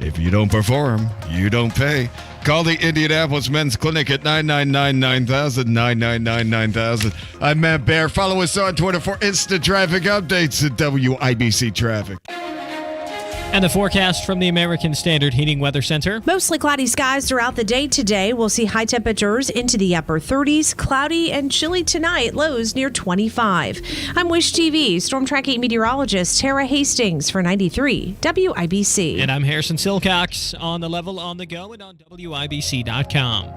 If you don't perform, you don't pay. Call the Indianapolis Men's Clinic at 999-9000, 999-9000. I'm Matt Bear. Follow us on Twitter for instant traffic updates at WIBC Traffic. And the forecast from the American Standard Heating Weather Center. Mostly cloudy skies throughout the day today. We'll see high temperatures into the upper 30s. Cloudy and chilly tonight, lows near 25. I'm Wish TV storm tracking meteorologist Tara Hastings for 93 WIBC. And I'm Harrison Silcox on the level on the go and on WIBC.com.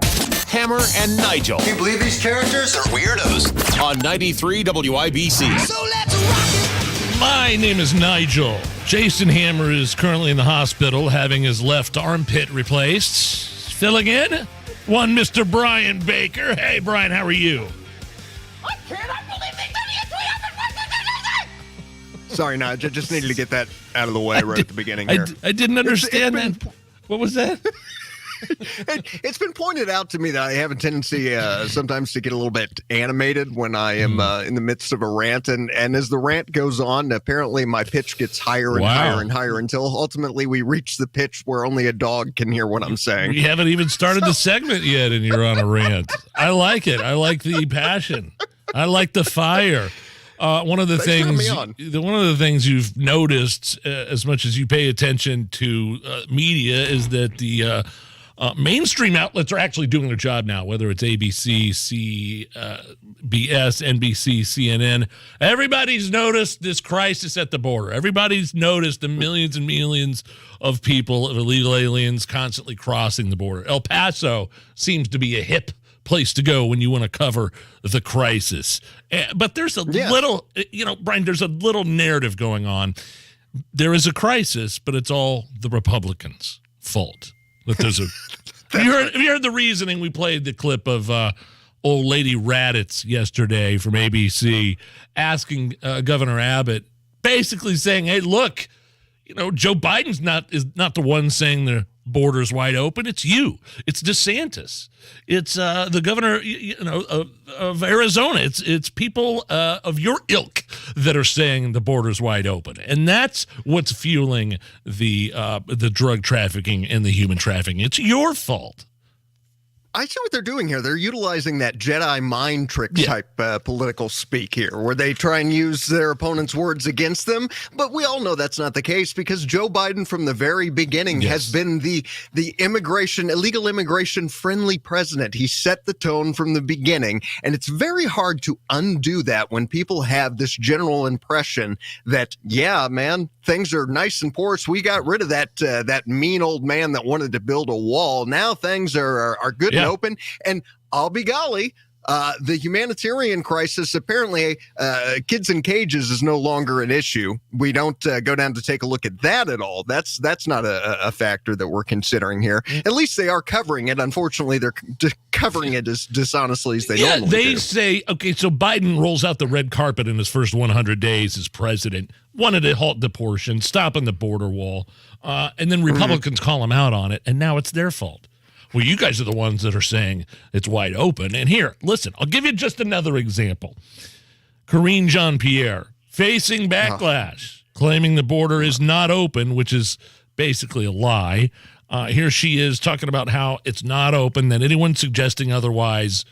Hammer and Nigel. Can you believe these characters are weirdos? On 93 WIBC. So let's rock it! My name is Nigel. Jason Hammer is currently in the hospital having his left armpit replaced. Filling in, one Mr. Brian Baker. Hey, Brian, how are you? I cannot believe they did it! Sorry, Nigel. Just needed to get that out of the way at the beginning here. I didn't understand that. What was that? It's been pointed out to me that I have a tendency sometimes to get a little bit animated when I am in the midst of a rant. And as the rant goes on, apparently my pitch gets higher and higher and higher until ultimately we reach the pitch where only a dog can hear what I'm saying. We haven't even started the segment yet, and you're on a rant. I like it. I like the passion. I like the fire. One of the things you've noticed, as much as you pay attention to media, is that the mainstream outlets are actually doing their job now, whether it's ABC, CBS, NBC, CNN. Everybody's noticed this crisis at the border. Everybody's noticed the millions and millions of people, of illegal aliens, constantly crossing the border. El Paso seems to be a hip place to go when you want to cover the crisis. But there's a little, Brian, there's a little narrative going on. There is a crisis, but it's all the Republicans' fault. That there's a. Have you heard the reasoning? We played the clip of old lady Raditz yesterday from ABC asking Governor Abbott, basically saying, "Hey, look, Joe Biden's is not the one saying the border's wide open. It's you. It's DeSantis. It's the governor, of Arizona. It's people of your ilk that are saying the border's wide open, and that's what's fueling the drug trafficking and the human trafficking. It's your fault." I see what they're doing here. They're utilizing that Jedi mind trick type political speak here, where they try and use their opponent's words against them. But we all know that's not the case because Joe Biden from the very beginning has been the illegal immigration friendly president. He set the tone from the beginning. And it's very hard to undo that when people have this general impression that, yeah, man, things are nice and porous. We got rid of that mean old man that wanted to build a wall. Now things are good and open. And I'll be golly, the humanitarian crisis, apparently kids in cages is no longer an issue. We don't go down to take a look at that at all. That's not a factor that we're considering here. At least they are covering it. Unfortunately, they're covering it as dishonestly as they normally do. They say, okay, so Biden rolls out the red carpet in his first 100 days as president, wanted to halt deportation, stopping the border wall, and then Republicans call him out on it, and now it's their fault. Well, you guys are the ones that are saying it's wide open. And here, listen, I'll give you just another example. Karine Jean-Pierre facing backlash, claiming the border is not open, which is basically a lie. Here she is talking about how it's not open, that anyone suggesting otherwise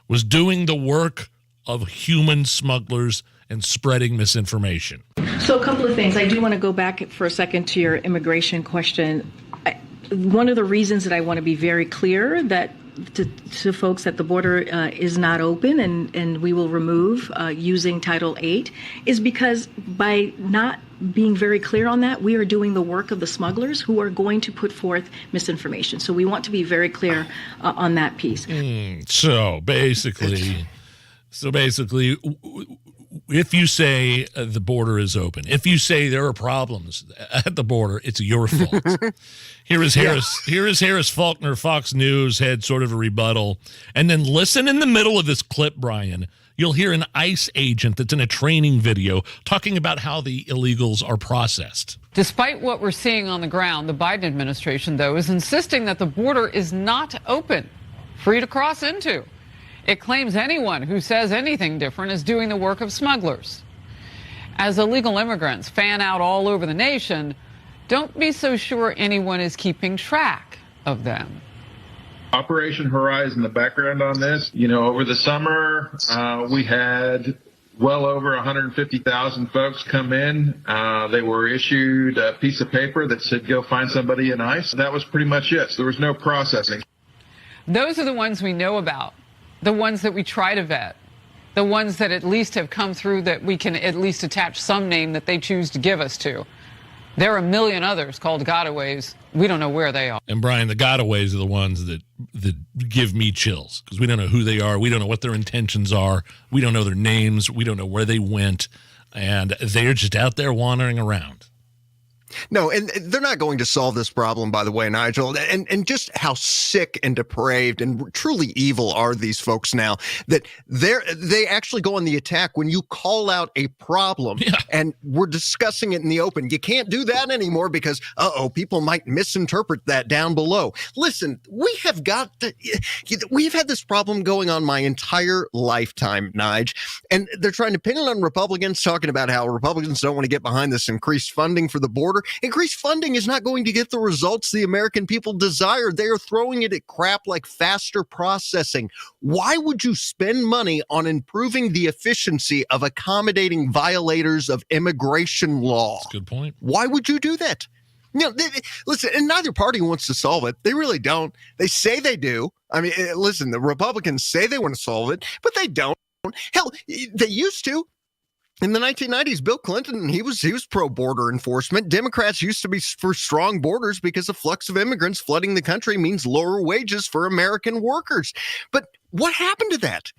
was doing the work of human smugglers and spreading misinformation. So a couple of things. I do want to go back for a second to your immigration question. One of the reasons that I want to be very clear that to folks that the border is not open and we will remove using Title VIII is because by not being very clear on that, we are doing the work of the smugglers who are going to put forth misinformation. So we want to be very clear on that piece. So basically, if you say the border is open, if you say there are problems at the border, it's your fault. Here is Harris Faulkner, Fox News, had sort of a rebuttal. And then listen in the middle of this clip, Brian. You'll hear an ICE agent that's in a training video talking about how the illegals are processed. Despite what we're seeing on the ground, the Biden administration, though, is insisting that the border is not open, free to cross into. It claims anyone who says anything different is doing the work of smugglers. As illegal immigrants fan out all over the nation, don't be so sure anyone is keeping track of them. Operation Horizon, the background on this, over the summer, we had well over 150,000 folks come in. They were issued a piece of paper that said, go find somebody in ICE. That was pretty much it. So there was no processing. Those are the ones we know about, the ones that we try to vet, the ones that at least have come through that we can at least attach some name that they choose to give us to. There are a million others called gotaways. We don't know where they are. And Brian, the gotaways are the ones that give me chills because we don't know who they are. We don't know what their intentions are. We don't know their names. We don't know where they went. And they're just out there wandering around. No, and they're not going to solve this problem, by the way, Nigel. And just how sick and depraved and truly evil are these folks now that they actually go on the attack when you call out a problem and we're discussing it in the open. You can't do that anymore because, people might misinterpret that down below. Listen, we've had this problem going on my entire lifetime, Nige, and they're trying to pin it on Republicans, talking about how Republicans don't want to get behind this increased funding for the border. Increased funding is not going to get the results the American people desire. They are throwing it at crap like faster processing. Why would you spend money on improving the efficiency of accommodating violators of immigration law? That's a good point. Why would you do that? Listen, and neither party wants to solve it. They really don't. They say they do. I mean, listen, the Republicans say they want to solve it, but they don't. Hell, they used to. In the 1990s, Bill Clinton, he was pro-border enforcement. Democrats used to be for strong borders because the flux of immigrants flooding the country means lower wages for American workers. But what happened to that?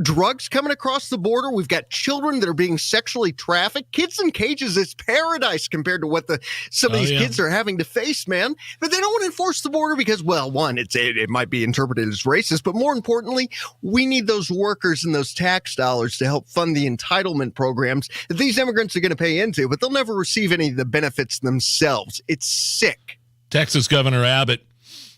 Drugs coming across the border. We've got children that are being sexually trafficked. Kids in cages is paradise compared to what some of these kids are having to face, man. But they don't want to enforce the border because, well, one, it might be interpreted as racist, but more importantly, we need those workers and those tax dollars to help fund the entitlement programs that these immigrants are going to pay into, but they'll never receive any of the benefits themselves. It's sick. Texas Governor Abbott,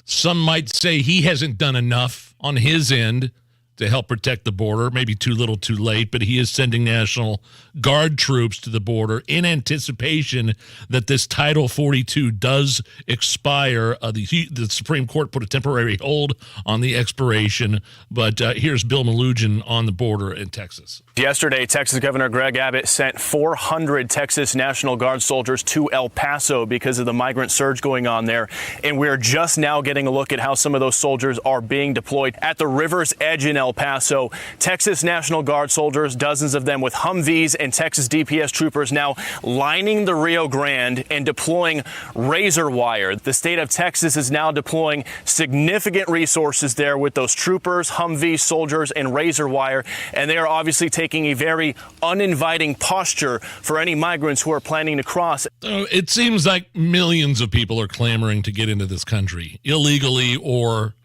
some might say he hasn't done enough on his end to help protect the border, maybe too little too late, but he is sending National Guard troops to the border in anticipation that this Title 42 does expire. The Supreme Court put a temporary hold on the expiration, but here's Bill Malugin on the border in Texas. Yesterday, Texas Governor Greg Abbott sent 400 Texas National Guard soldiers to El Paso because of the migrant surge going on there, and we're just now getting a look at how some of those soldiers are being deployed at the river's edge in El Paso. Texas National Guard soldiers, dozens of them with Humvees and Texas DPS troopers now lining the Rio Grande and deploying razor wire. The state of Texas is now deploying significant resources there with those troopers, Humvee soldiers, and razor wire, and they are obviously taking a very uninviting posture for any migrants who are planning to cross. It seems like millions of people are clamoring to get into this country, illegally or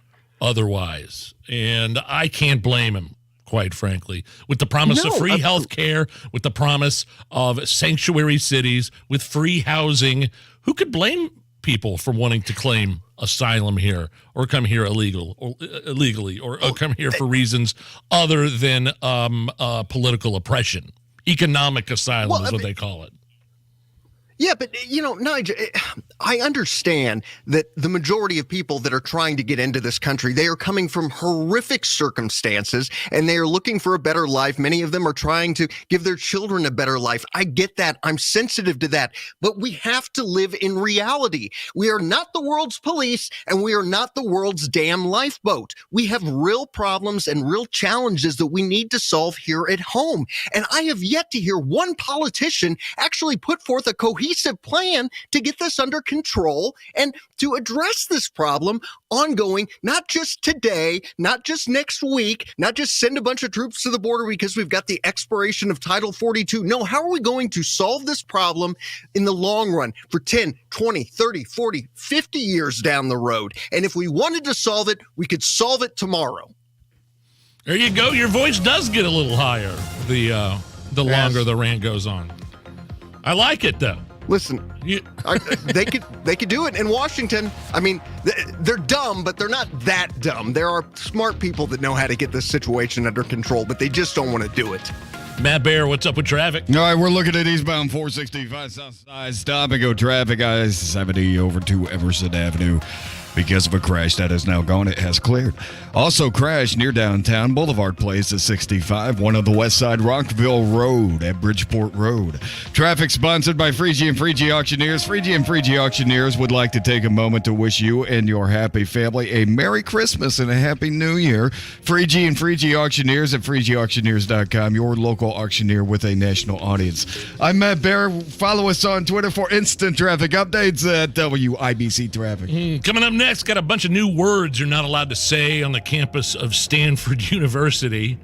otherwise. And I can't blame him, quite frankly, with the promise of free health care, with the promise of sanctuary cities, with free housing. Who could blame people for wanting to claim asylum here or come here illegally or come here for reasons other than political oppression? Economic asylum is what they call it. Yeah, but, Nigel, I understand that the majority of people that are trying to get into this country, they are coming from horrific circumstances and they are looking for a better life. Many of them are trying to give their children a better life. I get that. I'm sensitive to that. But we have to live in reality. We are not the world's police and we are not the world's damn lifeboat. We have real problems and real challenges that we need to solve here at home. And I have yet to hear one politician actually put forth a cohesive plan to get this under control and to address this problem ongoing, not just today, not just next week, not just send a bunch of troops to the border because we've got the expiration of Title 42. No, how are we going to solve this problem in the long run for 10, 20, 30, 40, 50 years down the road? And if we wanted to solve it, we could solve it tomorrow. There you go. Your voice does get a little higher the longer the rant goes on. I like it, though. Listen, they could do it in Washington. I mean, they're dumb, but they're not that dumb. There are smart people that know how to get this situation under control, but they just don't want to do it. Matt Bear, what's up with traffic? All right, we're looking at eastbound 465 south side. Stop and go traffic. I-70 over to Emerson Avenue. Because of a crash that is now gone, it has cleared. Also crashed near downtown Boulevard Place at 65, one of the West Side Rockville Road at Bridgeport Road. Traffic sponsored by Freegee and Freegee Auctioneers. Freegee and Freegee Auctioneers would like to take a moment to wish you and your happy family a Merry Christmas and a Happy New Year. Freegee and Freegee Auctioneers at FreegeeAuctioneers.com, your local auctioneer with a national audience. I'm Matt Bear. Follow us on Twitter for instant traffic updates at WIBC Traffic. Coming up next, got a bunch of new words you're not allowed to say on the campus of Stanford University.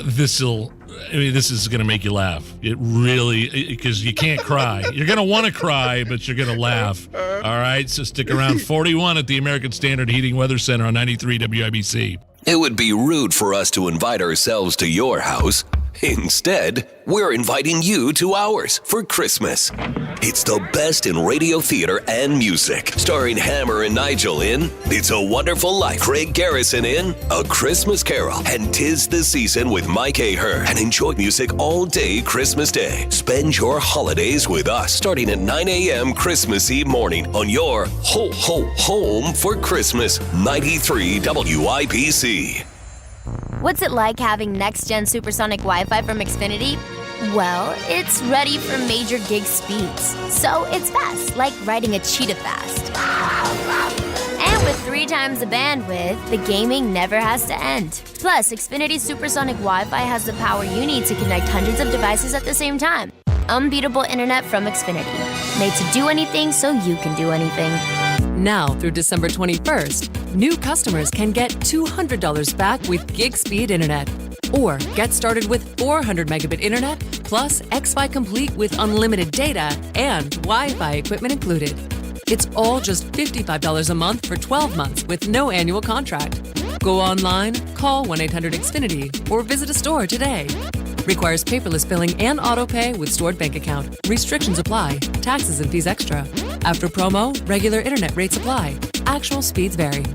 This is going to make you laugh. It really, because you can't cry. You're going to want to cry, but you're going to laugh. All right, so stick around. 41 at the American Standard Heating Weather Center on 93 WIBC. It would be rude for us to invite ourselves to your house. Instead, we're inviting you to ours for Christmas. It's the best in radio, theater, and music. Starring Hammer and Nigel in It's a Wonderful Life, Craig Garrison in A Christmas Carol, and 'Tis the Season with Mike Aher. And enjoy music all day Christmas Day. Spend your holidays with us starting at 9 a.m. Christmas Eve morning on your home for Christmas. 93 WIBC. What's it like having next-gen supersonic Wi-Fi from Xfinity? Well, it's ready for major gig speeds. So it's fast, like riding a cheetah fast. And with 3 times the bandwidth, the gaming never has to end. Plus, Xfinity's supersonic Wi-Fi has the power you need to connect hundreds of devices at the same time. Unbeatable internet from Xfinity. Made to do anything so you can do anything. Now through December 21st, new customers can get $200 back with gig speed internet. Or get started with 400 megabit internet plus Xfi Complete with unlimited data and Wi-Fi equipment included. It's all just $55 a month for 12 months with no annual contract. Go online, call 1-800-XFINITY, or visit a store today. Requires paperless billing and auto pay with stored bank account. Restrictions apply. Taxes and fees extra. After promo, regular internet rates apply. Actual speeds vary.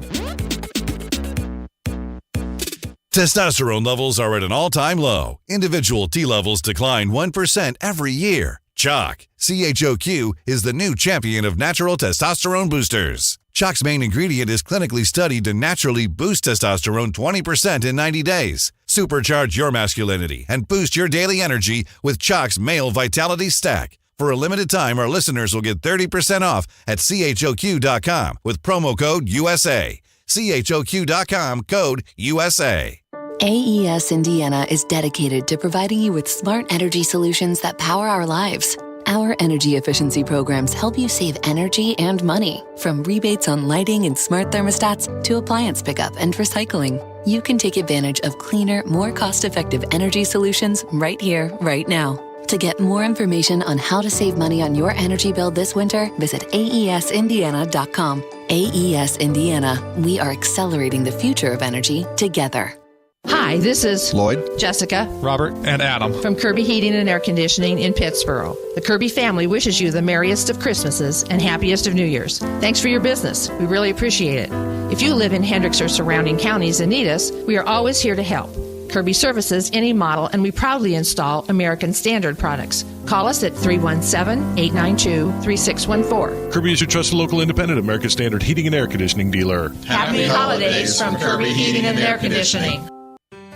Testosterone levels are at an all-time low. Individual T levels decline 1% every year. Chalk, CHOQ, is the new champion of natural testosterone boosters. Chalk's main ingredient is clinically studied to naturally boost testosterone 20% in 90 days. Supercharge your masculinity and boost your daily energy with Chalk's Male Vitality Stack. For a limited time, our listeners will get 30% off at CHOQ.com with promo code USA. CHOQ.com, code USA. AES Indiana is dedicated to providing you with smart energy solutions that power our lives. Our energy efficiency programs help you save energy and money. From rebates on lighting and smart thermostats to appliance pickup and recycling, you can take advantage of cleaner, more cost-effective energy solutions right here, right now. To get more information on how to save money on your energy bill this winter, visit AESindiana.com. AES Indiana, we are accelerating the future of energy together. Hi, this is Lloyd, Jessica, Robert, and Adam from Kirby Heating and Air Conditioning in Pittsboro. The Kirby family wishes you the merriest of Christmases and happiest of New Year's. Thanks for your business. We really appreciate it. If you live in Hendricks or surrounding counties and need us, we are always here to help. Kirby services any model, and we proudly install American Standard products. Call us at 317-892-3614. Kirby is your trusted local independent American Standard Heating and Air Conditioning dealer. Happy holidays from Kirby Heating and Air Conditioning.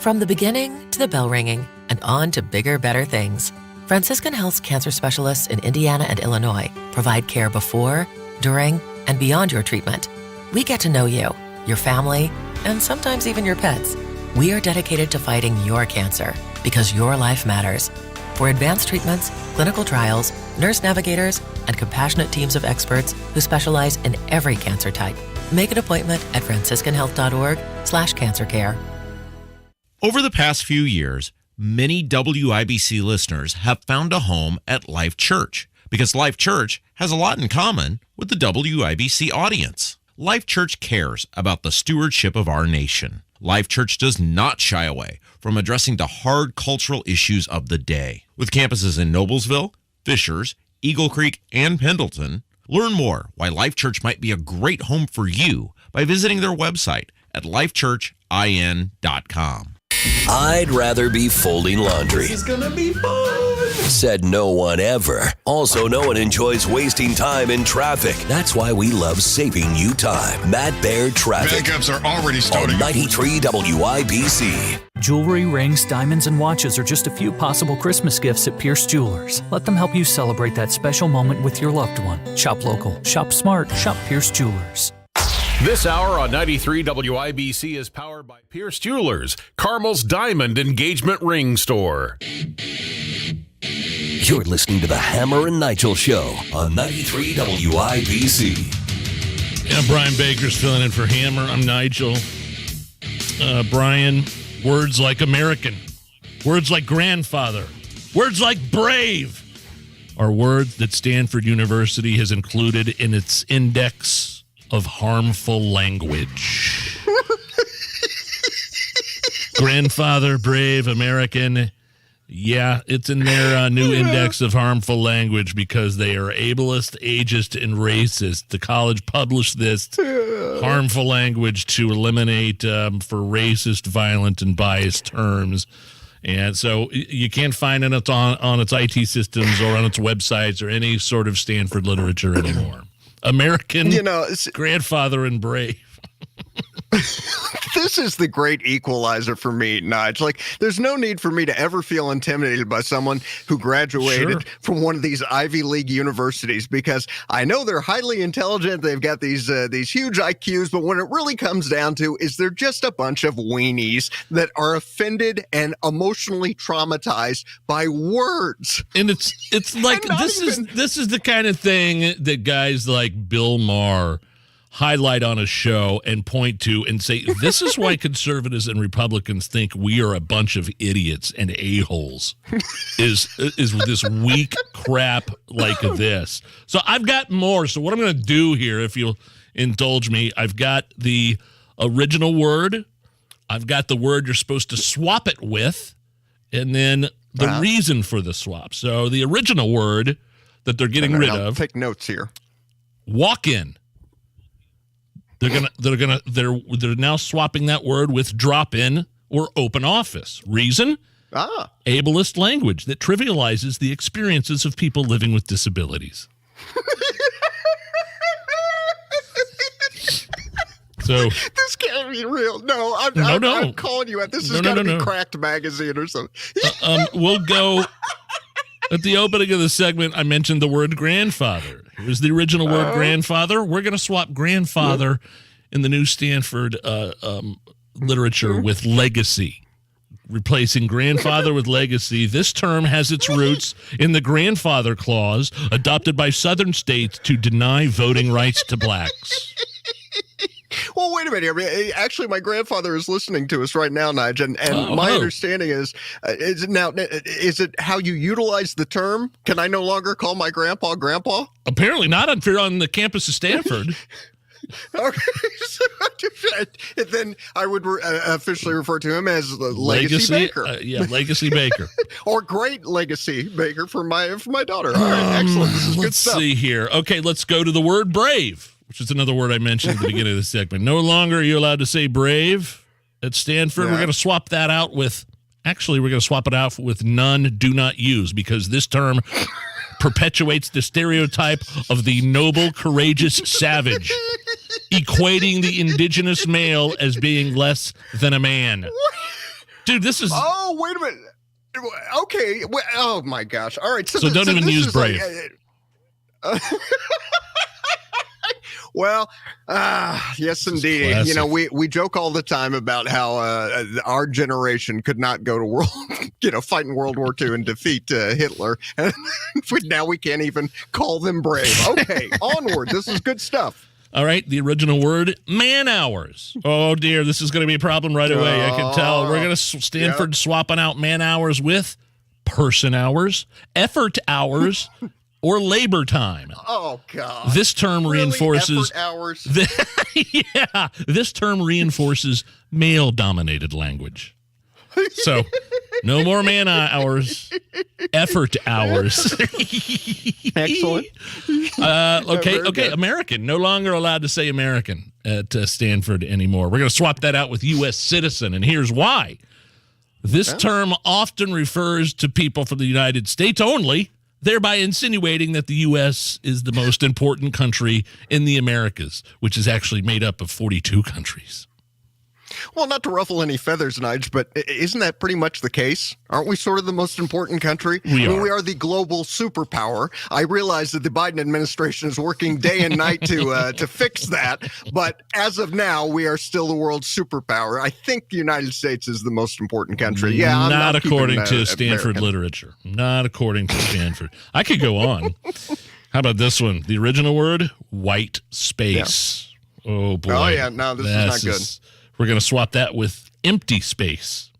From the beginning to the bell ringing and on to bigger, better things, Franciscan Health's cancer specialists in Indiana and Illinois provide care before, during, and beyond your treatment. We get to know you, your family, and sometimes even your pets. We are dedicated to fighting your cancer because your life matters. For advanced treatments, clinical trials, nurse navigators, and compassionate teams of experts who specialize in every cancer type, make an appointment at franciscanhealth.org/cancercare. Over the past few years, many WIBC listeners have found a home at Life Church because Life Church has a lot in common with the WIBC audience. Life Church cares about the stewardship of our nation. Life Church does not shy away from addressing the hard cultural issues of the day. With campuses in Noblesville, Fishers, Eagle Creek, and Pendleton, learn more why Life Church might be a great home for you by visiting their website at lifechurchin.com. I'd rather be folding laundry. This is gonna be fun. Said no one ever. Also, no one enjoys wasting time in traffic. That's why we love saving you time. Matt Baer Traffic. Backups are already starting. On 93 WIBC. Jewelry, rings, diamonds, and watches are just a few possible Christmas gifts at Pierce Jewelers. Let them help you celebrate that special moment with your loved one. Shop local, shop smart, shop Pierce Jewelers. This hour on 93 WIBC is powered by Pierce Jewelers, Carmel's Diamond Engagement Ring Store. You're listening to the Hammer and Nigel Show on 93 WIBC. Yeah, Brian Baker's filling in for Hammer. I'm Nigel. Brian, words like American, words like grandfather, words like brave are words that Stanford University has included in its index of harmful language. Grandfather, brave, American. Yeah, it's in their new index of harmful language because they are ableist, ageist, and racist. The college published this harmful language to eliminate for racist, violent, and biased terms. And so you can't find it on its IT systems or on its websites or any sort of Stanford literature anymore. American, grandfather, and brave. This is the great equalizer for me, Nigel. Like, there's no need for me to ever feel intimidated by someone who graduated from one of these Ivy League universities, because I know they're highly intelligent. They've got these huge IQs, but when it really comes down to is they're just a bunch of weenies that are offended and emotionally traumatized by words. And it's like this is the kind of thing that guys like Bill Maher highlight on a show and point to and say, this is why conservatives and Republicans think we are a bunch of idiots and a-holes, is this weak crap like this. So I've got more. So what I'm going to do here, if you'll indulge me, I've got the original word. I've got the word you're supposed to swap it with, and then the reason for the swap. So the original word that they're getting rid of. Take notes here. Walk-in. They're now swapping that word with drop-in or open office. Reason? Ableist language that trivializes the experiences of people living with disabilities. So this can't be real. No, I'm calling you out. This has got to be Cracked Magazine or something. We'll go at the opening of the segment. I mentioned the word grandfather. Here's the original word grandfather. We're going to swap grandfather in the new Stanford literature with legacy. Replacing grandfather with legacy. This term has its roots in the grandfather clause adopted by southern states to deny voting rights to blacks. Well, wait a minute. I mean, actually, my grandfather is listening to us right now, Nigel, and my understanding is it how you utilize the term? Can I no longer call my grandpa grandpa? Apparently not if you're on the campus of Stanford. Okay, so then I would officially refer to him as Legacy Baker. Legacy Baker. Or Great Legacy Baker for my daughter. All right, excellent. This is good stuff. Let's see here. Okay, let's go to the word brave, which is another word I mentioned at the beginning of the segment. No longer are you allowed to say brave at Stanford. We're going to swap that out with, we're going to swap it out with none, do not use, because this term perpetuates the stereotype of the noble, courageous savage, equating the indigenous male as being less than a man. Dude, this is... Oh, wait a minute. Okay. Oh, my gosh. All right. So don't even use brave. Well, yes, indeed. You know, we joke all the time about how our generation could not go to fight in World War II and defeat Hitler. And now we can't even call them brave. Okay, onward. This is good stuff. All right, the original word, man hours. Oh, dear, this is going to be a problem right away. I can tell. We're going to Stanford swapping out man hours with person hours, effort hours, or labor time. Oh, God. This term reinforces... Effort hours? This term reinforces male-dominated language. So, no more man hours, effort hours. Excellent. Okay, American. No longer allowed to say American at Stanford anymore. We're going to swap that out with U.S. citizen, and here's why. This term often refers to people from the United States only, thereby insinuating that the U.S. is the most important country in the Americas, which is actually made up of 42 countries. Well, not to ruffle any feathers, Nige, but isn't that pretty much the case? Aren't we sort of the most important country? We are the global superpower. I realize that the Biden administration is working day and night to fix that, but as of now, we are still the world's superpower. I think the United States is the most important country. Yeah, I'm not according to keeping, Stanford American literature. Not according to Stanford. I could go on. How about this one? The original word, white space. Yeah. Oh, boy. Oh, yeah. No, this is not good. We're going to swap that with empty space.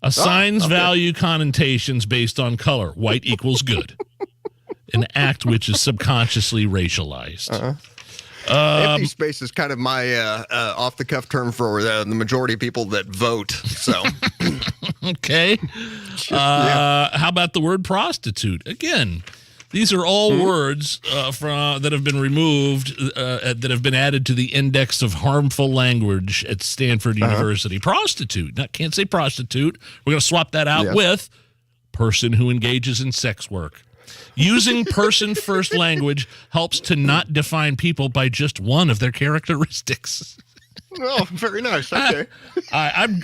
Assigns value connotations based on color. White equals good. An act which is subconsciously racialized. Empty space is kind of my off-the-cuff term for the majority of people that vote. So, okay. How about the word prostitute? Again, these are all words that have been removed, that have been added to the index of harmful language at Stanford University. Prostitute. Can't say prostitute. We're going to swap that out with person who engages in sex work. Using person-first language helps to not define people by just one of their characteristics. Oh, very nice. Okay. I'm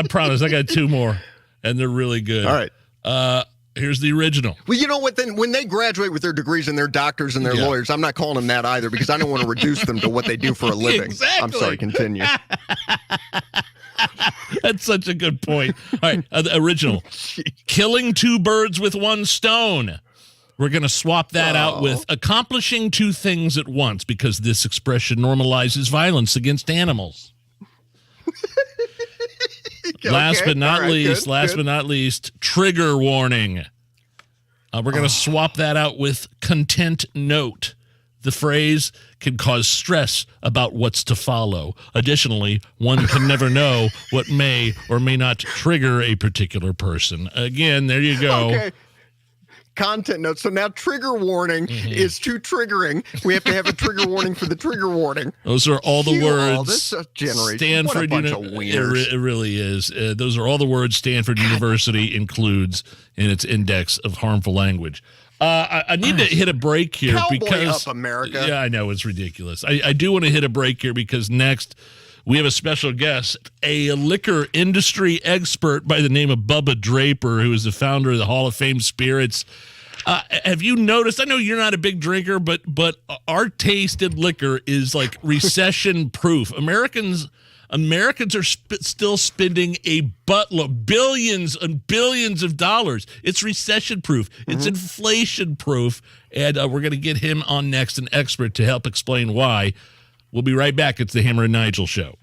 proud of this. I got two more, and they're really good. All right. Here's the original. Well, you know what? Then when they graduate with their degrees and their doctors and their lawyers, I'm not calling them that either because I don't want to reduce them to what they do for a living. Exactly. I'm sorry. Continue. That's such a good point. All right, the original. Killing two birds with one stone. We're going to swap that out with accomplishing two things at once because this expression normalizes violence against animals. Last but not least, trigger warning. We're going to swap that out with content note. The phrase can cause stress about what's to follow. Additionally, one can never know what may or may not trigger a particular person. Again, there you go. Okay. Content note. So now trigger warning is too triggering. We have to have a trigger warning for the trigger warning. Those are all the words. This generation. Stanford what a bunch of wieners. It really is. Those are all the words Stanford University includes in its index of harmful language. I need to hit a break here because up, America. Yeah, I know it's ridiculous. I do want to hit a break here because next we have a special guest, a liquor industry expert by the name of Bubba Draper, who is the founder of the Hall of Fame Spirits. Have you noticed? I know you're not a big drinker, but our taste in liquor is like recession proof. Americans are still spending a buttload, billions and billions of dollars. It's recession proof. It's inflation proof. And we're going to get him on next, an expert to help explain why. We'll be right back. It's the Hammer and Nigel Show.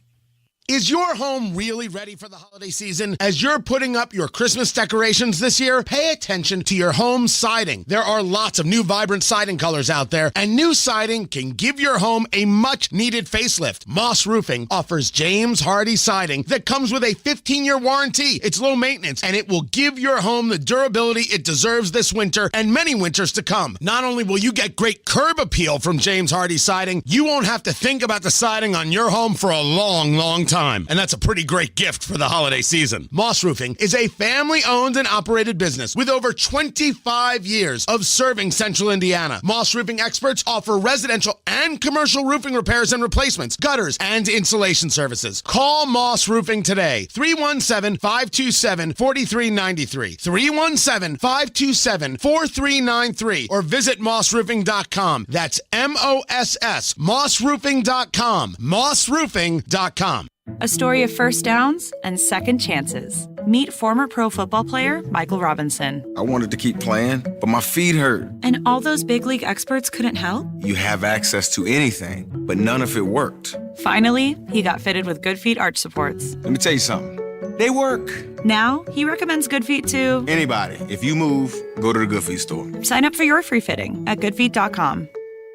Is your home really ready for the holiday season? As you're putting up your Christmas decorations this year, pay attention to your home siding. There are lots of new vibrant siding colors out there, and new siding can give your home a much-needed facelift. Moss Roofing offers James Hardie siding that comes with a 15-year warranty. It's low maintenance, and it will give your home the durability it deserves this winter and many winters to come. Not only will you get great curb appeal from James Hardie siding, you won't have to think about the siding on your home for a long, long time. And that's a pretty great gift for the holiday season. Moss Roofing is a family-owned and operated business with over 25 years of serving Central Indiana. Moss Roofing experts offer residential and commercial roofing repairs and replacements, gutters, and insulation services. Call Moss Roofing today, 317-527-4393, 317-527-4393, or visit mossroofing.com. That's MOSS, mossroofing.com, mossroofing.com. A story of first downs and second chances. Meet former pro football player Michael Robinson. I wanted to keep playing, but my feet hurt. And all those big league experts couldn't help? You have access to anything, but none of it worked. Finally, he got fitted with Good Feet arch supports. Let me tell you something. They work. Now, he recommends Good Feet to anybody. If you move, go to the Good Feet store. Sign up for your free fitting at goodfeet.com.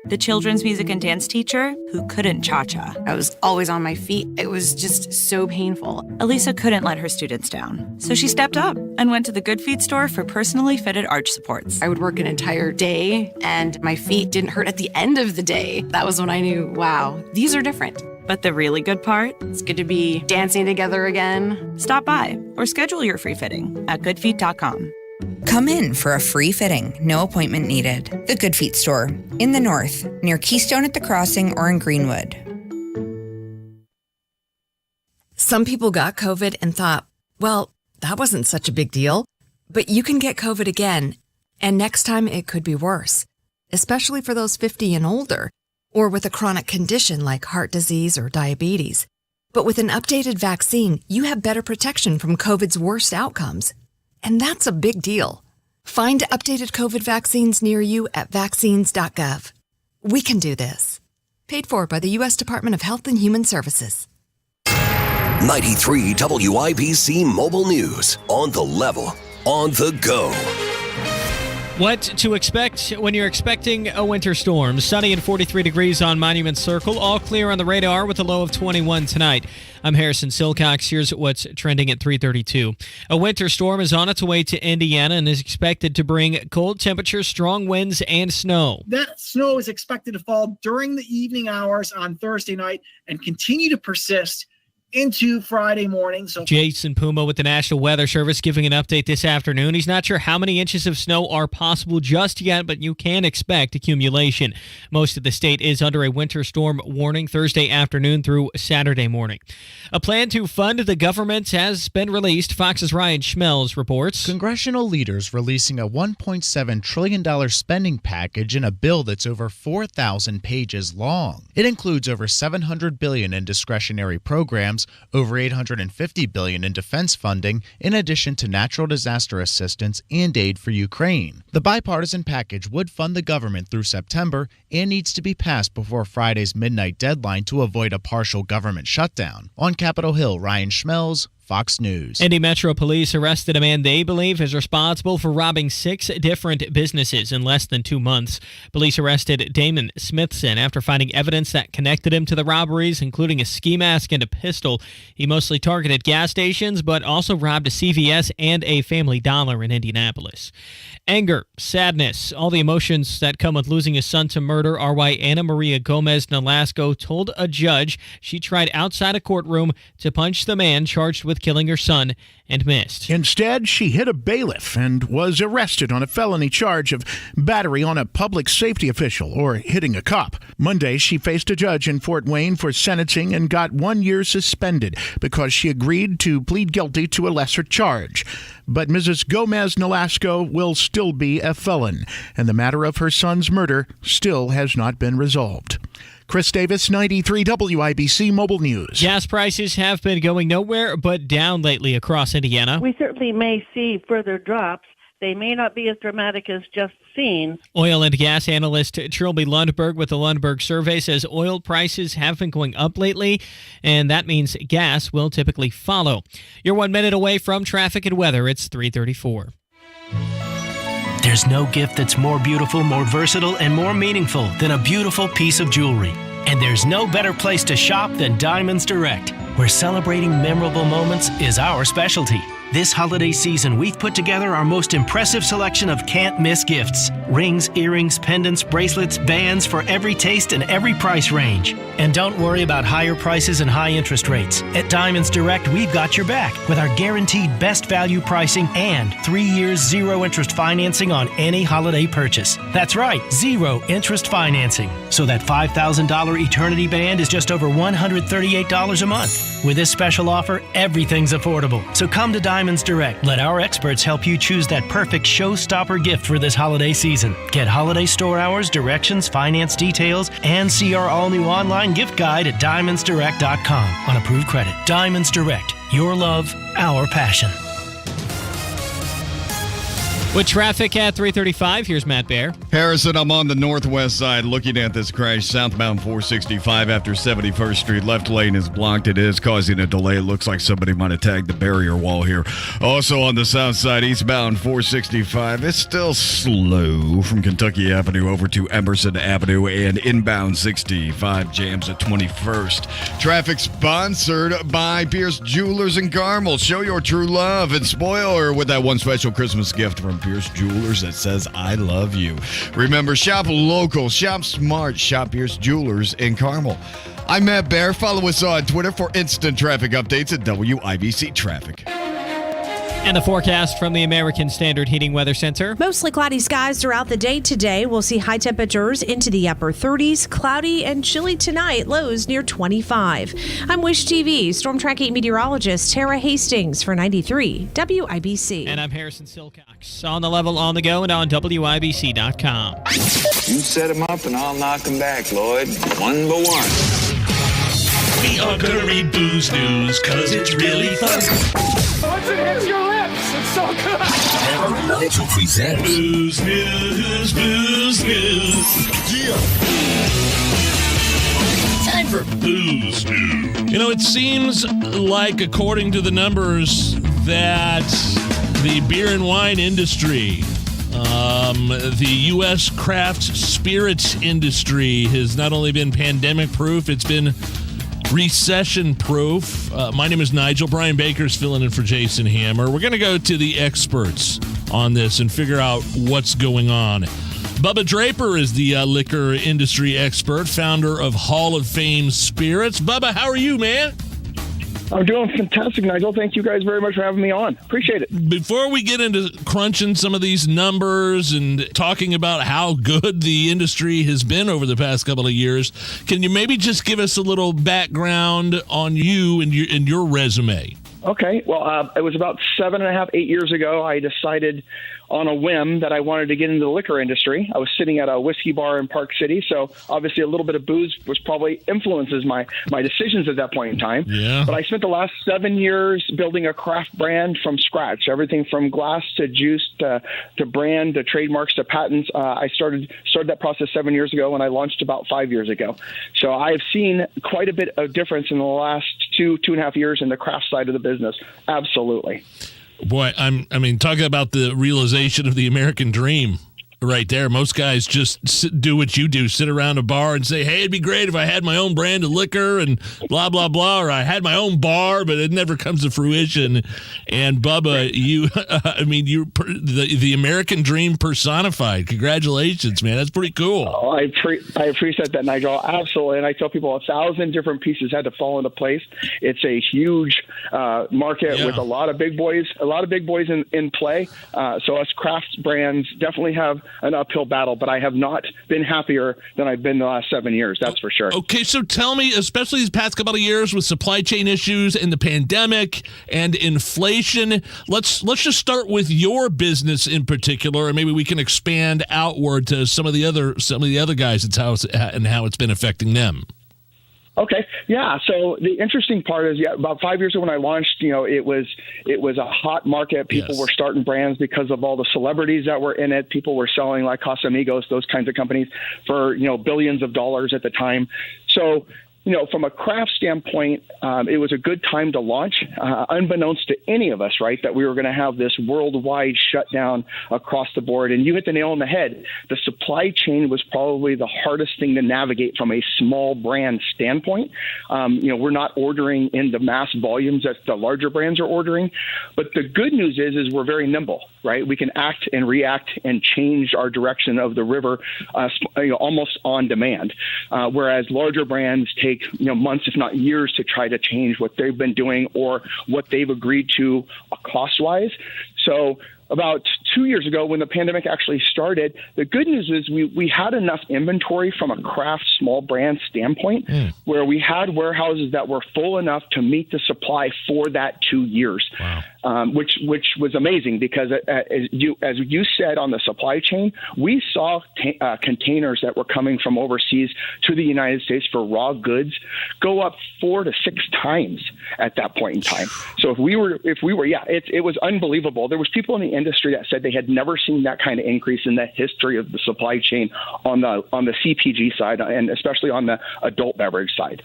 The children's music and dance teacher who couldn't cha-cha. I was always on my feet. It was just so painful. Elisa couldn't let her students down, so she stepped up and went to the Good Feet store for personally fitted arch supports. I would work an entire day, and my feet didn't hurt at the end of the day. That was when I knew, wow, these are different. But the really good part? It's good to be dancing together again. Stop by or schedule your free fitting at goodfeet.com. Come in for a free fitting, no appointment needed. The Good Feet store, in the north, near Keystone at the Crossing or in Greenwood. Some people got COVID and thought, well, that wasn't such a big deal. But you can get COVID again, and next time it could be worse, especially for those 50 and older, or with a chronic condition like heart disease or diabetes. But with an updated vaccine, you have better protection from COVID's worst outcomes. And that's a big deal. Find updated COVID vaccines near you at vaccines.gov. We can do this. Paid for by the U.S. Department of Health and Human Services. 93 WIBC Mobile News. On the level. On the go. What to expect when you're expecting a winter storm. Sunny and 43 degrees on Monument Circle. All clear on the radar with a low of 21 tonight. I'm Harrison Silcox. Here's what's trending at 3:32. A winter storm is on its way to Indiana and is expected to bring cold temperatures, strong winds, and snow. That snow is expected to fall during the evening hours on Thursday night and continue to persist into Friday morning. So Jason Puma with the National Weather Service giving an update this afternoon. He's not sure how many inches of snow are possible just yet, but you can expect accumulation. Most of the state is under a winter storm warning Thursday afternoon through Saturday morning. A plan to fund the government has been released. Fox's Ryan Schmelz reports. Congressional leaders releasing a $1.7 trillion spending package in a bill that's over 4,000 pages long. It includes over $700 billion in discretionary programs, over $850 billion in defense funding, in addition to natural disaster assistance and aid for Ukraine. The bipartisan package would fund the government through September and needs to be passed before Friday's midnight deadline to avoid a partial government shutdown. On Capitol Hill, Ryan Schmelz, Fox News. Indy Metro Police arrested a man they believe is responsible for robbing 6 different businesses in less than 2 months. Police arrested Damon Smithson after finding evidence that connected him to the robberies, including a ski mask and a pistol. He mostly targeted gas stations, but also robbed a CVS and a Family Dollar in Indianapolis. Anger, sadness, all the emotions that come with losing a son to murder are why Ana Maria Gomez Nolasco told a judge she tried outside a courtroom to punch the man charged with killing her son and missed. Instead, she hit a bailiff and was arrested on a felony charge of battery on a public safety official or hitting a cop. Monday, she faced a judge in Fort Wayne for sentencing and got 1 year suspended because she agreed to plead guilty to a lesser charge. But Mrs. Gomez Nolasco will still be a felon, and the matter of her son's murder still has not been resolved. Chris Davis, 93 WIBC Mobile News. Gas prices have been going nowhere but down lately across Indiana. We certainly may see further drops. They may not be as dramatic as just seen. Oil and gas analyst Trilby Lundberg with the Lundberg survey says oil prices have been going up lately, and that means gas will typically follow. You're 1 minute away from traffic and weather. It's 3:34. There's no gift that's more beautiful, more versatile, and more meaningful than a beautiful piece of jewelry. And there's no better place to shop than Diamonds Direct, where celebrating memorable moments is our specialty. This holiday season, we've put together our most impressive selection of can't-miss gifts. Rings, earrings, pendants, bracelets, bands for every taste and every price range. And don't worry about higher prices and high interest rates. At Diamonds Direct, we've got your back with our guaranteed best value pricing and 3 years zero interest financing on any holiday purchase. That's right, zero interest financing. So that $5,000 Eternity Band is just over $138 a month. With this special offer, everything's affordable. So come to Diamonds Direct. Let our experts help you choose that perfect showstopper gift for this holiday season. Get holiday store hours, directions, finance details, and see our all-new online gift guide at diamondsdirect.com on approved credit. Diamonds Direct. Your love, our passion. With traffic at 3:35, here's Matt Bear. Harrison, I'm on the northwest side looking at this crash southbound 465 after 71st Street. Left lane is blocked. It is causing a delay. It looks like somebody might have tagged the barrier wall here. Also on the south side, eastbound 465. It's still slow from Kentucky Avenue over to Emerson Avenue, and inbound 65 jams at 21st. Traffic sponsored by Pierce Jewelers in Carmel. Show your true love and spoil her with that one special Christmas gift from Pierce Jewelers that says, I love you. Remember, shop local, shop smart, shop Pierce Jewelers in Carmel. I'm Matt Bear. Follow us on Twitter for instant traffic updates at WIBC Traffic. And the forecast from the American Standard Heating Weather Center. Mostly cloudy skies throughout the day today. We'll see high temperatures into the upper 30s, cloudy and chilly tonight, lows near 25. I'm Wish TV Storm Tracking meteorologist Tara Hastings for 93 WIBC. And I'm Harrison Silcox. On the level, on the go, and on WIBC.com. You set them up and I'll knock them back, Lloyd. One by one. We are gonna read Booze News, cause it's really fun. Once it hits your lips, it's so good. Nigel presents Booze News, Booze News. Yeah. Time for Booze News. You know, it seems like, according to the numbers, that the beer and wine industry, the U.S. craft spirits industry has not only been pandemic-proof, it's been recession-proof. My name is Nigel. Brian Baker's filling in for Jason Hammer. We're going to go to the experts on this and figure out what's going on. Bubba Draper is the liquor industry expert, founder of Hall of Fame Spirits. Bubba, how are you, man? I'm doing fantastic, Nigel. Thank you guys very much for having me on. Appreciate it. Before we get into crunching some of these numbers and talking about how good the industry has been over the past couple of years, can you maybe just give us a little background on you and your resume? Okay. Well, it was about 7.5, 8 years ago. I decided on a whim that I wanted to get into the liquor industry. I was sitting at a whiskey bar in Park City, so obviously a little bit of booze was probably influences my decisions at that point in time. Yeah. But I spent the last 7 years building a craft brand from scratch, everything from glass to juice to brand to trademarks to patents. I started that process 7 years ago, and I launched about 5 years ago. So I have seen quite a bit of difference in the last 2.5 years in the craft side of the business. Absolutely. Boy, talking about the realization of the American dream right there. Most guys just do what you do, sit around a bar and say, hey, it'd be great if I had my own brand of liquor and blah, blah, blah, or I had my own bar, but it never comes to fruition. And Bubba, you're the American dream personified. Congratulations, man. That's pretty cool. Oh, I appreciate that, Nigel. Absolutely. And I tell people 1,000 different pieces had to fall into place. It's a huge market with a lot of big boys in play. So us craft brands definitely have an uphill battle, but I have not been happier than I've been the last 7 years. That's for sure. Okay, so tell me, especially these past couple of years with supply chain issues and the pandemic and inflation, let's just start with your business in particular, and maybe we can expand outward to some of the other guys and how it's been affecting them. Okay. Yeah. So the interesting part is, about 5 years ago when I launched, it was a hot market. People were starting brands because of all the celebrities that were in it. People were selling like Casamigos, those kinds of companies for, billions of dollars at the time. So, from a craft standpoint, it was a good time to launch, unbeknownst to any of us, right, that we were going to have this worldwide shutdown across the board. And you hit the nail on the head. The supply chain was probably the hardest thing to navigate from a small brand standpoint. We're not ordering in the mass volumes that the larger brands are ordering. But the good news is we're very nimble, right? We can act and react and change our direction of the river almost on demand, whereas larger brands take months, if not years, to try to change what they've been doing or what they've agreed to cost-wise. So about 2 years ago, when the pandemic actually started, the good news is we had enough inventory from a craft small brand standpoint where we had warehouses that were full enough to meet the supply for that 2 years. Wow. Which was amazing because as you said on the supply chain, we saw containers that were coming from overseas to the United States for raw goods go up 4 to 6 times at that point in time. So it was unbelievable. There was people in the industry that said they had never seen that kind of increase in the history of the supply chain on the CPG side and especially on the adult beverage side.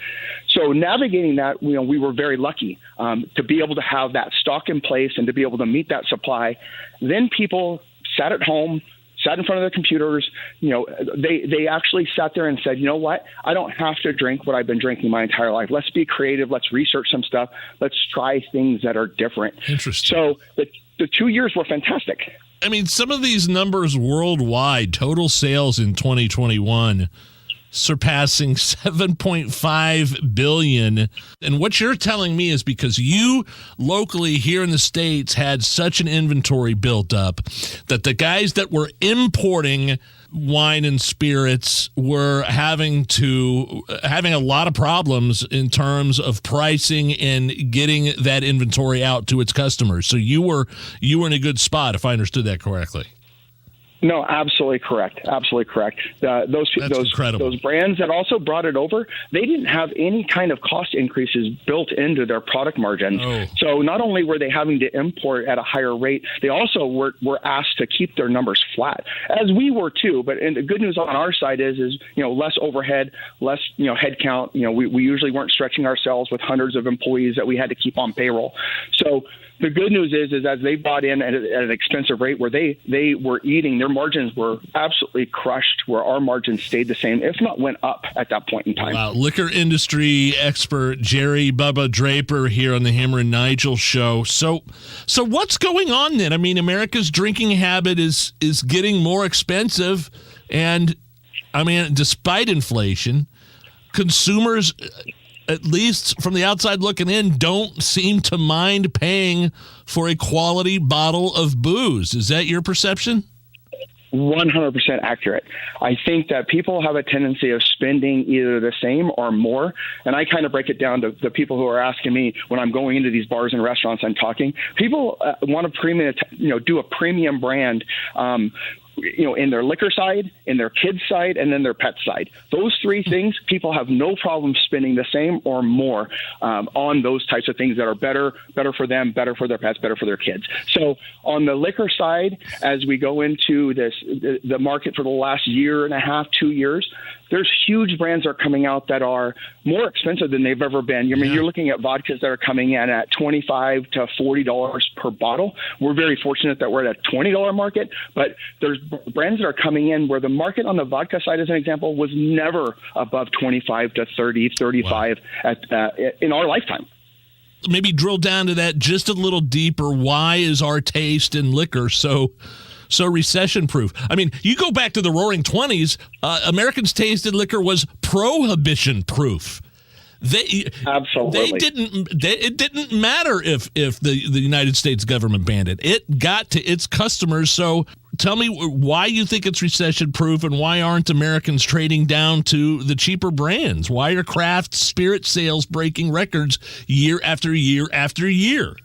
So navigating that, we were very lucky to be able to have that stock in place and to be able to meet that supply. Then people sat at home, sat in front of their computers. They actually sat there and said, you know what? I don't have to drink what I've been drinking my entire life. Let's be creative. Let's research some stuff. Let's try things that are different. Interesting. So the 2 years were fantastic. Some of these numbers worldwide, total sales in 2021 surpassing $7.5 billion. And what you're telling me is because you locally here in the States had such an inventory built up that the guys that were importing wine and spirits were having a lot of problems in terms of pricing and getting that inventory out to its customers. So you were in a good spot, if I understood that correctly. No, absolutely correct. Absolutely correct. Those brands that also brought it over, they didn't have any kind of cost increases built into their product margins. Oh. So not only were they having to import at a higher rate, they also were asked to keep their numbers flat, as we were too. But and the good news on our side is less overhead, less head count. We usually weren't stretching ourselves with hundreds of employees that we had to keep on payroll. So the good news is as they bought in at an expensive rate where they were eating, their margins were absolutely crushed, where our margins stayed the same, if not went up at that point in time. Wow. Liquor industry expert Jerry Bubba Draper here on the Hammer and Nigel show. So what's going on then? I mean, America's drinking habit is getting more expensive. And I mean, despite inflation, consumers, at least from the outside looking in, don't seem to mind paying for a quality bottle of booze. Is that your perception? 100% accurate. I think that people have a tendency of spending either the same or more. And I kind of break it down to the people who are asking me when I'm going into these bars and restaurants and talking. People want a premium, do a premium brand, in their liquor side, in their kids side, and then their pet side. Those three things, people have no problem spending the same or more on those types of things that are better for them, better for their pets, better for their kids. So on the liquor side, as we go into the market for the last year and a half, 2 years, there's huge brands that are coming out that are more expensive than they've ever been. I mean, you're looking at vodkas that are coming in at $25 to $40 per bottle. We're very fortunate that we're at a $20 market, but there's brands that are coming in where the market on the vodka side, as an example, was never above 25 to 30, 35 in our lifetime. Maybe drill down to that just a little deeper. Why is our taste in liquor so recession-proof? I mean, you go back to the Roaring 20s, Americans' taste in liquor was prohibition-proof. Absolutely. It didn't matter if the United States government banned it. It got to its customers. So tell me why you think it's recession-proof, and why aren't Americans trading down to the cheaper brands? Why are craft spirit sales breaking records year after year after year?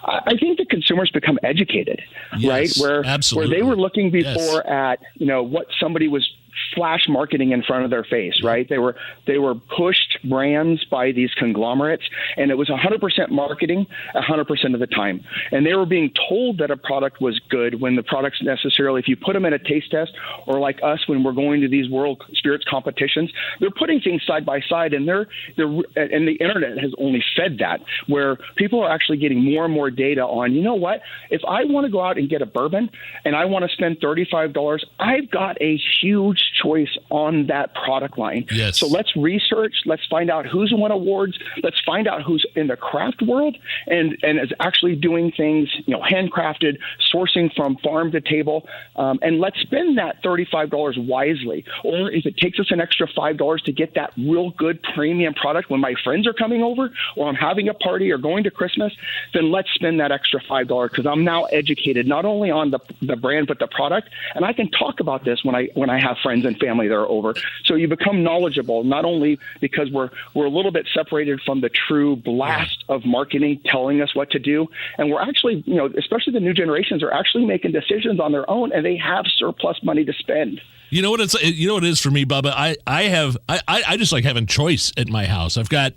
I think the consumers become educated, right? Where they were looking before at, what somebody was flash marketing in front of their face, right? They were pushed brands by these conglomerates, and it was 100% marketing 100% of the time. And they were being told that a product was good when the products necessarily, if you put them in a taste test, or like us when we're going to these world spirits competitions, they're putting things side by side, and and the internet has only fed that, where people are actually getting more and more data on, you know what, if I want to go out and get a bourbon and I want to spend $35, I've got a huge choice on that product line. Yes. So let's research, let's find out who's won awards, let's find out who's in the craft world and is actually doing things, handcrafted, sourcing from farm to table, and let's spend that $35 wisely. Or if it takes us an extra $5 to get that real good premium product when my friends are coming over, or I'm having a party or going to Christmas, then let's spend that extra $5 because I'm now educated not only on the brand but the product, and I can talk about this when I have friends and family that are over. So you become knowledgeable, not only because we're a little bit separated from the true blast of marketing telling us what to do, and we're actually, especially the new generations are actually making decisions on their own, and they have surplus money to spend. You know what it is for me, Bubba? I just like having choice at my house. I've got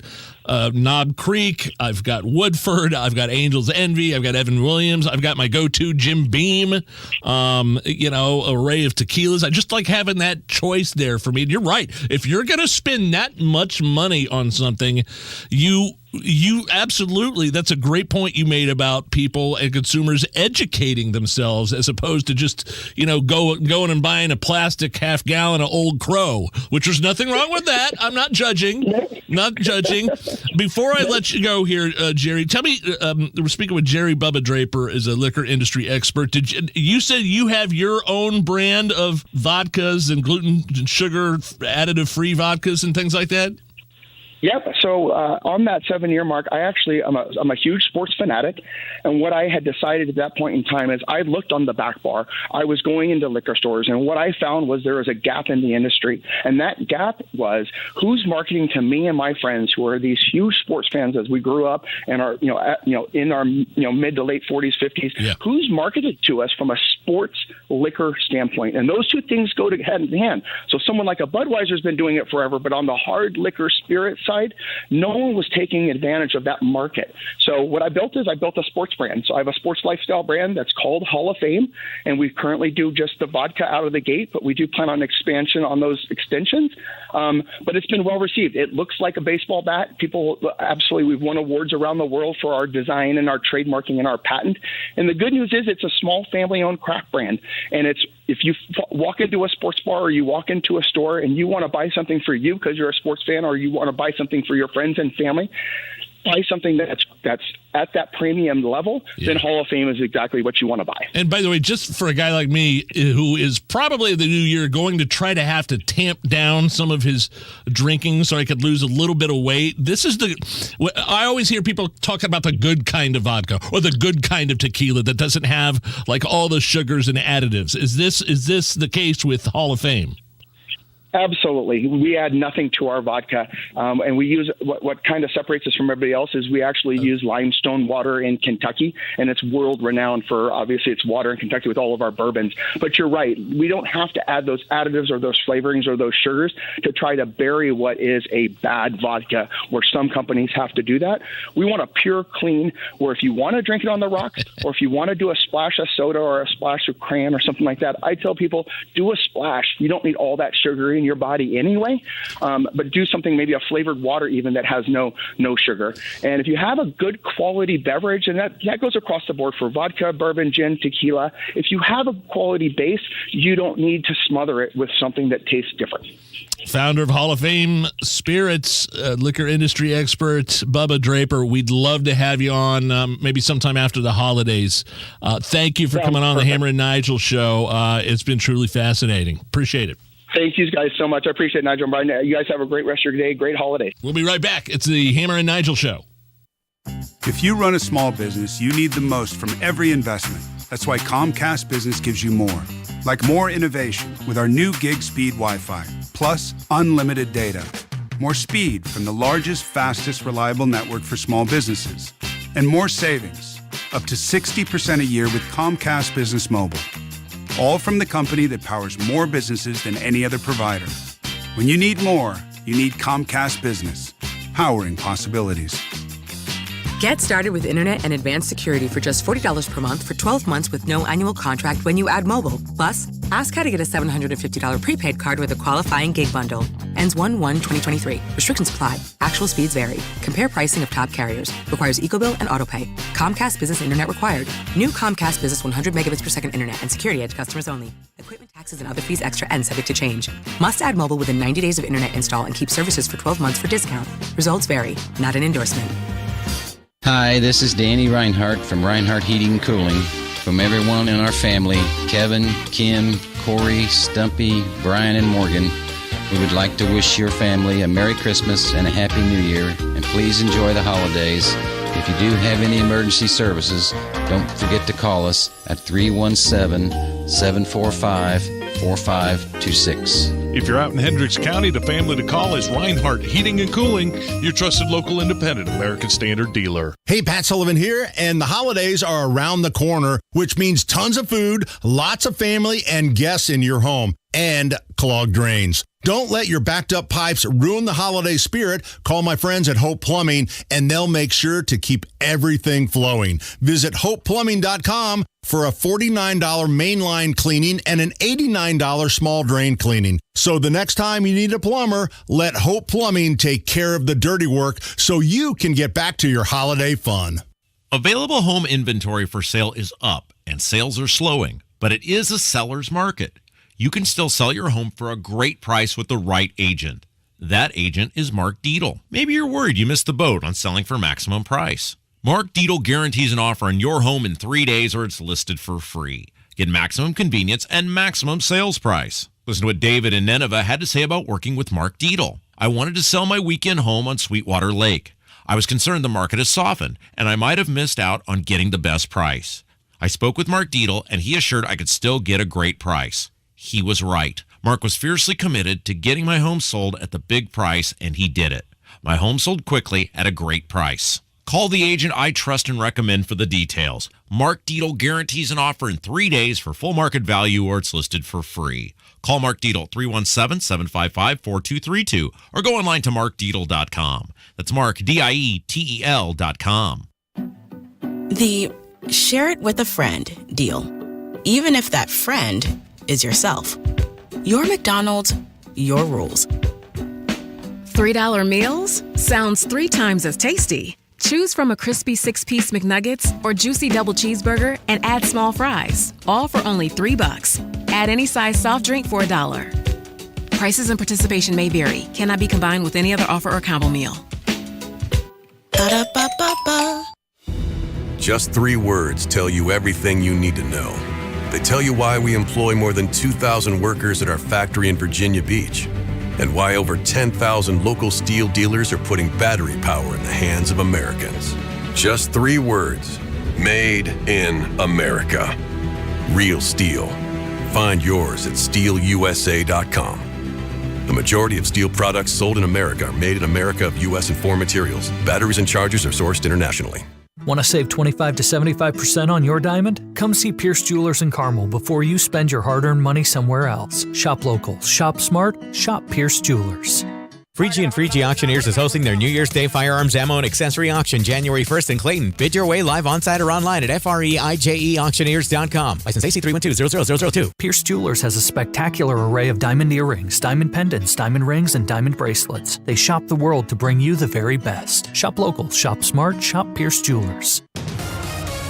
Knob Creek, I've got Woodford, I've got Angel's Envy, I've got Evan Williams, I've got my go-to Jim Beam, array of tequilas. I just like having that choice there for me. And you're right. If you're going to spend that much money on something, you absolutely, that's a great point you made about people and consumers educating themselves as opposed to just, going and buying a plastic half gallon of Old Crow, which there's nothing wrong with that. I'm not judging. Before I let you go here, Jerry, tell me, we're speaking with Jerry Bubba Draper, is a liquor industry expert. You said you have your own brand of vodkas and gluten and sugar additive-free vodkas and things like that? Yep. So on that 7-year mark, I'm a huge sports fanatic. And what I had decided at that point in time is I looked on the back bar. I was going into liquor stores, and what I found was there was a gap in the industry. And that gap was who's marketing to me and my friends who are these huge sports fans as we grew up and are, in our, mid to late 40s, 50s, who's marketed to us from a sports liquor standpoint. And those two things go hand in hand. So someone like a Budweiser's been doing it forever, but on the hard liquor spirit side, no one was taking advantage of that market. So what I built is I built a sports brand. So I have a sports lifestyle brand that's called Hall of Fame, and we currently do just the vodka out of the gate, but we do plan on expansion on those extensions. But it's been well received. It looks like a baseball bat. People, absolutely, we've won awards around the world for our design and our trademarking and our patent. And the good news is it's a small family-owned craft brand. And if you walk into a sports bar or you walk into a store and you want to buy something for you because you're a sports fan, or you want to buy something for your friends and family, buy something that's at that premium level, then Hall of Fame is exactly what you want to buy. And by the way, just for a guy like me who is probably the new year going to try to have to tamp down some of his drinking so I could lose a little bit of weight, I always hear people talking about the good kind of vodka or the good kind of tequila that doesn't have like all the sugars and additives. Is this the case with Hall of Fame? Absolutely. We add nothing to our vodka. And we use what kind of separates us from everybody else is we actually use limestone water in Kentucky, and it's world renowned for, obviously, it's water in Kentucky with all of our bourbons. But you're right. We don't have to add those additives or those flavorings or those sugars to try to bury what is a bad vodka, where some companies have to do that. We want a pure, clean, where if you want to drink it on the rocks or if you want to do a splash of soda or a splash of cran or something like that, I tell people, do a splash. You don't need all that sugar in your body anyway, but do something, maybe a flavored water even that has no sugar. And if you have a good quality beverage, and that goes across the board for vodka, bourbon, gin, tequila, if you have a quality base, you don't need to smother it with something that tastes different. Founder of Hall of Fame Spirits, liquor industry expert, Bubba Draper. We'd love to have you on maybe sometime after the holidays. Thank you for coming on the Hammer and Nigel show. It's been truly fascinating. Appreciate it. Thank you guys so much. I appreciate it, Nigel and Brian. You guys have a great rest of your day. Great holiday. We'll be right back. It's the Hammer and Nigel show. If you run a small business, you need the most from every investment. That's why Comcast Business gives you more. Like more innovation with our new gig speed Wi-Fi, plus unlimited data. More speed from the largest, fastest, reliable network for small businesses. And more savings, up to 60% a year with Comcast Business Mobile. All from the company that powers more businesses than any other provider. When you need more, you need Comcast Business, powering possibilities. Get started with internet and advanced security for just $40 per month for 12 months with no annual contract when you add mobile. Plus, ask how to get a $750 prepaid card with a qualifying gig bundle. Ends 1/1/2023. Restrictions apply. Actual speeds vary. Compare pricing of top carriers. Requires EcoBill and AutoPay. Comcast Business Internet required. New Comcast Business 100 megabits per second internet and security edge customers only. Equipment taxes and other fees extra and subject to change. Must add mobile within 90 days of internet install and keep services for 12 months for discount. Results vary. Not an endorsement. Hi, this is Danny Reinhardt from Reinhardt Heating and Cooling. From everyone in our family, Kevin, Kim, Corey, Stumpy, Brian, and Morgan, we would like to wish your family a Merry Christmas and a Happy New Year, and please enjoy the holidays. If you do have any emergency services, don't forget to call us at 317-745-4526. If you're out in Hendricks County, the family to call is Reinhardt Heating and Cooling, your trusted local independent American Standard dealer. Hey, Pat Sullivan here, and the holidays are around the corner, which means tons of food, lots of family, and guests in your home. and clogged drains. Don't let your backed up pipes ruin the holiday spirit. Call my friends at Hope Plumbing, and they'll make sure to keep everything flowing. Visit hopeplumbing.com for a $49 mainline cleaning and an $89 small drain cleaning. So the next time you need a plumber, let Hope Plumbing take care of the dirty work so you can get back to your holiday fun. Available home inventory for sale is up, and sales are slowing, but it is a seller's market. You can still sell your home for a great price with the right agent. That agent is Mark Dietel. Maybe you're worried you missed the boat on selling for maximum price. Mark Dietel guarantees an offer on your home in 3 days or it's listed for free. Get maximum convenience and maximum sales price. Listen to what David in Nineveh had to say about working with Mark Dietel. I wanted to sell my weekend home on Sweetwater Lake. I was concerned the market has softened, and I might have missed out on getting the best price. I spoke with Mark Dietel, and he assured I could still get a great price. He was right. Mark was fiercely committed to getting my home sold at the big price, and he did it. My home sold quickly at a great price. Call the agent I trust and recommend for the details. Mark Dietel guarantees an offer in 3 days for full market value or it's listed for free. Call Mark Dietel, 317-755-4232, or go online to markdietel.com. That's Mark, DIETEL.com. The share it with a friend deal, even if that friend is yourself. Your McDonald's, your rules. $3 meals? Sounds 3 times as tasty. Choose from a crispy 6-piece McNuggets or juicy double cheeseburger and add small fries, all for only $3. Add any size soft drink for $1. Prices and participation may vary. Cannot be combined with any other offer or combo meal. Ba-da-ba-ba-ba. Just 3 words tell you everything you need to know. They tell you why we employ more than 2,000 workers at our factory in Virginia Beach, and why over 10,000 local steel dealers are putting battery power in the hands of Americans. Just 3 words. Made in America. Real steel. Find yours at steelusa.com. The majority of steel products sold in America are made in America of U.S. and foreign materials. Batteries and chargers are sourced internationally. Want to save 25 to 75% on your diamond? Come see Pierce Jewelers in Carmel before you spend your hard-earned money somewhere else. Shop local, shop smart, shop Pierce Jewelers. Freegee and Freegee Auctioneers is hosting their New Year's Day firearms, ammo, and accessory auction January 1st in Clayton. Bid your way live on-site or online at FREIJEauctioneers.com. License AC312-00002. Pierce Jewelers has a spectacular array of diamond earrings, diamond pendants, diamond rings, and diamond bracelets. They shop the world to bring you the very best. Shop local, shop smart, shop Pierce Jewelers.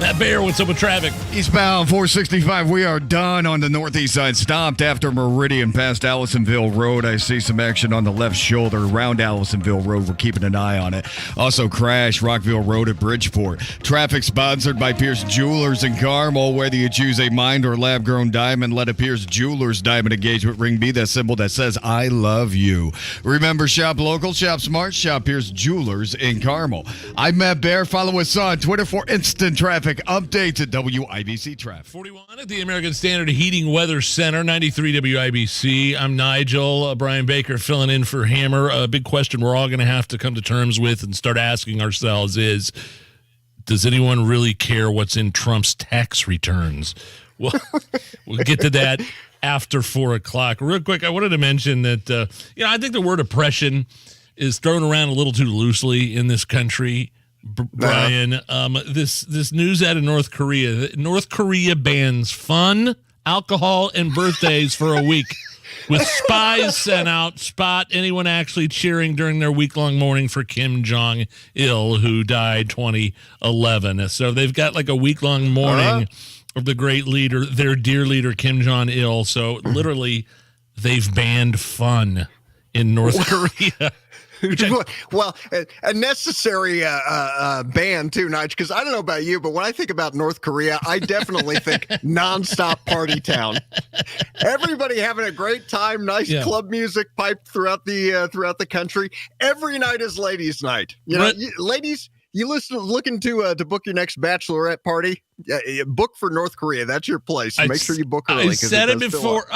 Matt Bear, what's up with traffic? Eastbound 465, we are done on the northeast side. Stopped after Meridian past Allisonville Road. I see some action on the left shoulder around Allisonville Road. We're keeping an eye on it. Also crash Rockville Road at Bridgeport. Traffic sponsored by Pierce Jewelers in Carmel. Whether you choose a mined or lab-grown diamond, let a Pierce Jewelers diamond engagement ring be that symbol that says, I love you. Remember, shop local, shop smart, shop Pierce Jewelers in Carmel. I'm Matt Bear. Follow us on Twitter for instant traffic updates at WIBC Traffic. 41 at the American Standard Heating Weather Center, 93 WIBC. I'm Nigel. Brian Baker filling in for Hammer. A big question we're all going to have to come to terms with and start asking ourselves is, does anyone really care what's in Trump's tax returns? Well, we'll get to that after 4 o'clock. Real quick, I wanted to mention that, I think the word oppression is thrown around a little too loosely in this country. Brian, this news out of North Korea. North Korea bans fun, alcohol, and birthdays for a week, with spies sent out spot anyone actually cheering during their week-long mourning for Kim Jong-il, who died 2011. So they've got like a week-long mourning of the great leader, their dear leader, Kim Jong-il. So literally, they've banned fun in North Korea. Well, a necessary ban too, Nigel, because I don't know about you, but when I think about North Korea, I definitely think nonstop party town. Everybody having a great time, nice club music piped throughout the country. Every night is ladies' night. Ladies, you looking to book your next bachelorette party? book for North Korea. That's your place. So make sure you book early. I said it before.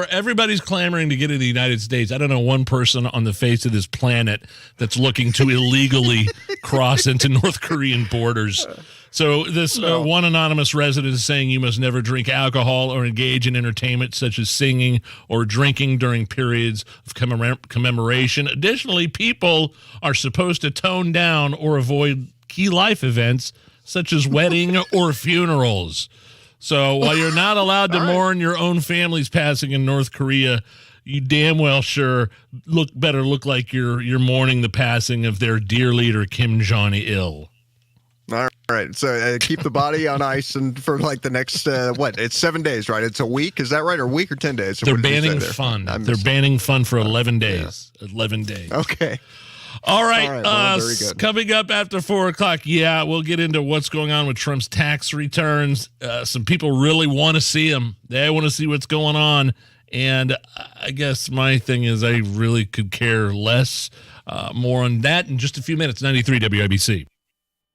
Everybody's clamoring to get in the United States. I don't know one person on the face of this planet that's looking to illegally cross into North Korean borders. So this one anonymous resident is saying you must never drink alcohol or engage in entertainment such as singing or drinking during periods of commemoration. Additionally, people are supposed to tone down or avoid key life events such as wedding or funerals. So while you're not allowed to mourn your own family's passing in North Korea, you damn well sure look like you're mourning the passing of their dear leader Kim Jong-il. All right. So keep the body on ice and for like the next, it's 7 days, right? It's a week. Is that right? Or a week or 10 days? They're banning fun. They're banning fun for 11 days. Yeah. 11 days. Okay. All right. Well, very good. Coming up after 4 o'clock, we'll get into what's going on with Trump's tax returns. Some people really want to see them. They want to see what's going on. And I guess my thing is I really could care less. More on that in just a few minutes. 93 WIBC.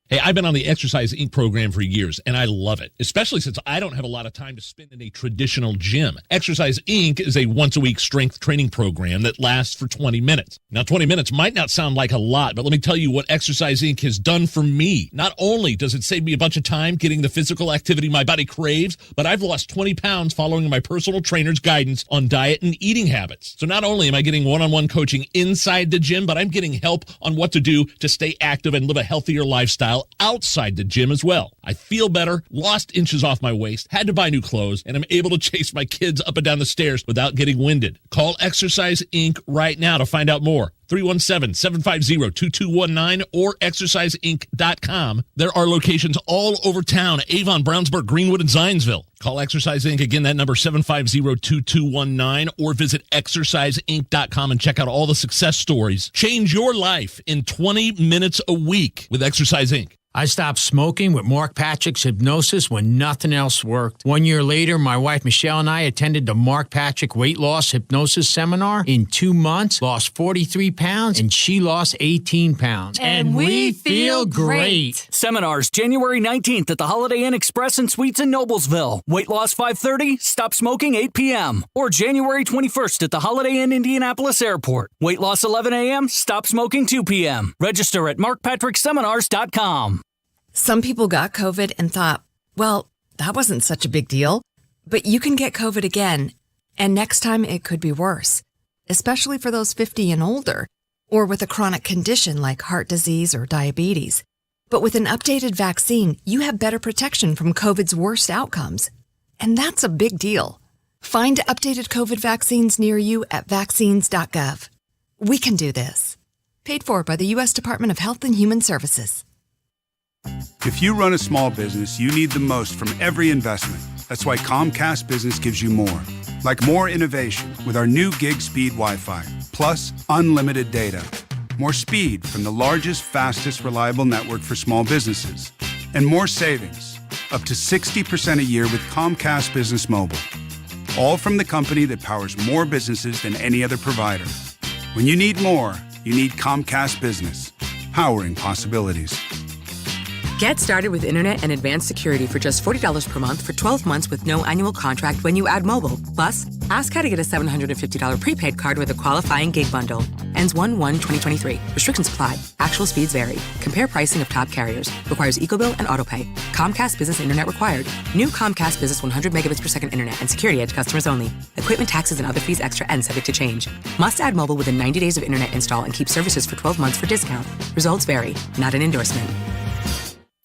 Hey, I've been on the Exercise Inc. program for years, and I love it, especially since I don't have a lot of time to spend in a traditional gym. Exercise Inc. is a once-a-week strength training program that lasts for 20 minutes. Now, 20 minutes might not sound like a lot, but let me tell you what Exercise Inc. has done for me. Not only does it save me a bunch of time getting the physical activity my body craves, but I've lost 20 pounds following my personal trainer's guidance on diet and eating habits. So not only am I getting one-on-one coaching inside the gym, but I'm getting help on what to do to stay active and live a healthier lifestyle outside the gym as well. I feel better, lost inches off my waist, had to buy new clothes, and I'm able to chase my kids up and down the stairs without getting winded. Call Exercise Inc. right now to find out more. 317-750-2219 or exerciseinc.com. There are locations all over town: Avon, Brownsburg, Greenwood, and Zionsville. Call Exercise Inc. Again, that number 750-2219 or visit exerciseinc.com and check out all the success stories. Change your life in 20 minutes a week with Exercise Inc. I stopped smoking with Mark Patrick's hypnosis when nothing else worked. 1 year later, my wife Michelle and I attended the Mark Patrick Weight Loss Hypnosis Seminar. In 2 months, lost 43 pounds, and she lost 18 pounds. And we feel great. Seminars January 19th at the Holiday Inn Express and Suites in Noblesville. Weight loss 5:30, stop smoking 8 p.m. Or January 21st at the Holiday Inn Indianapolis Airport. Weight loss 11 a.m., stop smoking 2 p.m. Register at markpatrickseminars.com. Some people got COVID and thought, well, that wasn't such a big deal. But you can get COVID again, and next time it could be worse, especially for those 50 and older, or with a chronic condition like heart disease or diabetes. But with an updated vaccine, you have better protection from COVID's worst outcomes. And that's a big deal. Find updated COVID vaccines near you at vaccines.gov. We can do this. Paid for by the U.S. Department of Health and Human Services. If you run a small business, you need the most from every investment. That's why Comcast Business gives you more. Like more innovation with our new gig speed Wi-Fi, plus unlimited data. More speed from the largest, fastest, reliable network for small businesses. And more savings, up to 60% a year with Comcast Business Mobile. All from the company that powers more businesses than any other provider. When you need more, you need Comcast Business, powering possibilities. Get started with internet and advanced security for just $40 per month for 12 months with no annual contract when you add mobile. Plus, ask how to get a $750 prepaid card with a qualifying gig bundle. Ends 1/1/2023. Restrictions apply. Actual speeds vary. Compare pricing of top carriers. Requires EcoBill and AutoPay. Comcast Business Internet required. New Comcast Business 100 megabits per second internet and security edge customers only. Equipment taxes and other fees extra and subject to change. Must add mobile within 90 days of internet install and keep services for 12 months for discount. Results vary. Not an endorsement.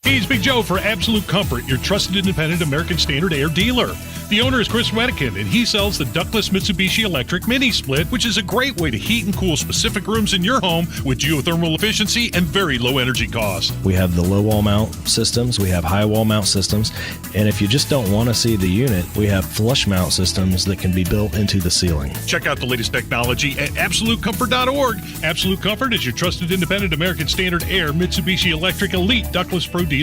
He's Big Joe for Absolute Comfort, your trusted independent American Standard Air dealer. The owner is Chris Wettikin, and he sells the ductless Mitsubishi Electric Mini Split, which is a great way to heat and cool specific rooms in your home with geothermal efficiency and very low energy cost. We have the low wall mount systems, we have high wall mount systems, and if you just don't want to see the unit, we have flush mount systems that can be built into the ceiling. Check out the latest technology at AbsoluteComfort.org. Absolute Comfort is your trusted independent American Standard Air Mitsubishi Electric Elite Ductless Pro dealer.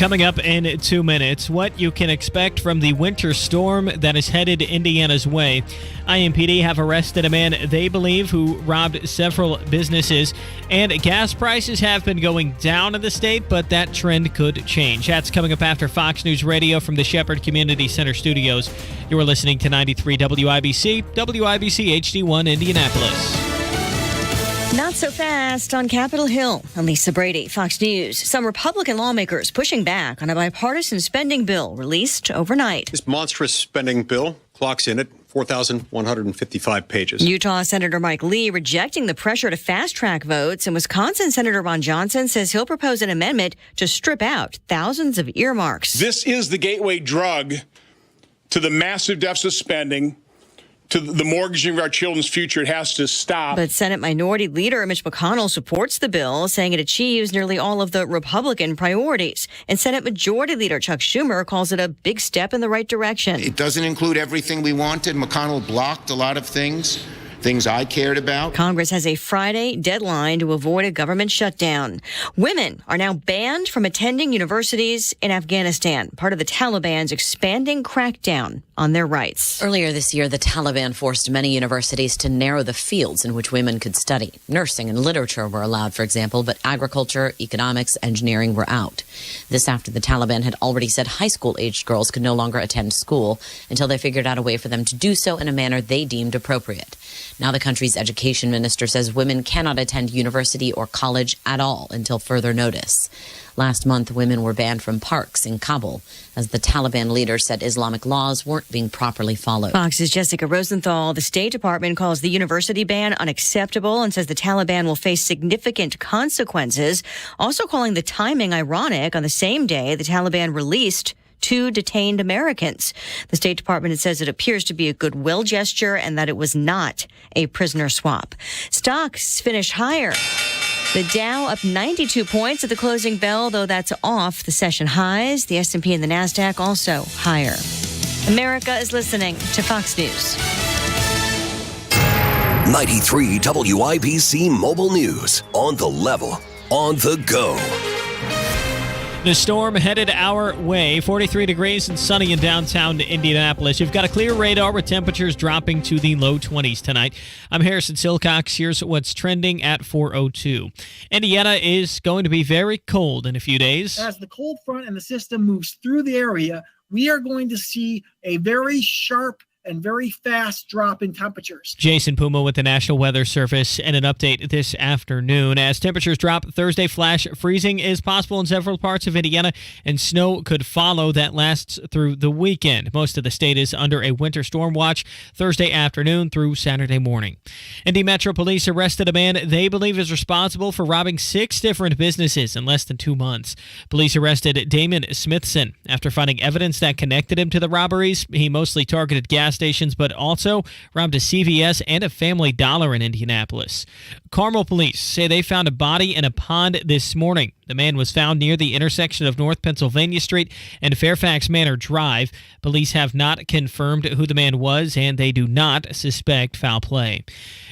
Coming up in 2 minutes, what you can expect from the winter storm that is headed Indiana's way. IMPD have arrested a man they believe who robbed several businesses, and gas prices have been going down in the state, but that trend could change. That's coming up after Fox News Radio from the Shepherd Community Center studios. You are listening to 93 WIBC, WIBC HD1 Indianapolis. Not so fast on Capitol Hill. I'm Lisa Brady, Fox News. Some Republican lawmakers pushing back on a bipartisan spending bill released overnight. This monstrous spending bill clocks in at 4,155 pages. Utah Senator Mike Lee rejecting the pressure to fast-track votes, and Wisconsin Senator Ron Johnson says he'll propose an amendment to strip out thousands of earmarks. This is the gateway drug to the massive deficit spending, to the mortgaging of our children's future. It has to stop. But Senate Minority Leader Mitch McConnell supports the bill, saying it achieves nearly all of the Republican priorities. And Senate Majority Leader Chuck Schumer calls it a big step in the right direction. It doesn't include everything we wanted. McConnell blocked a lot of things I cared about. Congress has a Friday deadline to avoid a government shutdown. Women are now banned from attending universities in Afghanistan, part of the Taliban's expanding crackdown on their rights. Earlier this year, the Taliban forced many universities to narrow the fields in which women could study. Nursing and literature were allowed, for example, but agriculture, economics, engineering were out. This after the Taliban had already said high school-aged girls could no longer attend school until they figured out a way for them to do so in a manner they deemed appropriate. Now the country's education minister says women cannot attend university or college at all until further notice. Last month, women were banned from parks in Kabul as the Taliban leader said Islamic laws weren't being properly followed. Fox's Jessica Rosenthal. The State Department calls the university ban unacceptable and says the Taliban will face significant consequences, also calling the timing ironic. On the same day, the Taliban released 2 detained Americans. The State Department says it appears to be a goodwill gesture and that it was not a prisoner swap. Stocks finish higher. The Dow up 92 points at the closing bell, though that's off the session highs. The S&P and the NASDAQ also higher. America is listening to Fox News. 93 WIBC Mobile News. On the level, on the go. The storm headed our way, 43 degrees and sunny in downtown Indianapolis. You've got a clear radar with temperatures dropping to the low 20s tonight. I'm Harrison Silcox. Here's what's trending at 4:02. Indiana is going to be very cold in a few days. As the cold front and the system moves through the area, we are going to see a very sharp and very fast drop in temperatures. Jason Puma with the National Weather Service and an update this afternoon. As temperatures drop Thursday, flash freezing is possible in several parts of Indiana, and snow could follow that lasts through the weekend. Most of the state is under a winter storm watch Thursday afternoon through Saturday morning. Indy Metro Police arrested a man they believe is responsible for robbing 6 different businesses in less than 2 months. Police arrested Damon Smithson after finding evidence that connected him to the robberies. He mostly targeted gas stations, but also robbed a CVS and a Family Dollar in Indianapolis. Carmel police say they found a body in a pond this morning. The man was found near the intersection of North Pennsylvania Street and Fairfax Manor Drive. Police have not confirmed who the man was, and they do not suspect foul play.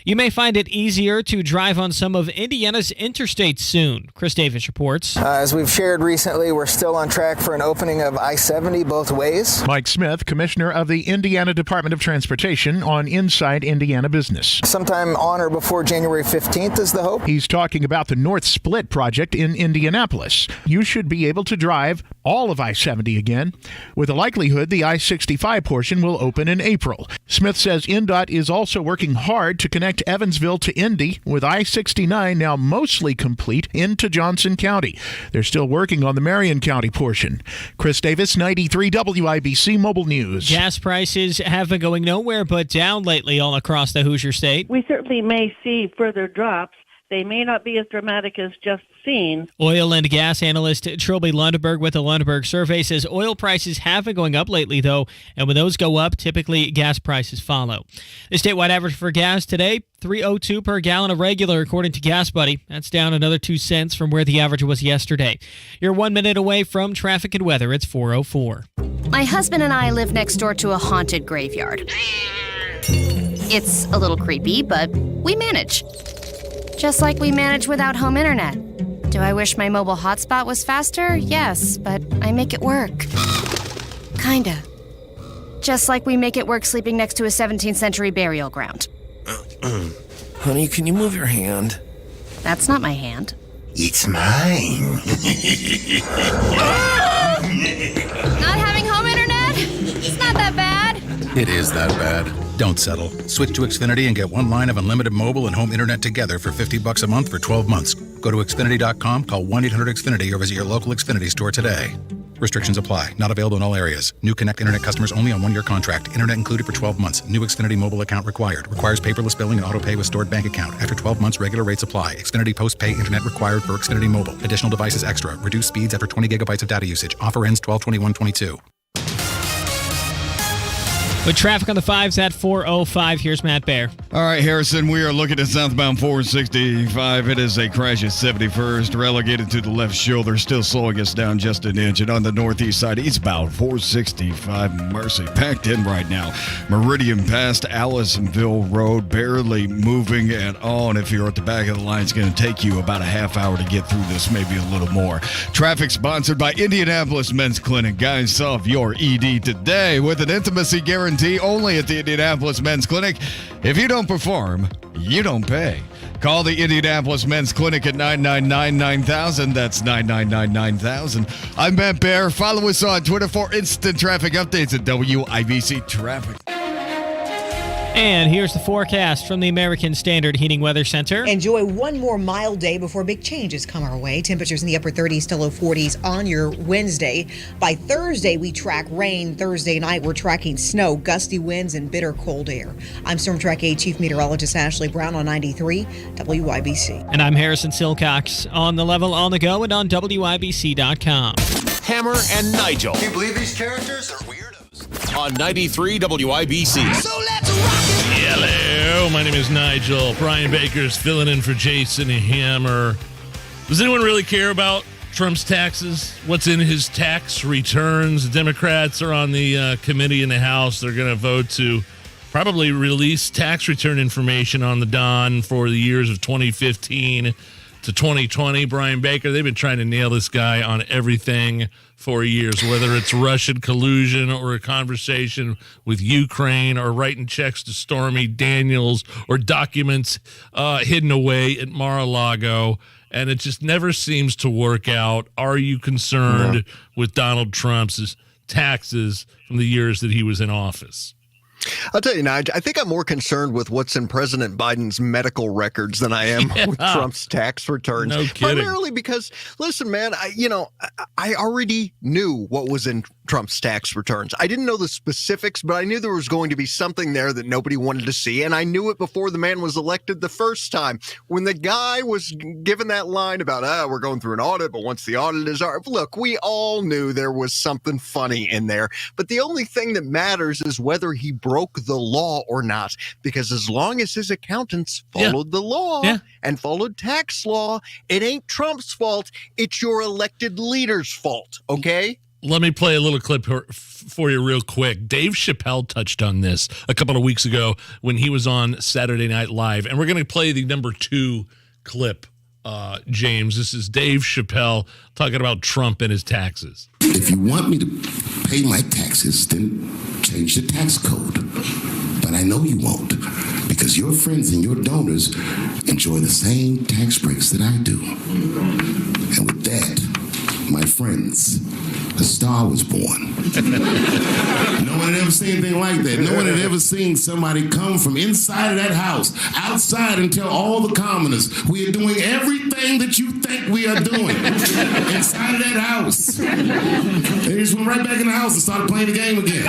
You may find it easier to drive on some of Indiana's interstates soon. Chris Davis reports. As we've shared recently, we're still on track for an opening of I-70 both ways. Mike Smith, commissioner of the Indiana Department of Transportation, on Inside Indiana Business. Sometime on or before January 15th is the hope. He's talking about the North Split project in Indianapolis. You should be able to drive all of I-70 again. With a likelihood, the I-65 portion will open in April. Smith says INDOT is also working hard to connect Evansville to Indy, with I-69 now mostly complete into Johnson County. They're still working on the Marion County portion. Chris Davis, 93 WIBC Mobile News. Gas prices have been going nowhere but down lately all across the Hoosier State. We certainly may see further drops. They may not be as dramatic as just seen. Oil and gas analyst Trilby Lundberg with the Lundberg survey says oil prices have been going up lately, though, and when those go up, typically gas prices follow. The statewide average for gas today, $3.02 per gallon of regular, according to Gas Buddy. That's down another 2 cents from where the average was yesterday. You're 1 minute away from traffic and weather. It's 4:04. My husband and I live next door to a haunted graveyard. It's a little creepy, but we manage. Just like we manage without home internet. Do I wish my mobile hotspot was faster? Yes, but I make it work. Kinda. Just like we make it work sleeping next to a 17th century burial ground. Honey, can you move your hand? That's not my hand. It's mine. Not having home internet? It's not that bad. It is that bad. Don't settle. Switch to Xfinity and get one line of unlimited mobile and home internet together for $50 a month for 12 months. Go to Xfinity.com, call 1-800-XFINITY, or visit your local Xfinity store today. Restrictions apply. Not available in all areas. New Connect Internet customers only on one-year contract. Internet included for 12 months. New Xfinity mobile account required. Requires paperless billing and auto pay with stored bank account. After 12 months, regular rates apply. Xfinity post-pay internet required for Xfinity mobile. Additional devices extra. Reduced speeds after 20 gigabytes of data usage. Offer ends 12/21/22. With traffic on the 5s at 4:05, here's Matt Baer. All right, Harrison, we are looking at southbound 465. It is a crash at 71st, relegated to the left shoulder, still slowing us down just an inch. And on the northeast side, eastbound 465, Mercy, packed in right now. Meridian past Allisonville Road, barely moving at all. And if you're at the back of the line, it's going to take you about a half hour to get through this, maybe a little more. Traffic sponsored by Indianapolis Men's Clinic. Guys, solve your ED today with an intimacy guarantee only at the Indianapolis Men's Clinic. If you don't perform, you don't pay. Call the Indianapolis Men's Clinic at 999-9000. That's 999-9000. I'm Matt Baer. Follow us on Twitter for instant traffic updates at WIBC Traffic. And here's the forecast from the American Standard Heating Weather Center. Enjoy one more mild day before big changes come our way. Temperatures in the upper 30s to low 40s on your Wednesday. By Thursday, we track rain. Thursday night, we're tracking snow, gusty winds, and bitter cold air. I'm Storm Track 8 Chief Meteorologist Ashley Brown on 93 WIBC. And I'm Harrison Silcox. On the level, on the go, and on WIBC.com. Hammer and Nigel. Can you believe these characters are weirdos? On 93 WIBC. So let's rock it! Hello, my name is Nigel. Brian Baker's filling in for Jason Hammer. Does anyone really care about Trump's taxes? What's in his tax returns? The Democrats are on the committee in the House. They're going to vote to probably release tax return information on the Don for the years of 2015 to 2020. Brian Baker, they've been trying to nail this guy on everything for years, whether it's Russian collusion or a conversation with Ukraine or writing checks to Stormy Daniels or documents hidden away at Mar-a-Lago. And it just never seems to work out. Are you concerned with Donald Trump's taxes from the years that he was in office? I'll tell you, Nigel, I think I'm more concerned with what's in President Biden's medical records than I am with Trump's tax returns. No kidding. Primarily because, listen, man, I already knew what was in Trump's tax returns. I didn't know the specifics, but I knew there was going to be something there that nobody wanted to see, and I knew it before the man was elected the first time. When the guy was given that line about, we're going through an audit, but once the audit is over, look, we all knew there was something funny in there, but the only thing that matters is whether he broke the law or not, because as long as his accountants followed the law and followed tax law, it ain't Trump's fault. It's your elected leader's fault, okay? Let me play a little clip for you real quick. Dave Chappelle touched on this a couple of weeks ago when he was on Saturday Night Live. And we're going to play the number 2 clip, James. This is Dave Chappelle talking about Trump and his taxes. If you want me to pay my taxes, then change the tax code. But I know you won't, because your friends and your donors enjoy the same tax breaks that I do. And with that, my friends, a star was born. No one had ever seen anything like that. No one had ever seen somebody come from inside of that house, outside, and tell all the commoners, we are doing everything that you think we are doing inside of that house. They just went right back in the house and started playing the game again.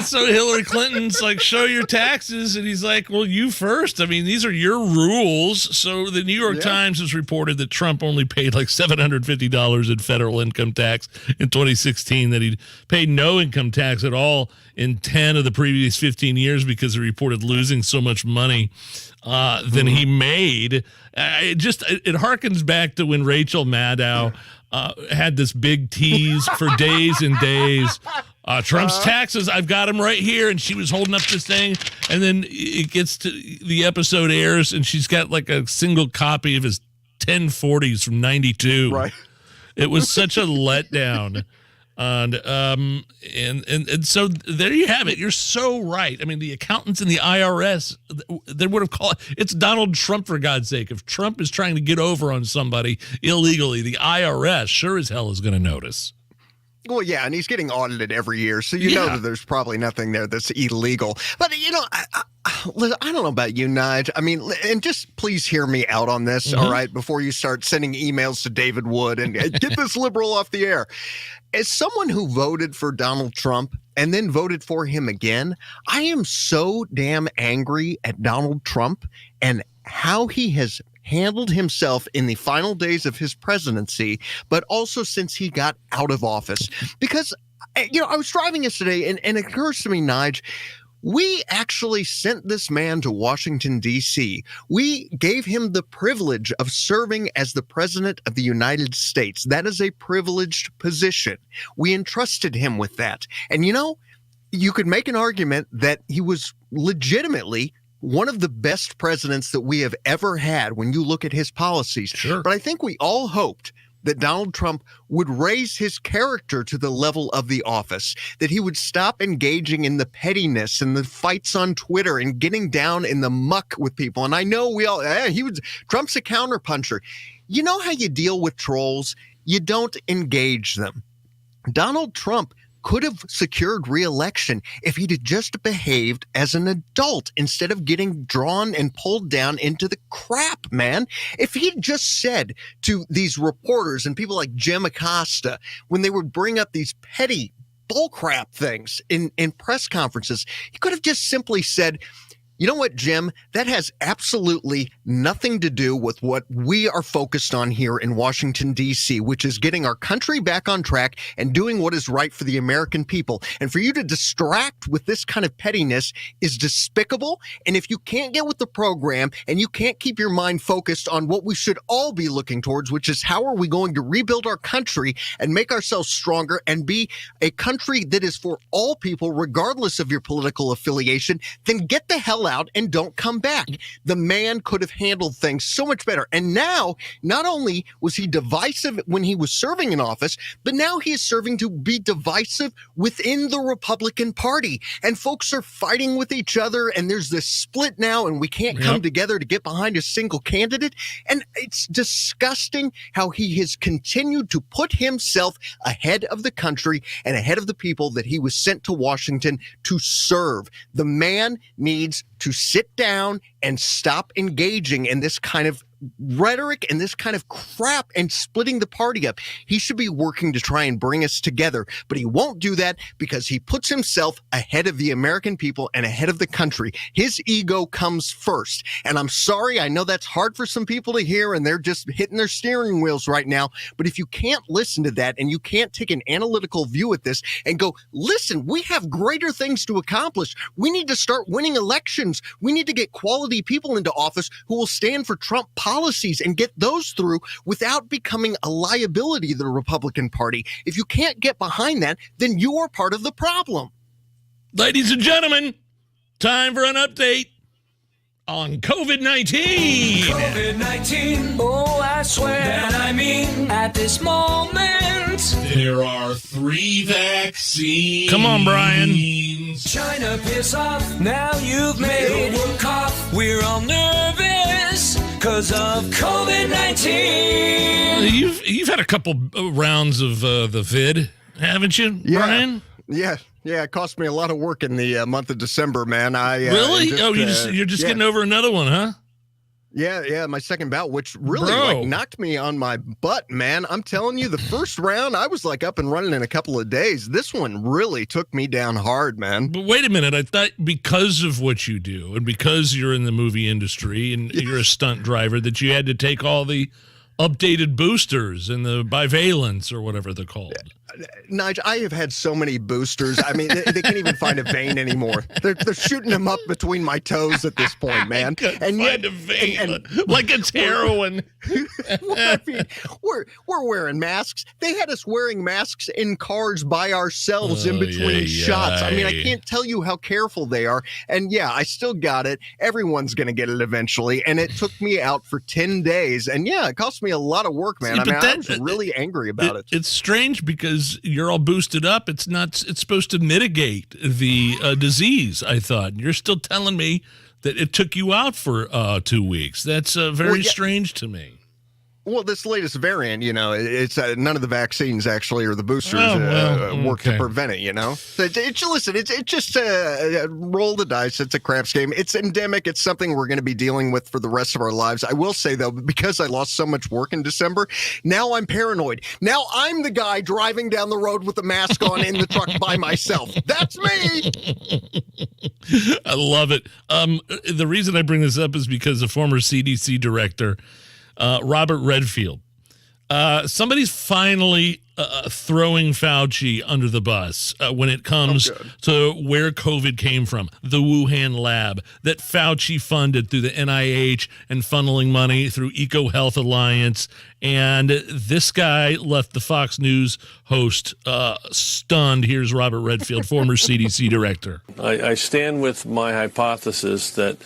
So Hillary Clinton's like, show your taxes. And he's like, well, you first. I mean, these are your rules. So the New York Times has reported that Trump only paid like $750 in federal income tax in 2016, that he paid no income tax at all in 10 of the previous 15 years because he reported losing so much money than he made. It harkens back to when Rachel Maddow had this big tease for days and days. Trump's taxes, I've got him right here. And she was holding up this thing. And then it gets to the episode airs and she's got like a single copy of his 1040s from 92. Right. It was such a letdown. And so there you have it. You're so right. I mean, the accountants and the IRS, they would have called it's Donald Trump, for God's sake. If Trump is trying to get over on somebody illegally, the IRS sure as hell is going to notice. Well, yeah, and he's getting audited every year, so you know that there's probably nothing there that's illegal. But, I don't know about you, Nige. I mean, and just please hear me out on this, all right, before you start sending emails to David Wood and get this liberal off the air. As someone who voted for Donald Trump and then voted for him again, I am so damn angry at Donald Trump and how he has handled himself in the final days of his presidency, but also since he got out of office. Because, I was driving yesterday and it occurs to me, Nige, we actually sent this man to Washington, D.C. We gave him the privilege of serving as the president of the United States. That is a privileged position. We entrusted him with that. And, you could make an argument that he was legitimately one of the best presidents that we have ever had when you look at his policies. Sure. But I think we all hoped that Donald Trump would raise his character to the level of the office, that he would stop engaging in the pettiness and the fights on Twitter and getting down in the muck with people. And I know Trump's a counterpuncher. You know how you deal with trolls? You don't engage them. Donald Trump could have secured re-election if he'd have just behaved as an adult instead of getting drawn and pulled down into the crap, man. If he'd just said to these reporters and people like Jim Acosta, when they would bring up these petty bullcrap things in press conferences, he could have just simply said, you know what, Jim? That has absolutely nothing to do with what we are focused on here in Washington, D.C., which is getting our country back on track and doing what is right for the American people. And for you to distract with this kind of pettiness is despicable. And if you can't get with the program and you can't keep your mind focused on what we should all be looking towards, which is how are we going to rebuild our country and make ourselves stronger and be a country that is for all people, regardless of your political affiliation, then get the hell out and don't come back. The man could have handled things so much better. And now, not only was he divisive when he was serving in office, but now he is serving to be divisive within the Republican Party. And folks are fighting with each other, and there's this split now, and we can't come together to get behind a single candidate. And it's disgusting how he has continued to put himself ahead of the country and ahead of the people that he was sent to Washington to serve. The man needs to sit down and stop engaging in this kind of rhetoric and this kind of crap and splitting the party up. He should be working to try and bring us together, but he won't do that because he puts himself ahead of the American people and ahead of the country. His ego comes first. And I'm sorry, I know that's hard for some people to hear and they're just hitting their steering wheels right now. But if you can't listen to that and you can't take an analytical view at this and go, listen, we have greater things to accomplish. We need to start winning elections. We need to get quality people into office who will stand for Trump policies and get those through without becoming a liability to the Republican Party. If you can't get behind that, then you're part of the problem. Ladies and gentlemen, time for an update on COVID-19. COVID-19, oh, I swear that I mean at this moment. There are 3 vaccines. Come on, Brian. China, piss off. Now you've made the world cough. We're all nervous because of COVID-19. You've had a couple rounds of the vid, haven't you, Brian? Yeah, it cost me a lot of work in the month of December, man. Really? You're just getting over another one, huh? Yeah, my second bout, which really knocked me on my butt, man. I'm telling you, the first round, I was up and running in a couple of days. This one really took me down hard, man. But wait a minute. I thought because of what you do and because you're in the movie industry and you're a stunt driver that you had to take all the updated boosters and the bivalents or whatever they're called. Nigel, I have had so many boosters. I mean, they can't even find a vein anymore. They're shooting them up between my toes at this point, man. And yet, a vein, like it's heroin. I mean, we're wearing masks. They had us wearing masks in cars by ourselves in between shots. I mean, I can't tell you how careful they are. And yeah, I still got it. Everyone's going to get it eventually. And it took me out for 10 days. And yeah, it cost me a lot of work, man. I was really angry about it. It's strange because you're all boosted up. It's supposed to mitigate the disease, I thought. You're still telling me that it took you out for 2 weeks. That's very strange to me. Well, this latest variant, it's none of the vaccines actually or the boosters work to prevent it, So listen, it's just roll the dice. It's a craps game. It's endemic. It's something we're going to be dealing with for the rest of our lives. I will say, though, because I lost so much work in December, now I'm paranoid. Now I'm the guy driving down the road with a mask on in the truck by myself. That's me. I love it. The reason I bring this up is because the former CDC director, Robert Redfield. Somebody's finally throwing Fauci under the bus when it comes to where COVID came from, the Wuhan lab that Fauci funded through the NIH and funneling money through EcoHealth Alliance. And this guy left the Fox News host stunned. Here's Robert Redfield, former CDC director. I stand with my hypothesis that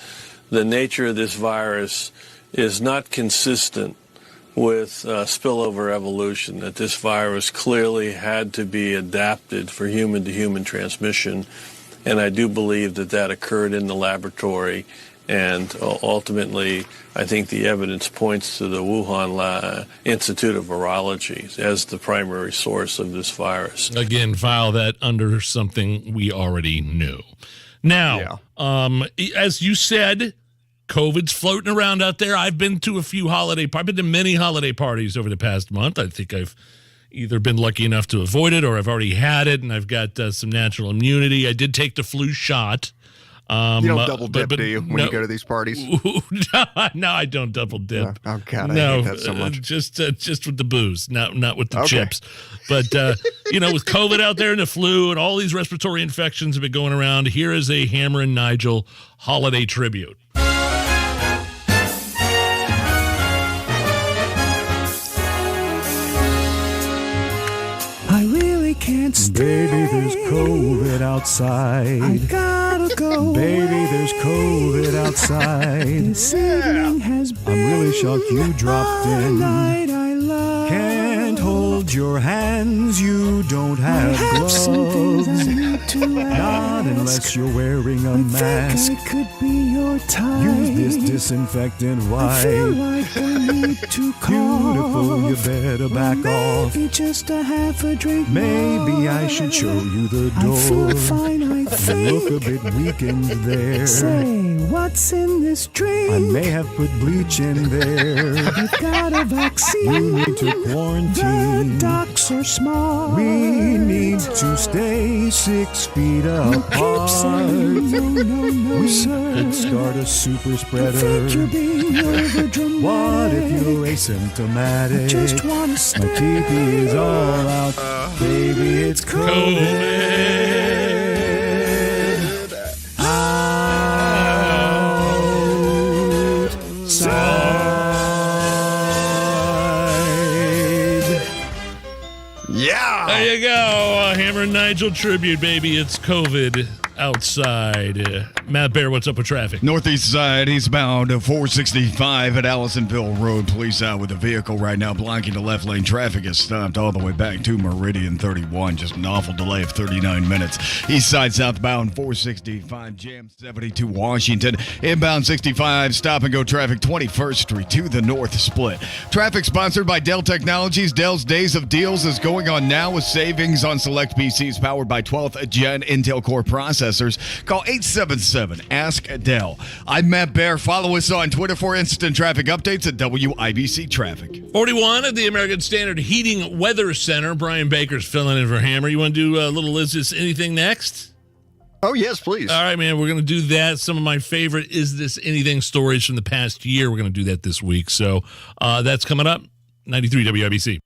the nature of this virus is not consistent with spillover evolution, that this virus clearly had to be adapted for human-to-human transmission. And I do believe that occurred in the laboratory. And ultimately, I think the evidence points to the Wuhan Institute of Virology as the primary source of this virus. Again, file that under something we already knew. Now, as you said, COVID's floating around out there. I've been to I've been to many holiday parties over the past month. I think I've either been lucky enough to avoid it or I've already had it and I've got some natural immunity. I did take the flu shot. You don't double dip, do you, when you go to these parties? No, I don't double dip. Oh, God, I hate that so much. Just with the booze, not with the chips. But, with COVID out there and the flu and all these respiratory infections have been going around, here is a Hammer and Nigel holiday tribute. Can't stay. Baby, there's COVID outside. I gotta go. Baby, there's COVID outside. This evening has been I'm really shocked you dropped in. Night I love. Can't hold your hands. You don't have gloves. Some things I need to Not unless you're wearing a mask. Think I could be your type. Use this disinfectant wipe. I feel like I need to cough. Beautiful, you better back off. Maybe just a half a drink. Maybe I should show you the door. I feel fine, I think. You look a bit weakened there. Say, what's in this drink? I may have put bleach in there. You've got a vaccine. You need to quarantine. The docs are smart. We need to stay 6 feet apart. No, sir. Could start a super spreader. I think you're being overdramatic. What if you're asymptomatic? I just want to stay. My TP is all out. Baby, it's COVID. Yeah. There you go. Hammer and Nigel tribute, baby. It's COVID outside. Matt Bear, what's up with traffic? Northeast side, eastbound 465 at Allisonville Road. Police out with a vehicle right now blocking the left lane. Traffic is stopped all the way back to Meridian 31. Just an awful delay of 39 minutes. East side southbound 465 jam 72 Washington. Inbound 65 stop and go traffic 21st Street to the north split. Traffic sponsored by Dell Technologies. Dell's Days of Deals is going on now with savings on select PCs powered by 12th Gen Intel Core processors. Call 877-ASK-DELL. I'm Matt Bear. Follow us on Twitter for instant traffic updates at WIBC Traffic. 41 at the American Standard Heating Weather Center. Brian Baker's filling in for Hammer. You want to do a little Is This Anything next? Oh, yes, please. All right, man. We're going to do that. Some of my favorite Is This Anything stories from the past year. We're going to do that this week. So that's coming up. 93 WIBC.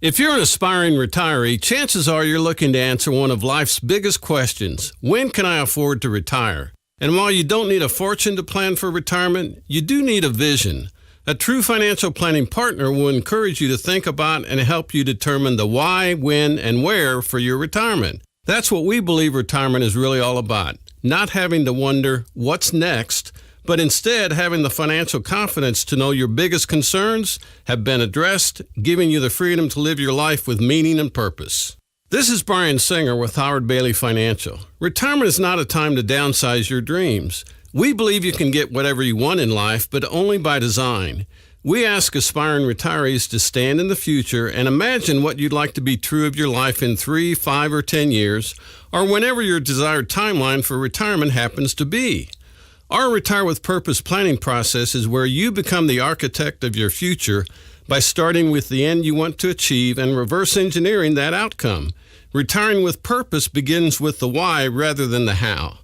If you're an aspiring retiree, chances are you're looking to answer one of life's biggest questions. When can I afford to retire? And while you don't need a fortune to plan for retirement, you do need a vision. A true financial planning partner will encourage you to think about and help you determine the why, when, and where for your retirement. That's what we believe retirement is really all about. Not having to wonder what's next, but instead having the financial confidence to know your biggest concerns have been addressed, giving you the freedom to live your life with meaning and purpose. This is Brian Singer with Howard Bailey Financial. Retirement is not a time to downsize your dreams. We believe you can get whatever you want in life, but only by design. We ask aspiring retirees to stand in the future and imagine what you'd like to be true of your life in 3, 5, or 10 years, or whenever your desired timeline for retirement happens to be. Our Retire with Purpose planning process is where you become the architect of your future by starting with the end you want to achieve and reverse engineering that outcome. Retiring with purpose begins with the why rather than the how.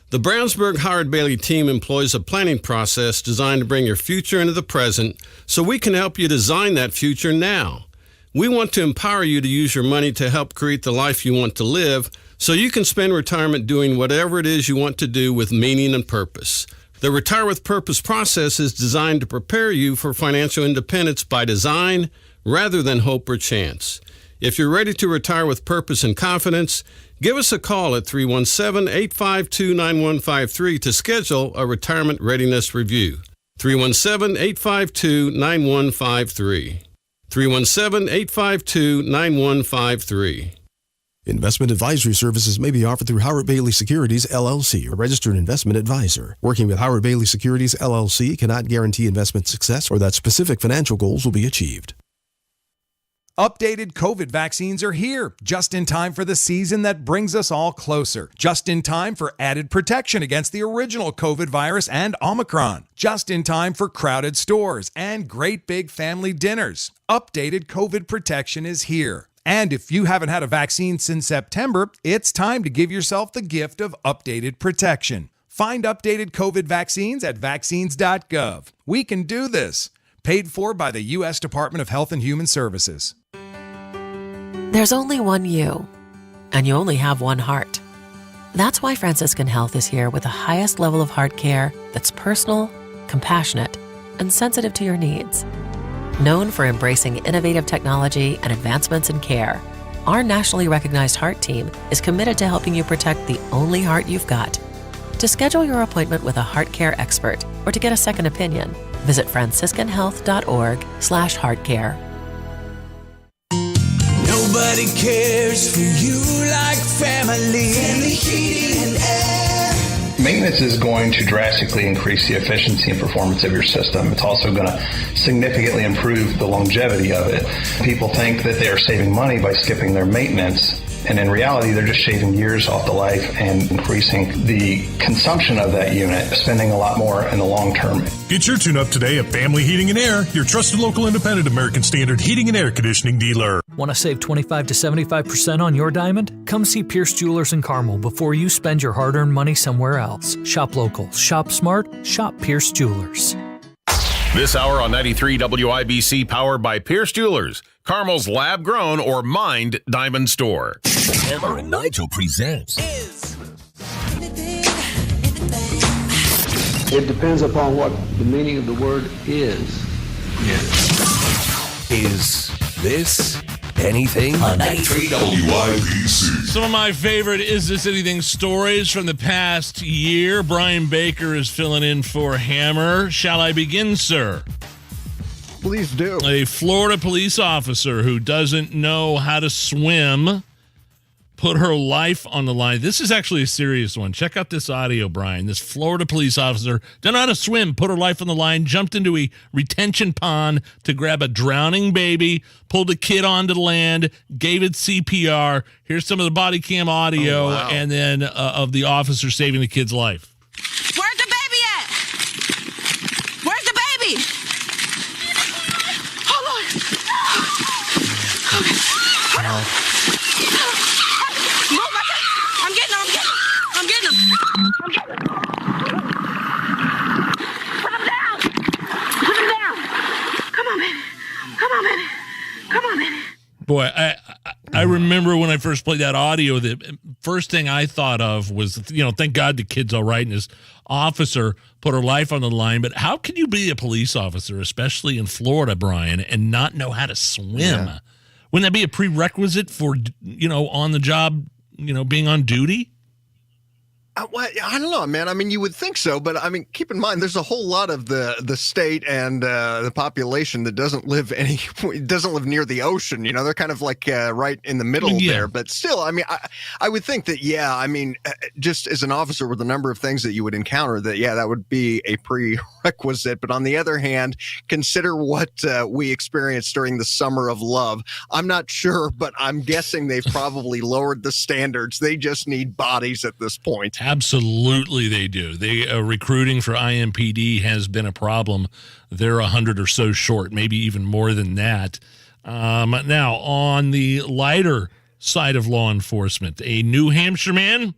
The Brownsburg Howard Bailey team employs a planning process designed to bring your future into the present so we can help you design that future now. We want to empower you to use your money to help create the life you want to live so you can spend retirement doing whatever it is you want to do with meaning and purpose. The Retire with Purpose process is designed to prepare you for financial independence by design rather than hope or chance. If you're ready to retire with purpose and confidence, give us a call at 317-852-9153 to schedule a retirement readiness review. 317-852-9153. 317-852-9153. Investment advisory services may be offered through Howard Bailey Securities, LLC, a registered investment advisor. Working with Howard Bailey Securities, LLC cannot guarantee investment success or that specific financial goals will be achieved. Updated COVID vaccines are here, just in time for the season that brings us all closer. Just in time for added protection against the original COVID virus and Omicron. Just in time for crowded stores and great big family dinners. Updated COVID protection is here. And if you haven't had a vaccine since September, it's time to give yourself the gift of updated protection. Find updated COVID vaccines at vaccines.gov. We can do this. Paid for by the U.S. Department of Health and Human Services. There's only one you, and you only have one heart. That's why Franciscan Health is here with the highest level of heart care that's personal, compassionate, and sensitive to your needs. Known for embracing innovative technology and advancements in care, our nationally recognized heart team is committed to helping you protect the only heart you've got. To schedule your appointment with a heart care expert or to get a second opinion, visit franciscanhealth.org/heartcare. Nobody cares for you like family. Family Heating and Air. Maintenance is going to drastically increase the efficiency and performance of your system. It's also going to significantly improve the longevity of it. People think that they are saving money by skipping their maintenance, and in reality, they're just shaving years off the life and increasing the consumption of that unit, spending a lot more in the long term. Get your tune-up today at Family Heating and Air, your trusted local independent American Standard heating and air conditioning dealer. Want to save 25 to 75% on your diamond? Come see Pierce Jewelers in Carmel before you spend your hard-earned money somewhere else. Shop local, shop smart, shop Pierce Jewelers. This hour on 93 WIBC, powered by Pierce Jewelers, Carmel's lab-grown or mined diamond store. Hammer and Nigel presents. It depends upon what the meaning of the word is. Is this anything? On 93 WIBC. Some of my favorite Is This Anything stories from the past year. Brian Baker is filling in for Hammer. Shall I begin, sir? Please do. A Florida police officer who doesn't know how to swim put her life on the line. This is actually a serious one. Check out this audio, Brian. This Florida police officer didn't know how to swim, put her life on the line, jumped into a retention pond to grab a drowning baby, pulled a kid onto land, gave it CPR. Here's some of the body cam audio, and then of the officer saving the kid's life. Where's the baby at? Where's the baby? Hold on. Okay. Hold on. Move my thing. I'm getting him. I'm getting him. Put him down. Put him down. Come on, baby. Come on, baby. Come on, baby. Boy, I remember when I first played that audio, the first thing I thought of was, thank God the kid's all right and his officer put her life on the line. But how can you be a police officer, especially in Florida, Brian, and not know how to swim? Yeah. Wouldn't that be a prerequisite for, on the job, being on duty? Well, I don't know, man. I mean, you would think so, but I mean, keep in mind, there's a whole lot of the state and the population that doesn't live near the ocean. They're kind of like right in the middle there. But still, I mean, I would think that, I mean, just as an officer with the number of things that you would encounter, that would be a prerequisite. But on the other hand, consider what we experienced during the Summer of Love. I'm not sure, but I'm guessing they've probably lowered the standards. They just need bodies at this point. Absolutely, they do. Recruiting for IMPD has been a problem. They're 100 or so short, maybe even more than that. Now, on the lighter side of law enforcement, a New Hampshire man,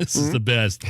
this is the best,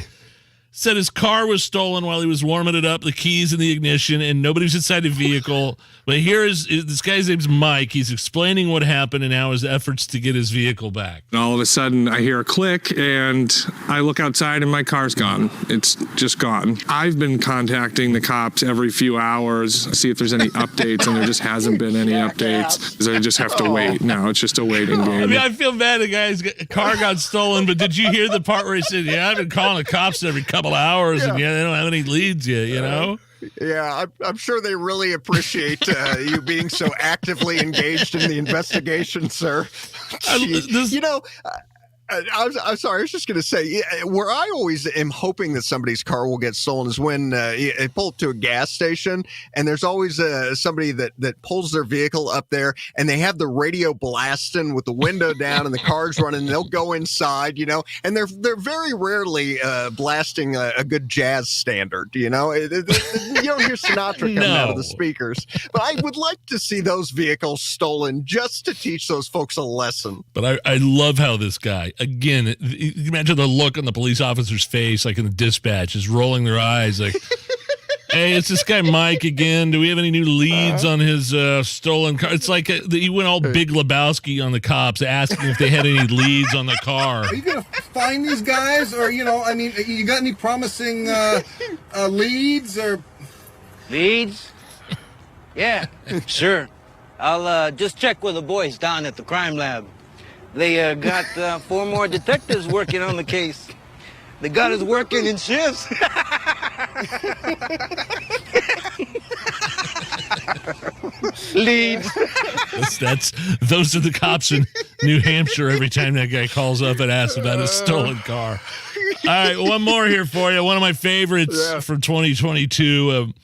said his car was stolen while he was warming it up, the keys in the ignition, and nobody was inside the vehicle. But this guy's name's Mike. He's explaining what happened and now his efforts to get his vehicle back. And all of a sudden, I hear a click, and I look outside, and my car's gone. It's just gone. I've been contacting the cops every few hours, see if there's any updates, and there just hasn't been any updates. So I just have to wait. Now it's just a waiting game. I mean, I feel bad the guy's car got stolen, but did you hear the part where he said, I've been calling the cops every couple hours, and they don't have any leads yet, Yeah, I'm sure they really appreciate you being so actively engaged in the investigation, sir. I'm sorry. I was just going to say, where I always am hoping that somebody's car will get stolen is when they pull up to a gas station, and there's always somebody that pulls their vehicle up there, and they have the radio blasting with the window down and the car's running. And they'll go inside, and they're very rarely blasting a good jazz standard. You don't hear Sinatra coming out of the speakers, but I would like to see those vehicles stolen just to teach those folks a lesson. But I love how this guy. Again, imagine the look on the police officer's face, like in the dispatch, is rolling their eyes like, hey, it's this guy Mike again. Do we have any new leads on his stolen car? It's like he went all Big Lebowski on the cops, asking if they had any leads on the car. Are you going to find these guys? Or, you got any promising leads or... Leads? Yeah, sure. I'll just check with the boys down at the crime lab. They got 4 more detectives working on the case. They got us working in shifts. Leads. Those are the cops in New Hampshire every time that guy calls up and asks about his stolen car. All right, one more here for you. One of my favorites from 2022.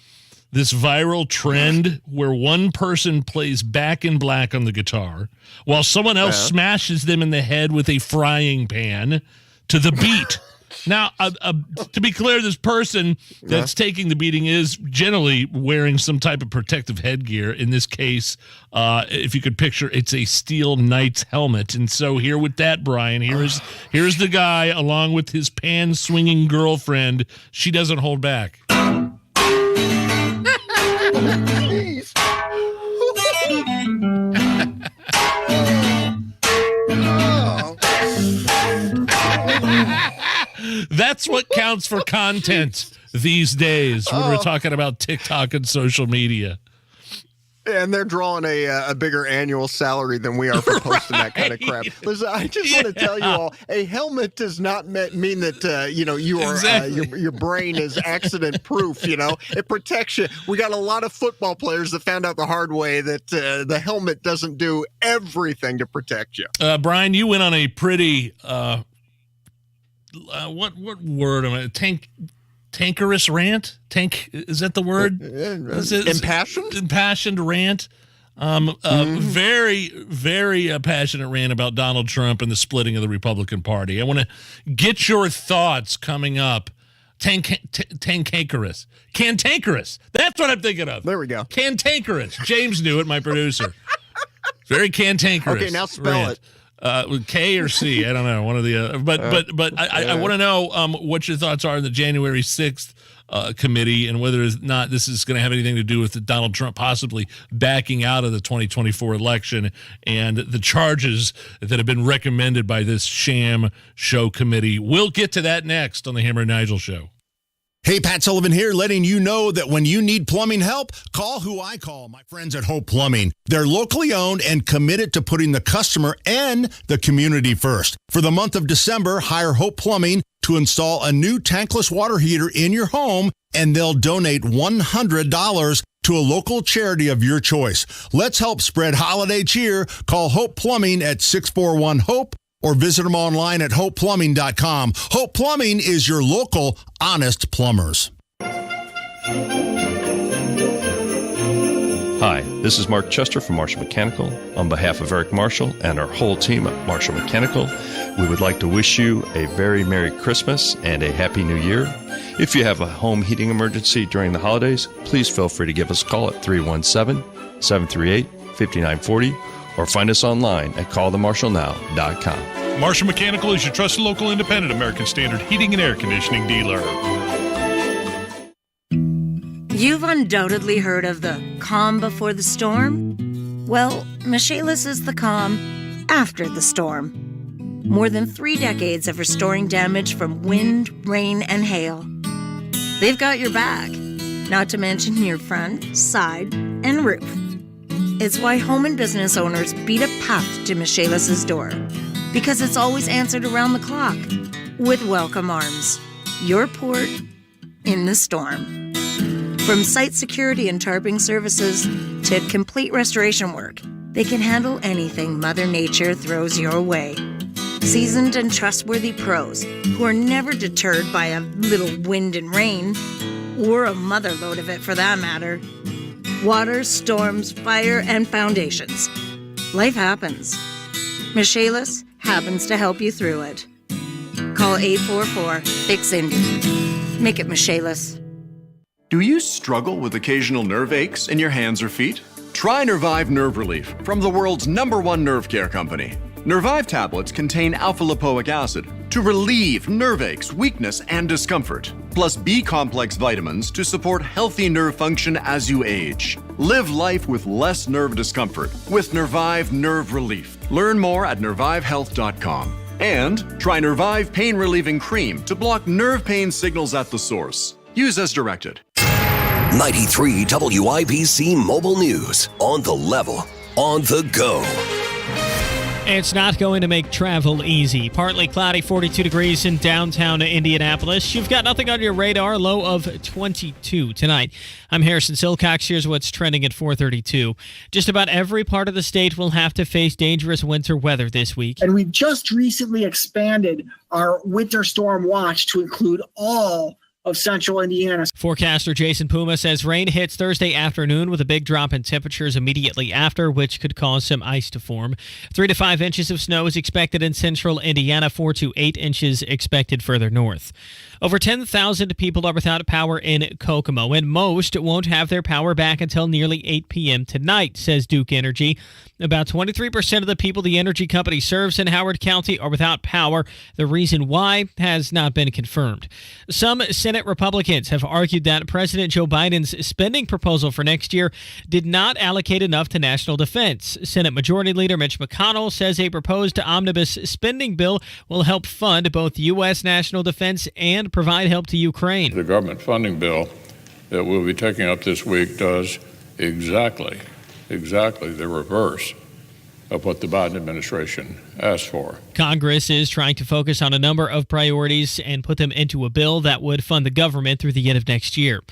This viral trend where one person plays Back in Black on the guitar while someone else smashes them in the head with a frying pan to the beat. Now, to be clear, this person that's taking the beating is generally wearing some type of protective headgear. In this case, if you could picture, it's a steel knight's helmet. And so here with that, Brian, here's the guy along with his pan-swinging girlfriend. She doesn't hold back. That's what counts for content these days when we're talking about TikTok and social media. And they're drawing a bigger annual salary than we are for posting that kind of crap. Listen, I just want to tell you all, a helmet does not mean that you are your brain is accident proof. It protects you. We got a lot of football players that found out the hard way that the helmet doesn't do everything to protect you. Brian, you went on a pretty what word am I tankerous rant? Is that the word? Impassioned rant. Very, very passionate rant about Donald Trump and the splitting of the Republican Party. I want to get your thoughts coming up. Cantankerous. That's what I'm thinking of. There we go. Cantankerous. James knew it, my producer. Very cantankerous. Okay, now spell it. With K or C, I don't know, one of the other. But I want to know what your thoughts are on the January 6th committee, and whether or not this is going to have anything to do with Donald Trump possibly backing out of the 2024 election and the charges that have been recommended by this sham show committee. We'll get to that next on the Hammer and Nigel Show. Hey, Pat Sullivan here, letting you know that when you need plumbing help, call who I call, my friends at Hope Plumbing. They're locally owned and committed to putting the customer and the community first. For the month of December, hire Hope Plumbing to install a new tankless water heater in your home, and they'll donate $100 to a local charity of your choice. Let's help spread holiday cheer. Call Hope Plumbing at 641-HOPE. or visit them online at hopeplumbing.com. Hope Plumbing is your local honest plumbers. Hi, this is Mark Chester from Marshall Mechanical. On behalf of Eric Marshall and our whole team at Marshall Mechanical, we would like to wish you a very Merry Christmas and a Happy New Year. If you have a home heating emergency during the holidays, please feel free to give us a call at 317-738-5940 or find us online at callthemarshallnow.com. Marshall Mechanical is your trusted local independent American Standard heating and air conditioning dealer. You've undoubtedly heard of the calm before the storm. Well, Michaelis is the calm after the storm. More than 3 decades of restoring damage from wind, rain, and hail. They've got your back, not to mention your front, side, and roof. It's why home and business owners beat a path to Michaelis' door, because it's always answered around the clock with welcome arms. Your port in the storm. From site security and tarping services to complete restoration work, they can handle anything Mother Nature throws your way. Seasoned and trustworthy pros who are never deterred by a little wind and rain, or a mother load of it for that matter. Water, storms, fire, and foundations. Life happens. Michaelis happens to help you through it. Call 844-FIX-INDY. Make it Michaelis. Do you struggle with occasional nerve aches in your hands or feet? Try Nervive Nerve Relief from the world's #1 nerve care company. Nervive tablets contain alpha-lipoic acid to relieve nerve aches, weakness, and discomfort, plus B-complex vitamins to support healthy nerve function as you age. Live life with less nerve discomfort with Nervive Nerve Relief. Learn more at nervivehealth.com. And try Nervive Pain Relieving Cream to block nerve pain signals at the source. Use as directed. 93 WIBC Mobile News. On the level, on the go. It's not going to make travel easy. Partly cloudy, 42 degrees in downtown Indianapolis. You've got nothing on your radar, low of 22 tonight. I'm Harrison Silcox. Here's what's trending at 4:32. Just about every part of the state will have to face dangerous winter weather this week. And we've just recently expanded our winter storm watch to include all of central Indiana. Forecaster Jason Puma says rain hits Thursday afternoon with a big drop in temperatures immediately after, which could cause some ice to form. 3 to 5 inches of snow is expected in central Indiana, 4 to 8 inches expected further north. Over 10,000 people are without power in Kokomo, and most won't have their power back until nearly 8 p.m. tonight, says Duke Energy. About 23% of the people the energy company serves in Howard County are without power. The reason why has not been confirmed. Some Senate Republicans have argued that President Joe Biden's spending proposal for next year did not allocate enough to national defense. Senate Majority Leader Mitch McConnell says a proposed omnibus spending bill will help fund both U.S. national defense and provide help to Ukraine. The government funding bill that we'll be taking up this week does exactly the reverse of what the Biden administration asked for. Congress is trying to focus on a number of priorities and put them into a bill that would fund the government through the end of next year.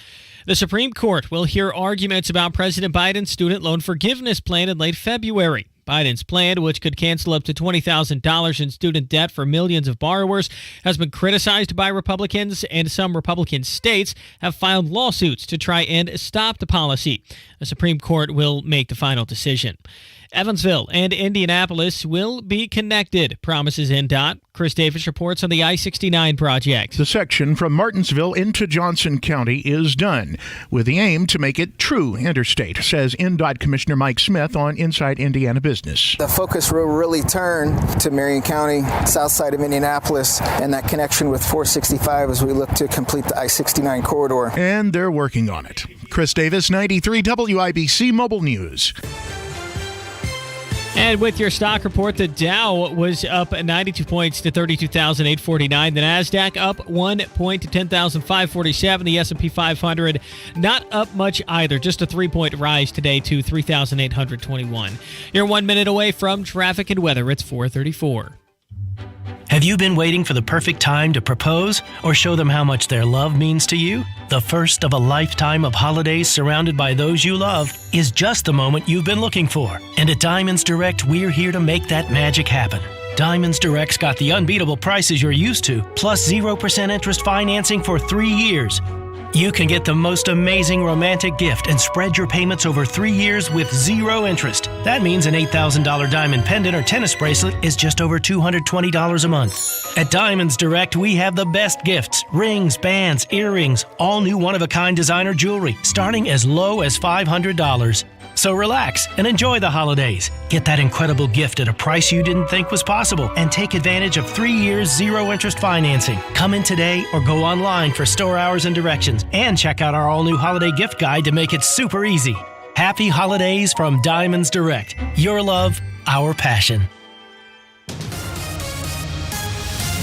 The Supreme Court will hear arguments about President Biden's student loan forgiveness plan in late February. Biden's plan, which could cancel up to $20,000 in student debt for millions of borrowers, has been criticized by Republicans, and some Republican states have filed lawsuits to try and stop the policy. The Supreme Court will make the final decision. Evansville and Indianapolis will be connected, promises NDOT. Chris Davis reports on the I-69 project. The section from Martinsville into Johnson County is done, with the aim to make it true interstate, says NDOT Commissioner Mike Smith on Inside Indiana Business. The focus will really turn to Marion County, south side of Indianapolis, and that connection with 465 as we look to complete the I-69 corridor. And they're working on it. Chris Davis, 93 WIBC Mobile News. And with your stock report, the Dow was up 92 points to 32,849. The NASDAQ up 1 point to 10,547. The S&P 500 not up much either, just a 3-point rise today to 3,821. You're 1 minute away from traffic and weather. It's 4:34. Have you been waiting for the perfect time to propose or show them how much their love means to you? The first of a lifetime of holidays surrounded by those you love is just the moment you've been looking for. And at Diamonds Direct, we're here to make that magic happen. Diamonds Direct's got the unbeatable prices you're used to, plus 0% interest financing for 3 years. You can get the most amazing romantic gift and spread your payments over 3 years with 0 interest. That means an $8,000 diamond pendant or tennis bracelet is just over $220 a month. At Diamonds Direct, we have the best gifts: rings, bands, earrings, all new one-of-a-kind designer jewelry, starting as low as $500. So relax and enjoy the holidays. Get that incredible gift at a price you didn't think was possible and take advantage of 3 years 0 interest financing. Come in today or go online for store hours and directions, and check out our all-new holiday gift guide to make it super easy. Happy holidays from Diamonds Direct. Your love, our passion.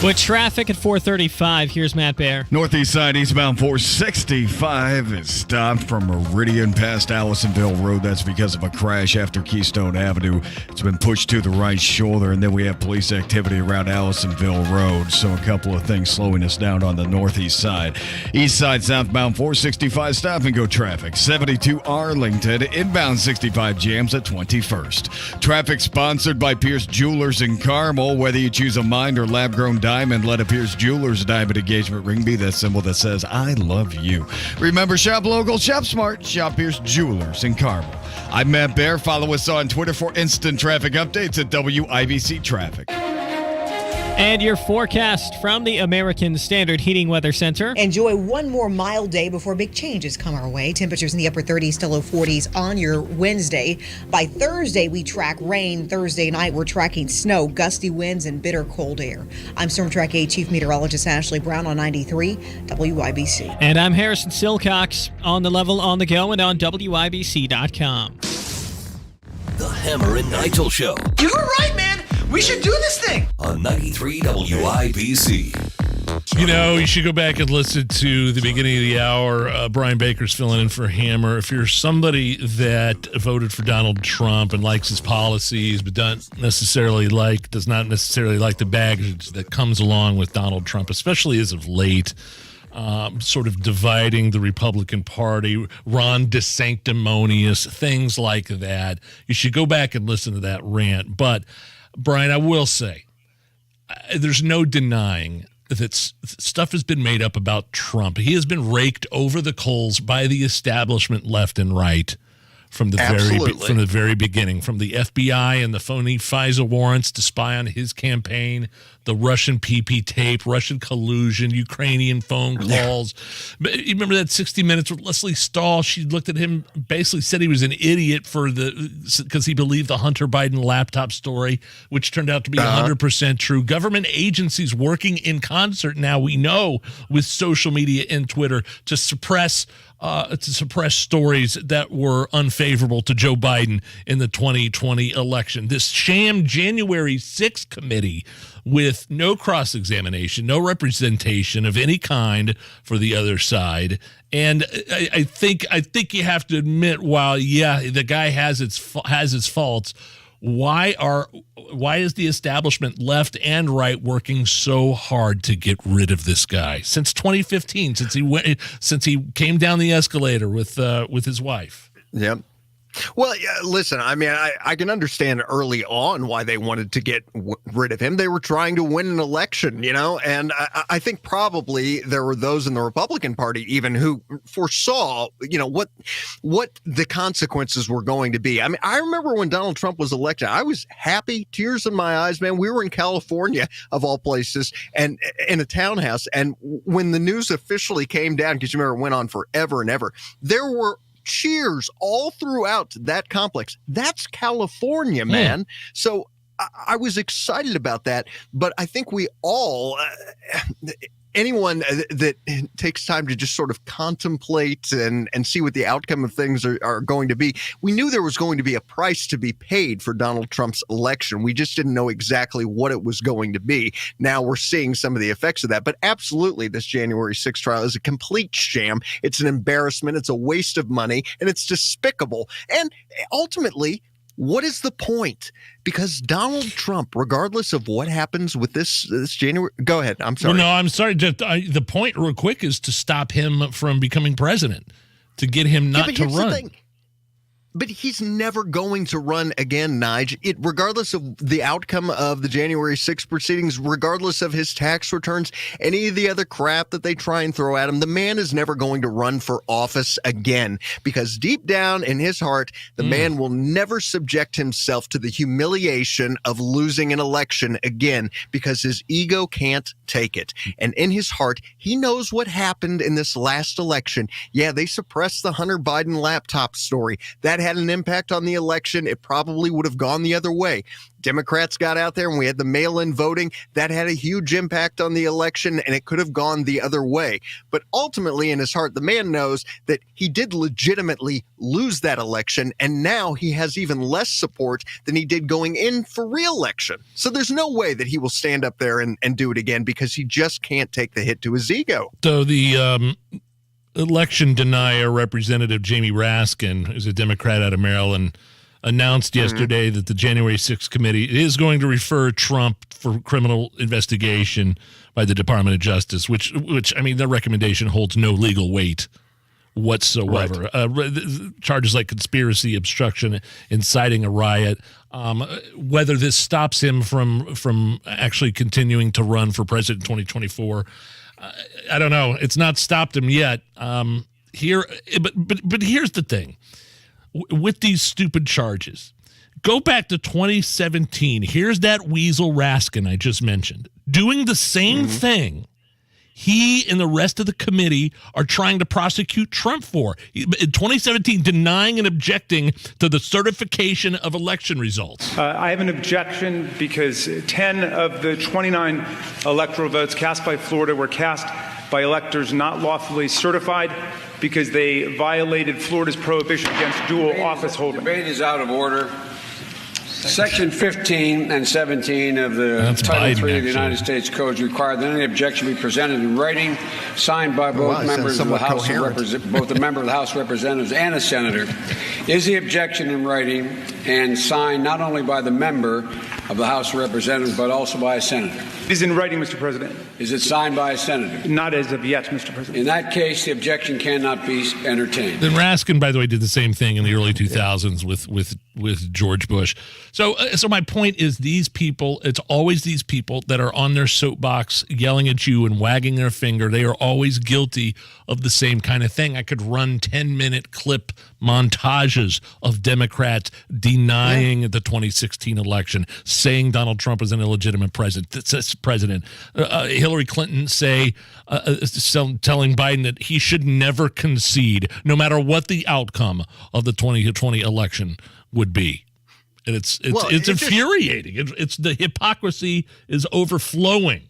With traffic at 4:35, here's Matt Baer. Northeast side eastbound 465 is stopped from Meridian past Allisonville Road. That's because of a crash after Keystone Avenue. It's been pushed to the right shoulder, and then we have police activity around Allisonville Road. So a couple of things slowing us down on the northeast side. East side southbound 465 stop and go traffic. 72 Arlington inbound 65 jams at 21st. Traffic sponsored by Pierce Jewelers in Carmel. Whether you choose a mined or lab-grown diamond, let a Pierce Jewelers diamond engagement ring be that symbol that says, I love you. Remember, shop local, shop smart, shop Pierce Jewelers in Carmel. I'm Matt Baer. Follow us on Twitter for instant traffic updates at WIBC Traffic. And your forecast from the American Standard Heating Weather Center. Enjoy one more mild day before big changes come our way. Temperatures in the upper 30s to low 40s on your Wednesday. By Thursday, we track rain. Thursday night, we're tracking snow, gusty winds, and bitter cold air. I'm Storm Track 8 Chief Meteorologist Ashley Brown on 93 WIBC. And I'm Harrison Silcox, on the level, on the go, and on WIBC.com. The Hammer and Nigel Show. You were right, man. We should do this thing. On 93 WIBC. You know, you should go back and listen to the beginning of the hour. Brian Baker's filling in for Hammer. If you're somebody that voted for Donald Trump and likes his policies, but does not necessarily like the baggage that comes along with Donald Trump, especially as of late, sort of dividing the Republican Party, Ron DeSanctimonious, things like that, you should go back and listen to that rant. But Brian, I will say, there's no denying that stuff has been made up about Trump. He has been raked over the coals by the establishment left and right from the very beginning, from the FBI and the phony FISA warrants to spy on his campaign, the Russian PP tape, Russian collusion, Ukrainian phone calls. But you remember that 60 Minutes with Leslie Stahl? She looked at him, basically said he was an idiot because he believed the Hunter Biden laptop story, which turned out to be 100% true. Government agencies working in concert now, we know, with social media and Twitter to suppress stories that were unfavorable to Joe Biden in the 2020 election. This sham January 6th committee with no cross-examination, no representation of any kind for the other side. And I think you have to admit, while the guy has his faults, why is the establishment left and right working so hard to get rid of this guy since 2015, since he came down the escalator with his wife? Yep. Well, yeah, listen, I mean, I can understand early on why they wanted to get rid of him. They were trying to win an election, and I think probably there were those in the Republican Party even who foresaw, what the consequences were going to be. I mean, I remember when Donald Trump was elected, I was happy, tears in my eyes, man. We were in California, of all places, and in a townhouse. And when the news officially came down, because you remember it went on forever and ever, there were cheers all throughout that complex. That's California, man. So I was excited about that, but I think we all, anyone that takes time to just sort of contemplate and see what the outcome of things are going to be, we knew there was going to be a price to be paid for Donald Trump's election. We just didn't know exactly what it was going to be. Now we're seeing some of the effects of that, but absolutely this January 6th trial is a complete sham. It's an embarrassment. It's a waste of money, and it's despicable. And ultimately, what is the point? Because Donald Trump, regardless of what happens with this January, go ahead. I'm sorry. Well, no, I'm sorry. Just, the point, real quick, is to stop him from becoming president, to get him not to run. But he's never going to run again, Nigel. Regardless of the outcome of the January 6th proceedings, regardless of his tax returns, any of the other crap that they try and throw at him, the man is never going to run for office again, because deep down in his heart, the man will never subject himself to the humiliation of losing an election again, because his ego can't take it. And in his heart, he knows what happened in this last election. Yeah, they suppressed the Hunter Biden laptop story. That had an impact on the election. It probably would have gone the other way. Democrats got out there and we had the mail-in voting. That had a huge impact on the election, and it could have gone the other way. But ultimately, in his heart, the man knows that he did legitimately lose that election, and now he has even less support than he did going in for re-election. So there's no way that he will stand up there and do it again, because he just can't take the hit to his ego. So the election denier, Representative Jamie Raskin, who's a Democrat out of Maryland, announced yesterday that the January 6th committee is going to refer Trump for criminal investigation by the Department of Justice, which I mean, their recommendation holds no legal weight whatsoever. Right. Charges like conspiracy, obstruction, inciting a riot. Whether this stops him from actually continuing to run for president in 2024, I don't know. It's not stopped him yet. But here's the thing. With these stupid charges, go back to 2017. Here's that weasel Raskin I just mentioned doing the same thing he and the rest of the committee are trying to prosecute Trump for. In 2017, denying and objecting to the certification of election results. I have an objection because 10 of the 29 electoral votes cast by Florida were cast by electors not lawfully certified because they violated Florida's prohibition against dual office holding. Debate is out of order. Section 15 and 17 of the Title III of the United States Code require that any objection be presented in writing, signed by both members of the House of both a member of the House of Representatives and a senator. Is the objection in writing and signed not only by the member of the House of Representatives but also by a senator? It is in writing, Mr. President. Is it signed by a senator? Not as of yet, Mr. President. In that case, the objection cannot be entertained. Then Raskin, by the way, did the same thing in the early 2000s with George Bush. So my point is, these people, it's always these people that are on their soapbox yelling at you and wagging their finger. They are always guilty of the same kind of thing. I could run 10-minute clip montages of Democrats denying the 2016 election, saying Donald Trump is an illegitimate president. Hillary Clinton telling Biden that he should never concede, no matter what the outcome of the 2020 election would be. And it's infuriating. It's the hypocrisy is overflowing.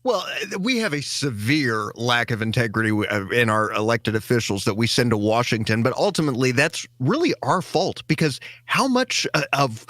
Well, we have a severe lack of integrity in our elected officials that we send to Washington, but ultimately that's really our fault, because how much of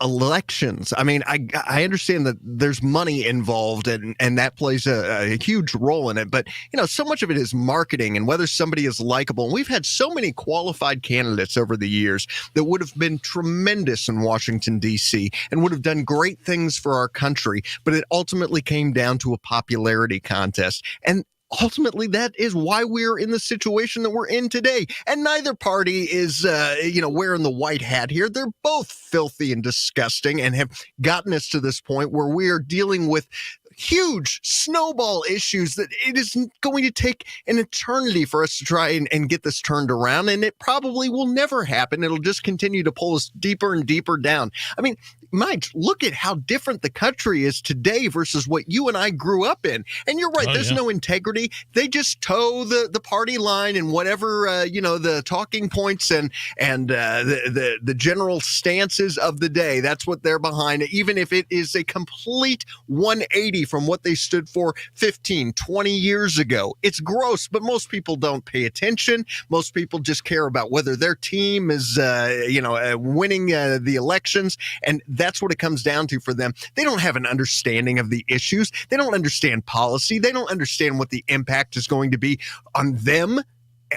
elections, I mean, I understand that there's money involved and that plays a huge role in it, but so much of it is marketing and whether somebody is likable. And we've had so many qualified candidates over the years that would have been tremendous in Washington, D.C. and would have done great things for our country, but it ultimately came down to a popularity contest. And ultimately, that is why we're in the situation that we're in today. And neither party is, wearing the white hat here. They're both filthy and disgusting and have gotten us to this point where we are dealing with huge snowball issues that it is going to take an eternity for us to try and get this turned around. And it probably will never happen. It'll just continue to pull us deeper and deeper down. I mean, Mike, look at how different the country is today versus what you and I grew up in. And you're right. There's no integrity. They just toe the party line and whatever, the talking points and the general stances of the day. That's what they're behind, even if it is a complete 180 from what they stood for 15, 20 years ago. It's gross, but most people don't pay attention. Most people just care about whether their team is, winning the elections. And that's what it comes down to for them. They don't have an understanding of the issues. They don't understand policy. They don't understand what the impact is going to be on them,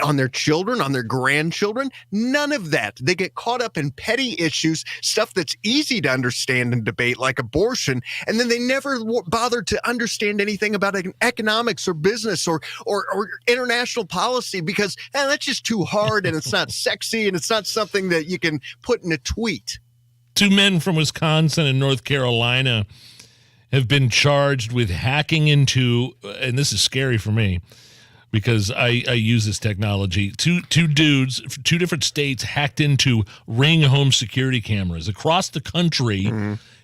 on their children, on their grandchildren. None of that. They get caught up in petty issues, stuff that's easy to understand and debate, like abortion, and then they never bother to understand anything about economics or business or international policy because that's just too hard and it's not sexy and it's not something that you can put in a tweet. 2 men from Wisconsin and North Carolina have been charged with hacking into, and this is scary for me, because I use this technology. Two dudes, 2 different states, hacked into Ring home security cameras across the country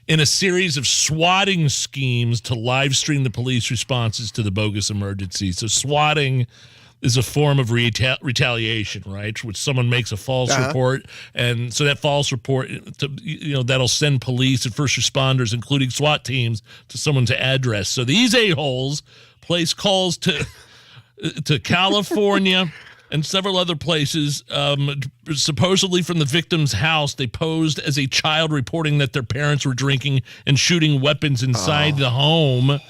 in a series of swatting schemes to live stream the police responses to the bogus emergency. So swatting is a form of retaliation, right? Which someone makes a false report, and so that false report, that'll send police and first responders, including SWAT teams, to someone's address. So these a-holes place calls to California and several other places, supposedly from the victim's house. They posed as a child reporting that their parents were drinking and shooting weapons inside the home.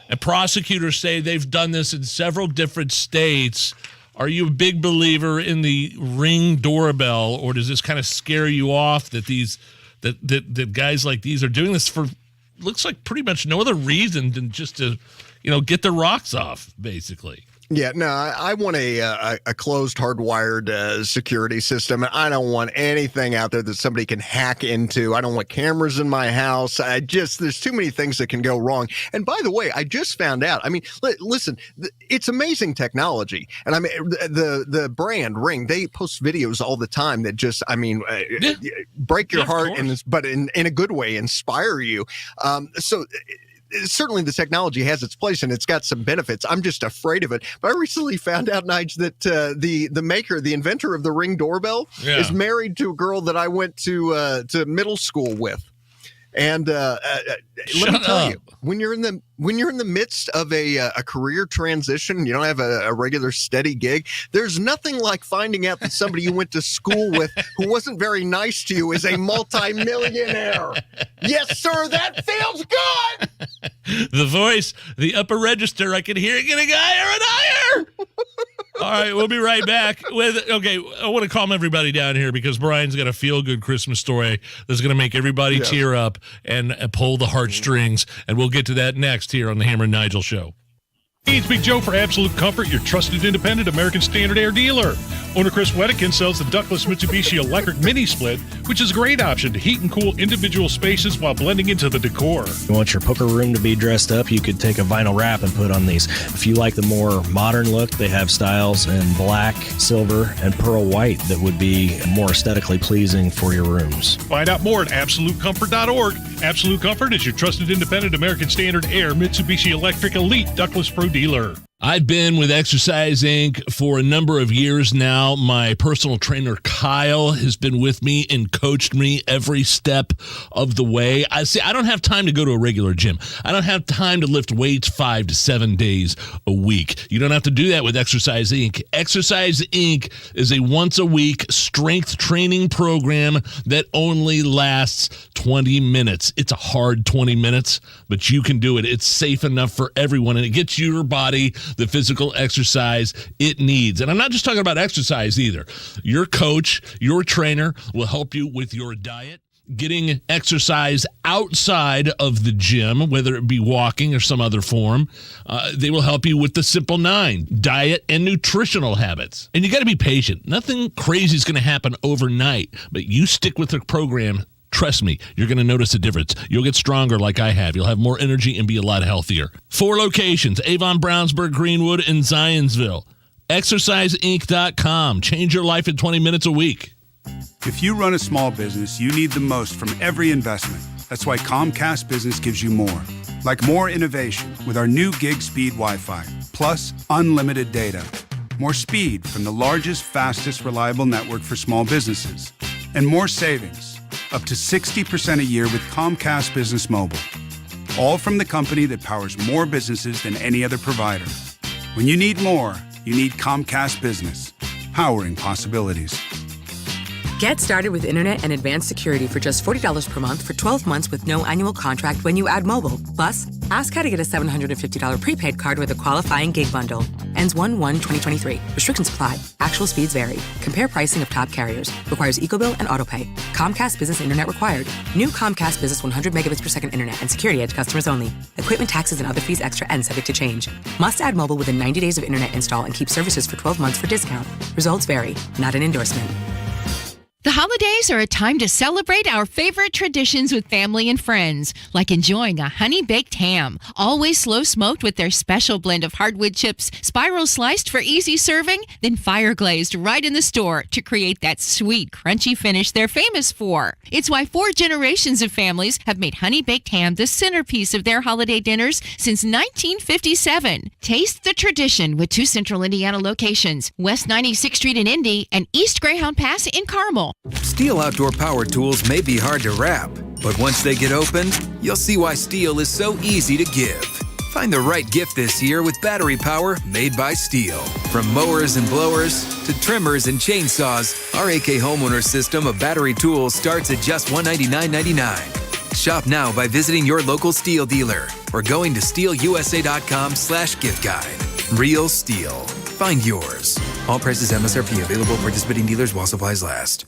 And prosecutors say they've done this in several different states. Are you a big believer in the Ring doorbell, or does this kind of scare you off that that guys like these are doing this for, looks like pretty much no other reason than just to, get their rocks off, basically? Yeah, no, I want a closed, hardwired security system. I don't want anything out there that somebody can hack into. I don't want cameras in my house. There's too many things that can go wrong. And by the way, I just found out, listen, it's amazing technology. And the brand Ring, they post videos all the time that just, break your heart, but in a good way, inspire you. Certainly the technology has its place and it's got some benefits. I'm just afraid of it. But I recently found out, Nigel, that the inventor of the Ring doorbell is married to a girl that I went to middle school with. And let me tell you, when you're in the midst of a career transition, you don't have a regular steady gig. There's nothing like finding out that somebody you went to school with who wasn't very nice to you is a multimillionaire. Yes, sir, that feels good. The voice, the upper register, I can hear it getting higher and higher. All right, we'll be right back with, I want to calm everybody down here because Brian's got a feel-good Christmas story that's going to make everybody tear up and pull the heartstrings, and we'll get to that next here on the Hammer and Nigel Show. Hey, it's Big Joe for Absolute Comfort, your trusted independent American Standard Air dealer. Owner Chris Wedekin sells the ductless Mitsubishi Electric Mini Split, which is a great option to heat and cool individual spaces while blending into the decor. You want your poker room to be dressed up, you could take a vinyl wrap and put on these. If you like the more modern look, they have styles in black, silver, and pearl white that would be more aesthetically pleasing for your rooms. Find out more at AbsoluteComfort.org. Absolute Comfort is your trusted independent American Standard Air Mitsubishi Electric Elite Ductless Pro dealer. I've been with Exercise Inc. for a number of years now. My personal trainer, Kyle, has been with me and coached me every step of the way. I don't have time to go to a regular gym. I don't have time to lift weights 5 to 7 days a week. You don't have to do that with Exercise Inc. Exercise Inc. is a once-a-week strength training program that only lasts 20 minutes. It's a hard 20 minutes, but you can do it. It's safe enough for everyone, and it gets your body the physical exercise it needs. And I'm not just talking about exercise either. Your coach, your trainer will help you with your diet, getting exercise outside of the gym, whether it be walking or some other form. They will help you with the Simple 9, diet and nutritional habits. And you got to be patient. Nothing crazy is going to happen overnight, but you stick with the program. Trust me, you're going to notice a difference. You'll get stronger like I have. You'll have more energy and be a lot healthier. 4 locations, Avon, Brownsburg, Greenwood, and Zionsville. ExerciseInc.com. Change your life in 20 minutes a week. If you run a small business, you need the most from every investment. That's why Comcast Business gives you more. Like more innovation with our new gig speed Wi-Fi, plus unlimited data. More speed from the largest, fastest, reliable network for small businesses. And more savings, up to 60% a year with Comcast Business Mobile. All from the company that powers more businesses than any other provider. When you need more, you need Comcast Business, powering possibilities. Get started with internet and advanced security for just $40 per month for 12 months with no annual contract when you add mobile. Plus, ask how to get a $750 prepaid card with a qualifying gig bundle. Ends 1/1/2023. Restrictions apply. Actual speeds vary. Compare pricing of top carriers. Requires EcoBill and AutoPay. Comcast Business Internet required. New Comcast Business 100 megabits per second internet and security edge customers only. Equipment, taxes, and other fees extra and subject to change. Must add mobile within 90 days of internet install and keep services for 12 months for discount. Results vary. Not an endorsement. The holidays are a time to celebrate our favorite traditions with family and friends, like enjoying a honey-baked ham, always slow-smoked with their special blend of hardwood chips, spiral sliced for easy serving, then fire-glazed right in the store to create that sweet, crunchy finish they're famous for. It's why 4 generations of families have made honey-baked ham the centerpiece of their holiday dinners since 1957. Taste the tradition with 2 Central Indiana locations, West 96th Street in Indy and East Greyhound Pass in Carmel. Steel outdoor power tools may be hard to wrap, but once they get opened, you'll see why Steel is so easy to give. Find the right gift this year with battery power made by Steel. From mowers and blowers to trimmers and chainsaws, our AK Homeowner system of battery tools starts at just $199.99. Shop now by visiting your local Steel dealer or going to steelusa.com/gift guide. Real Steel. Find yours. All prices MSRP. Available at participating dealers while supplies last.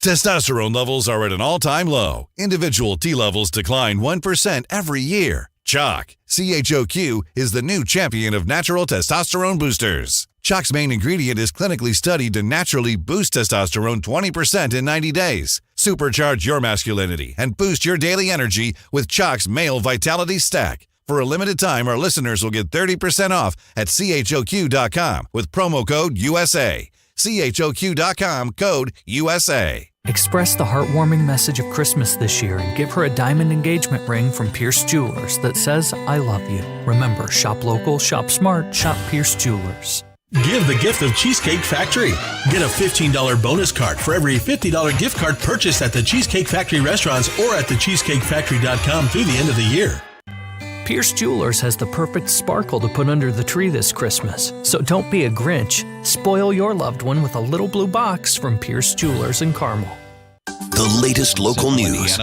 Testosterone levels are at an all-time low. Individual T levels decline 1% every year. Chalk, CHOQ, is the new champion of natural testosterone boosters. Chalk's main ingredient is clinically studied to naturally boost testosterone 20% in 90 days. Supercharge your masculinity and boost your daily energy with Chalk's Male Vitality Stack. For a limited time, our listeners will get 30% off at CHOQ.com with promo code USA. CHOQ.com, code USA. Express the heartwarming message of Christmas this year and give her a diamond engagement ring from Pierce Jewelers that says, I love you. Remember, shop local, shop smart, shop Pierce Jewelers. Give the gift of Cheesecake Factory. Get a $15 bonus card for every $50 gift card purchased at the Cheesecake Factory restaurants or at thecheesecakefactory.com through the end of the year. Pierce Jewelers has the perfect sparkle to put under the tree this Christmas. So don't be a Grinch. Spoil your loved one with a little blue box from Pierce Jewelers in Carmel. The latest local news,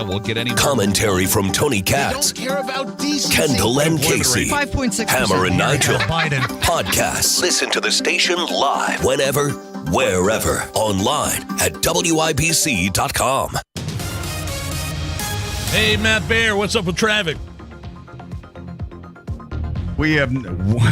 commentary from Tony Katz, Kendall and Casey, Hammer and Nigel, podcasts. Listen to the station live, whenever, wherever, online at WIBC.com. Hey, Matt Bear, what's up with traffic? We have,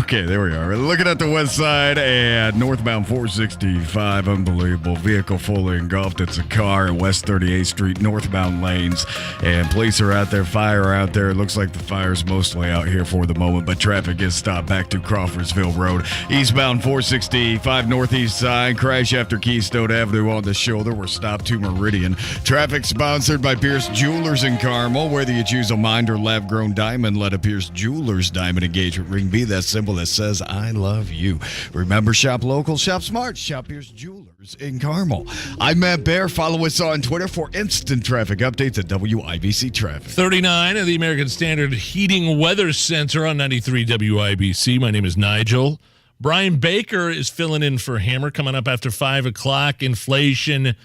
okay, there we are. Looking at the west side and northbound 465, unbelievable. Vehicle fully engulfed. It's a car in West 38th Street, northbound lanes. And police are out there, fire out there. It looks like the fire's mostly out here for the moment, but traffic is stopped back to Crawfordsville Road. Eastbound 465, northeast side, crash after Keystone Avenue on the shoulder. We're stopped to Meridian. Traffic sponsored by Pierce Jewelers in Carmel. Whether you choose a mined or lab-grown diamond, let a Pierce Jewelers diamond engagement ring be that symbol that says I love you. Remember, shop local, shop smart, shop Pierce Jewelers in Carmel. I'm Matt Bear. Follow us on Twitter for instant traffic updates at WIBC Traffic. 39 of the American Standard Heating Weather Center on 93 WIBC. My name is Nigel. Brian Baker is filling in for Hammer coming up after 5 o'clock. Inflation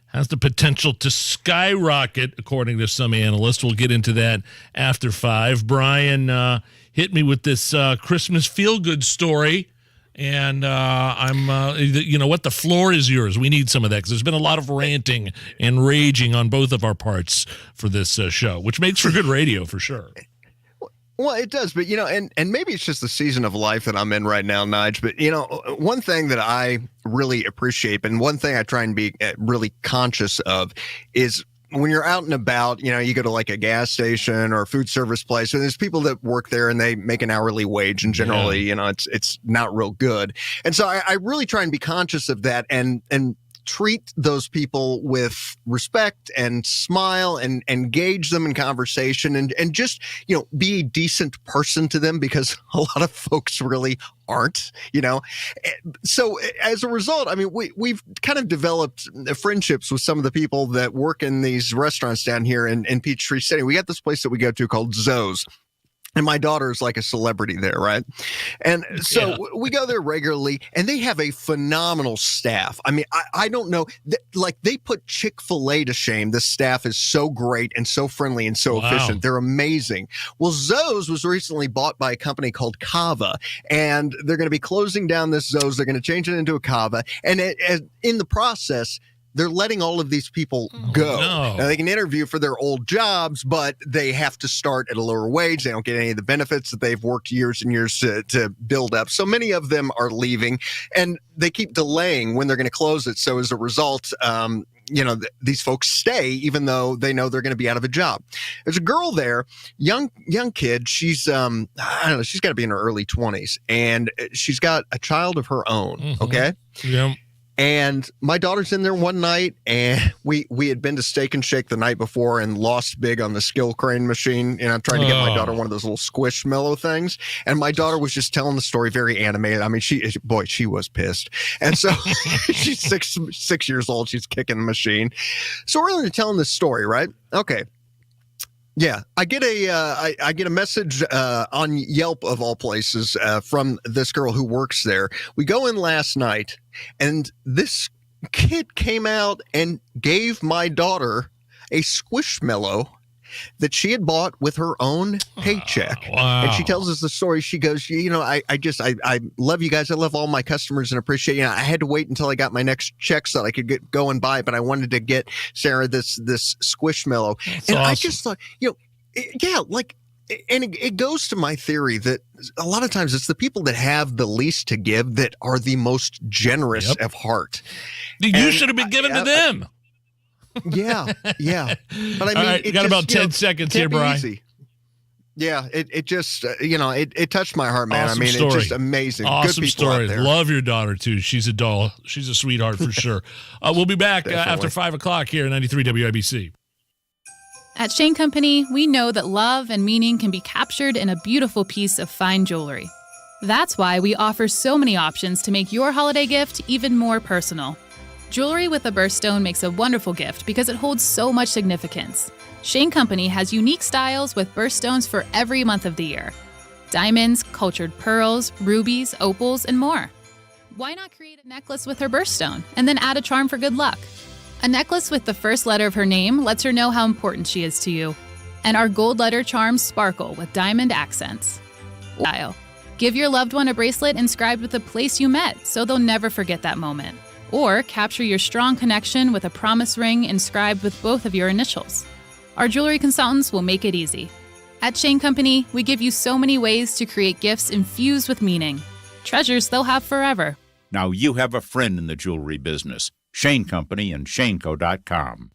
has the potential to skyrocket, according to some analysts. We'll get into that after 5. Brian hit me with this Christmas feel-good story And you know what? The floor is yours. We need some of that because there's been a lot of ranting and raging on both of our parts for this show, which makes for good radio for sure. Well, it does, but and maybe it's just the season of life that I'm in right now, Nige. But one thing that I really appreciate, and one thing I try and be really conscious of, is when you're out and about. You go to like a gas station or a food service place, and there's people that work there and they make an hourly wage, and generally, it's not real good. And so I really try and be conscious of that, and treat those people with respect and smile and engage them in conversation and just, be a decent person to them, because a lot of folks really aren't, So as a result, we've kind of developed friendships with some of the people that work in these restaurants down here in Peachtree City. We got this place that we go to called Zoe's. And my daughter is like a celebrity there, right? And so we go there regularly, and they have a phenomenal staff. I don't know. They put Chick-fil-A to shame. The staff is so great and so friendly and so efficient. They're amazing. Well, Zoe's was recently bought by a company called Cava, and they're going to be closing down this Zoe's. They're going to change it into a Cava. And in the process, they're letting all of these people go. No. Now, they can interview for their old jobs, but they have to start at a lower wage. They don't get any of the benefits that they've worked years and years to build up. So many of them are leaving, and they keep delaying when they're going to close it. So as a result, these folks stay even though they know they're going to be out of a job. There's a girl there, young kid. She's I don't know. She's got to be in her early 20s, and she's got a child of her own. Mm-hmm. Okay. Yeah. And my daughter's in there one night, and we had been to Steak and Shake the night before and lost big on the skill crane machine. And I'm trying to get my daughter one of those little squishmallow things. And my daughter was just telling the story very animated. She was pissed. And so she's six years old. She's kicking the machine. So we're telling this story, right? Okay. Yeah, I get a message on Yelp of all places from this girl who works there. We go in last night, and this kid came out and gave my daughter a Squishmallow that she had bought with her own paycheck. Wow. And she tells us the story. She goes, I love you guys. I love all my customers and appreciate, I had to wait until I got my next check so that I could go and buy it, but I wanted to get Sarah this Squishmallow. And awesome. I just thought, and it goes to my theory that a lot of times it's the people that have the least to give that are the most generous of heart. You should have been given to them. Yeah. But all right, you got about 10 seconds here, Brian. Easy. Yeah, it just, it touched my heart, man. Awesome story. It's just amazing. Awesome Good people story. out there. Love your daughter, too. She's a doll. She's a sweetheart for sure. We'll be back after 5 o'clock here at 93 WIBC. At Shane Company, we know that love and meaning can be captured in a beautiful piece of fine jewelry. That's why we offer so many options to make your holiday gift even more personal. Jewelry with a birthstone makes a wonderful gift because it holds so much significance. Shane Company has unique styles with birthstones for every month of the year. Diamonds, cultured pearls, rubies, opals, and more. Why not create a necklace with her birthstone and then add a charm for good luck? A necklace with the first letter of her name lets her know how important she is to you. And our gold letter charms sparkle with diamond accents. Style. Give your loved one a bracelet inscribed with the place you met so they'll never forget that moment. Or capture your strong connection with a promise ring inscribed with both of your initials. Our jewelry consultants will make it easy. At Shane Company, we give you so many ways to create gifts infused with meaning. Treasures they'll have forever. Now you have a friend in the jewelry business. Shane Company and ShaneCo.com.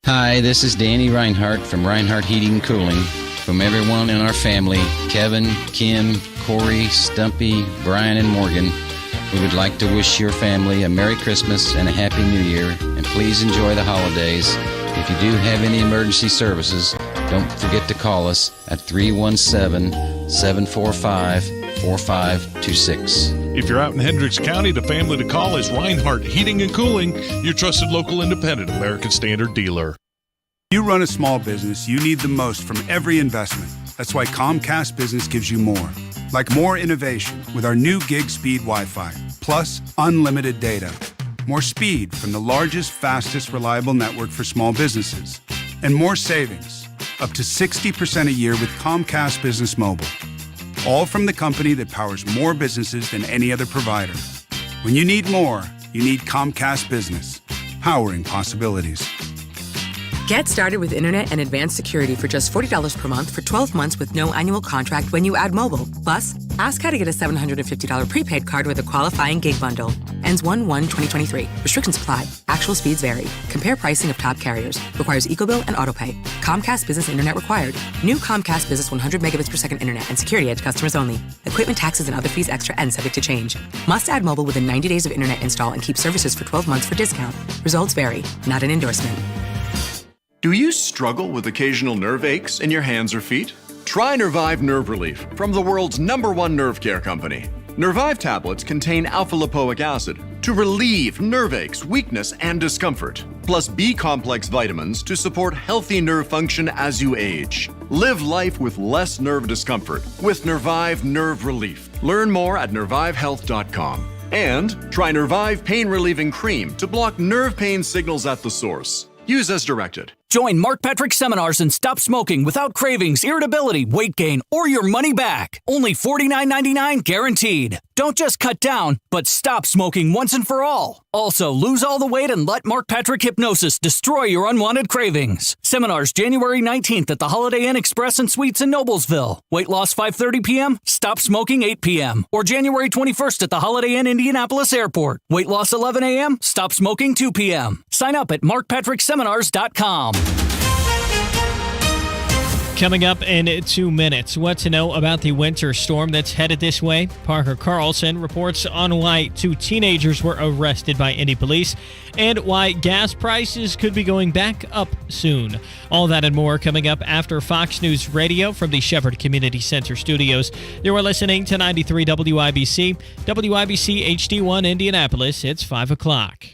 Hi, this is Danny Reinhardt from Reinhardt Heating and Cooling. From everyone in our family, Kevin, Kim, Corey, Stumpy, Brian, and Morgan, we would like to wish your family a Merry Christmas and a Happy New Year, and please enjoy the holidays. If you do have any emergency services, don't forget to call us at 317-745-4526. If you're out in Hendricks County, the family to call is Reinhardt Heating and Cooling, your trusted local independent American Standard dealer. You run a small business, you need the most from every investment. That's why Comcast Business gives you more. Like more innovation with our new gig speed Wi-Fi, plus unlimited data. More speed from the largest, fastest, reliable network for small businesses. And more savings, up to 60% a year with Comcast Business Mobile. All from the company that powers more businesses than any other provider. When you need more, you need Comcast Business, powering possibilities. Get started with internet and advanced security for just $40 per month for 12 months with no annual contract when you add mobile. Plus, ask how to get a $750 prepaid card with a qualifying gig bundle. Ends 1/1/2023. Restrictions apply. Actual speeds vary. Compare pricing of top carriers. Requires EcoBill and AutoPay. Comcast Business Internet required. New Comcast Business 100 megabits per second internet and security edge customers only. Equipment, taxes, and other fees extra and subject to change. Must add mobile within 90 days of internet install and keep services for 12 months for discount. Results vary. Not an endorsement. Do you struggle with occasional nerve aches in your hands or feet? Try Nervive Nerve Relief from the world's #1 nerve care company. Nervive tablets contain alpha-lipoic acid to relieve nerve aches, weakness, and discomfort, plus B-complex vitamins to support healthy nerve function as you age. Live life with less nerve discomfort with Nervive Nerve Relief. Learn more at nervivehealth.com. And try Nervive Pain Relieving Cream to block nerve pain signals at the source. Use as directed. Join Mark Patrick seminars and stop smoking without cravings, irritability, weight gain, or your money back. Only $49.99 guaranteed. Don't just cut down, but stop smoking once and for all. Also, lose all the weight and let Mark Patrick Hypnosis destroy your unwanted cravings. Seminars January 19th at the Holiday Inn Express and Suites in Noblesville. Weight loss 5:30 p.m., stop smoking 8 p.m. Or January 21st at the Holiday Inn Indianapolis Airport. Weight loss 11 a.m., stop smoking 2 p.m. Sign up at markpatrickseminars.com. Coming up in 2 minutes, what to know about the winter storm that's headed this way. Parker Carlson reports on why 2 teenagers were arrested by Indy police and why gas prices could be going back up soon. All that and more coming up after Fox News Radio from the Shepherd Community Center studios. You are listening to 93 WIBC, WIBC HD1 Indianapolis. It's 5 o'clock.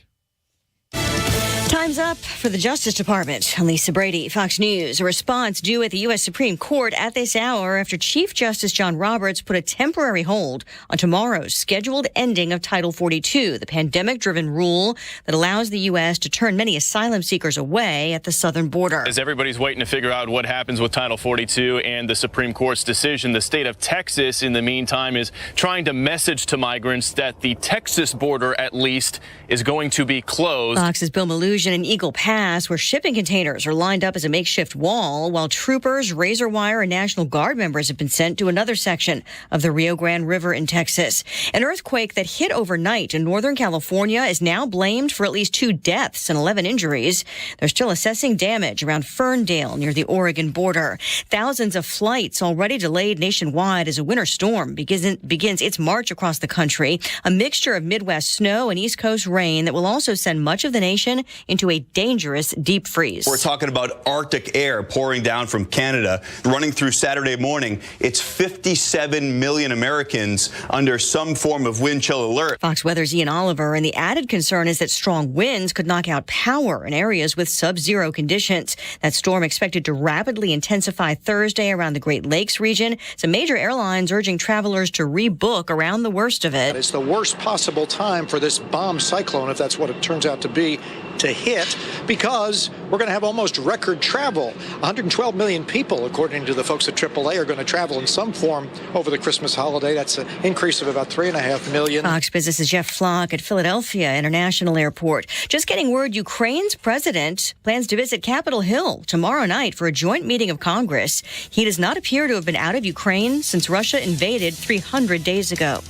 Time's up for the Justice Department. I'm Lisa Brady, Fox News. A response due at the U.S. Supreme Court at this hour after Chief Justice John Roberts put a temporary hold on tomorrow's scheduled ending of Title 42, the pandemic-driven rule that allows the U.S. to turn many asylum seekers away at the southern border. As everybody's waiting to figure out what happens with Title 42 and the Supreme Court's decision, the state of Texas, in the meantime, is trying to message to migrants that the Texas border, at least, is going to be closed. Fox's Bill Malugin in Eagle Pass, where shipping containers are lined up as a makeshift wall, while troopers, razor wire, and National Guard members have been sent to another section of the Rio Grande River in Texas. An earthquake that hit overnight in Northern California is now blamed for at least 2 deaths and 11 injuries. They're still assessing damage around Ferndale near the Oregon border. Thousands of flights already delayed nationwide as a winter storm begins its march across the country. A mixture of Midwest snow and East Coast rain that will also send much of the nation into a dangerous deep freeze. We're talking about Arctic air pouring down from Canada, running through Saturday morning. It's 57 million Americans under some form of wind chill alert. Fox Weather's Ian Oliver, and the added concern is that strong winds could knock out power in areas with sub-zero conditions. That storm expected to rapidly intensify Thursday around the Great Lakes region. Some major airlines urging travelers to rebook around the worst of it. It's the worst possible time for this bomb cyclone, if that's what it turns out to be, to hit, because we're going to have almost record travel. 112 million people, according to the folks at AAA, are going to travel in some form over the Christmas holiday. That's an increase of about 3.5 million. Fox Business' Jeff Flock at Philadelphia International Airport. Just getting word Ukraine's president plans to visit Capitol Hill tomorrow night for a joint meeting of Congress. He does not appear to have been out of Ukraine since Russia invaded 300 days ago.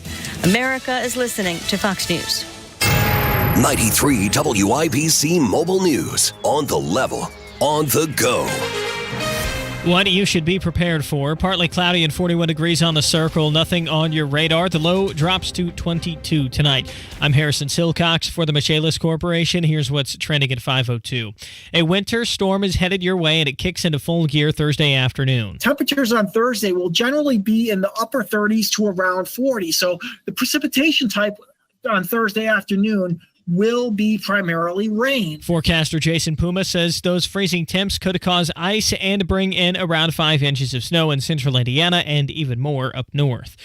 America is listening to Fox News. 93 WIBC Mobile News. On the level, on the go. What you should be prepared for. Partly cloudy and 41 degrees on the circle. Nothing on your radar. The low drops to 22 tonight. I'm Harrison Silcox for the Michaelis Corporation. Here's what's trending at 5:02. A winter storm is headed your way, and it kicks into full gear Thursday afternoon. Temperatures on Thursday will generally be in the upper 30s to around 40. So the precipitation type on Thursday afternoon will be primarily rain. Forecaster Jason Puma says those freezing temps could cause ice and bring in around 5 inches of snow in central Indiana and even more up north.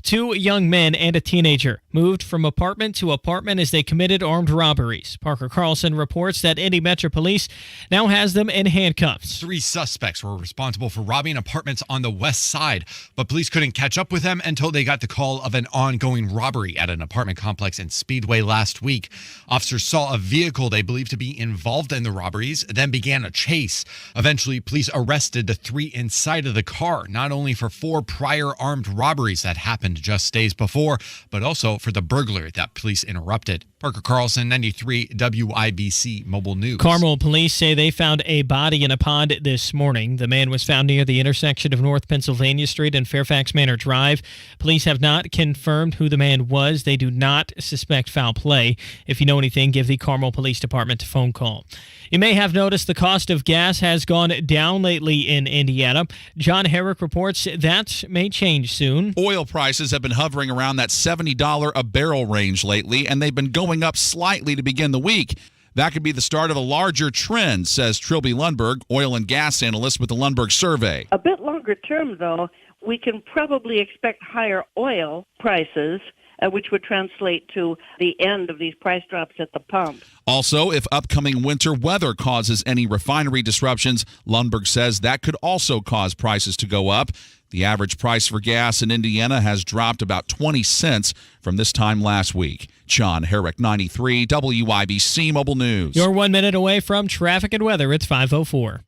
2 young men and a teenager moved from apartment to apartment as they committed armed robberies. Parker Carlson reports that Indy Metro Police now has them in handcuffs. 3 suspects were responsible for robbing apartments on the west side, but police couldn't catch up with them until they got the call of an ongoing robbery at an apartment complex in Speedway last week. Officers saw a vehicle they believed to be involved in the robberies, then began a chase. Eventually, police arrested the 3 inside of the car, not only for 4 prior armed robberies that happened just days before, but also for the burglary that police interrupted. Parker Carlson, 93 WIBC Mobile News. Carmel police say they found a body in a pond this morning. The man was found near the intersection of North Pennsylvania Street and Fairfax Manor Drive. Police have not confirmed who the man was. They do not suspect foul play. If you know anything, give the Carmel Police Department a phone call. You may have noticed the cost of gas has gone down lately in Indiana. John Herrick reports that may change soon. Oil prices have been hovering around that $70 a barrel range lately, and they've been going up slightly to begin the week. That could be the start of a larger trend, says Trilby Lundberg, oil and gas analyst with the Lundberg Survey. A bit longer term, though, we can probably expect higher oil prices, which would translate to the end of these price drops at the pump. Also, if upcoming winter weather causes any refinery disruptions, Lundberg says that could also cause prices to go up. The average price for gas in Indiana has dropped about 20 cents from this time last week. John Herrick, 93 WIBC Mobile News. You're 1 minute away from traffic and weather. It's 5:04.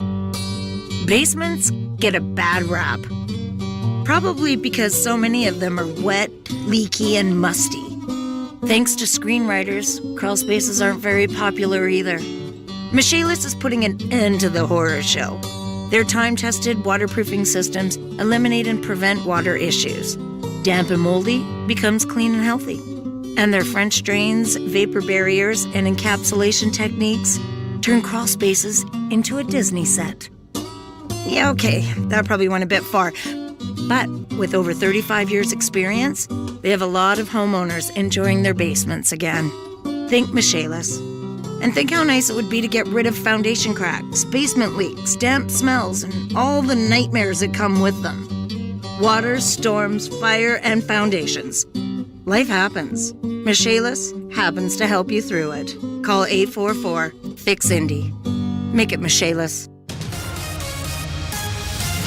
Basements get a bad rap. Probably because so many of them are wet, leaky, and musty. Thanks to screenwriters, crawl spaces aren't very popular either. Michaelis is putting an end to the horror show. Their time-tested waterproofing systems eliminate and prevent water issues. Damp and moldy becomes clean and healthy. And their French drains, vapor barriers, and encapsulation techniques turn crawl spaces into a Disney set. Yeah, okay, that probably went a bit far. But with over 35 years experience, they have a lot of homeowners enjoying their basements again. Think Michaelis. And think how nice it would be to get rid of foundation cracks, basement leaks, damp smells, and all the nightmares that come with them. Water, storms, fire, and foundations. Life happens. Michaelis happens to help you through it. Call 844-FIX-INDY. Make it Michaelis.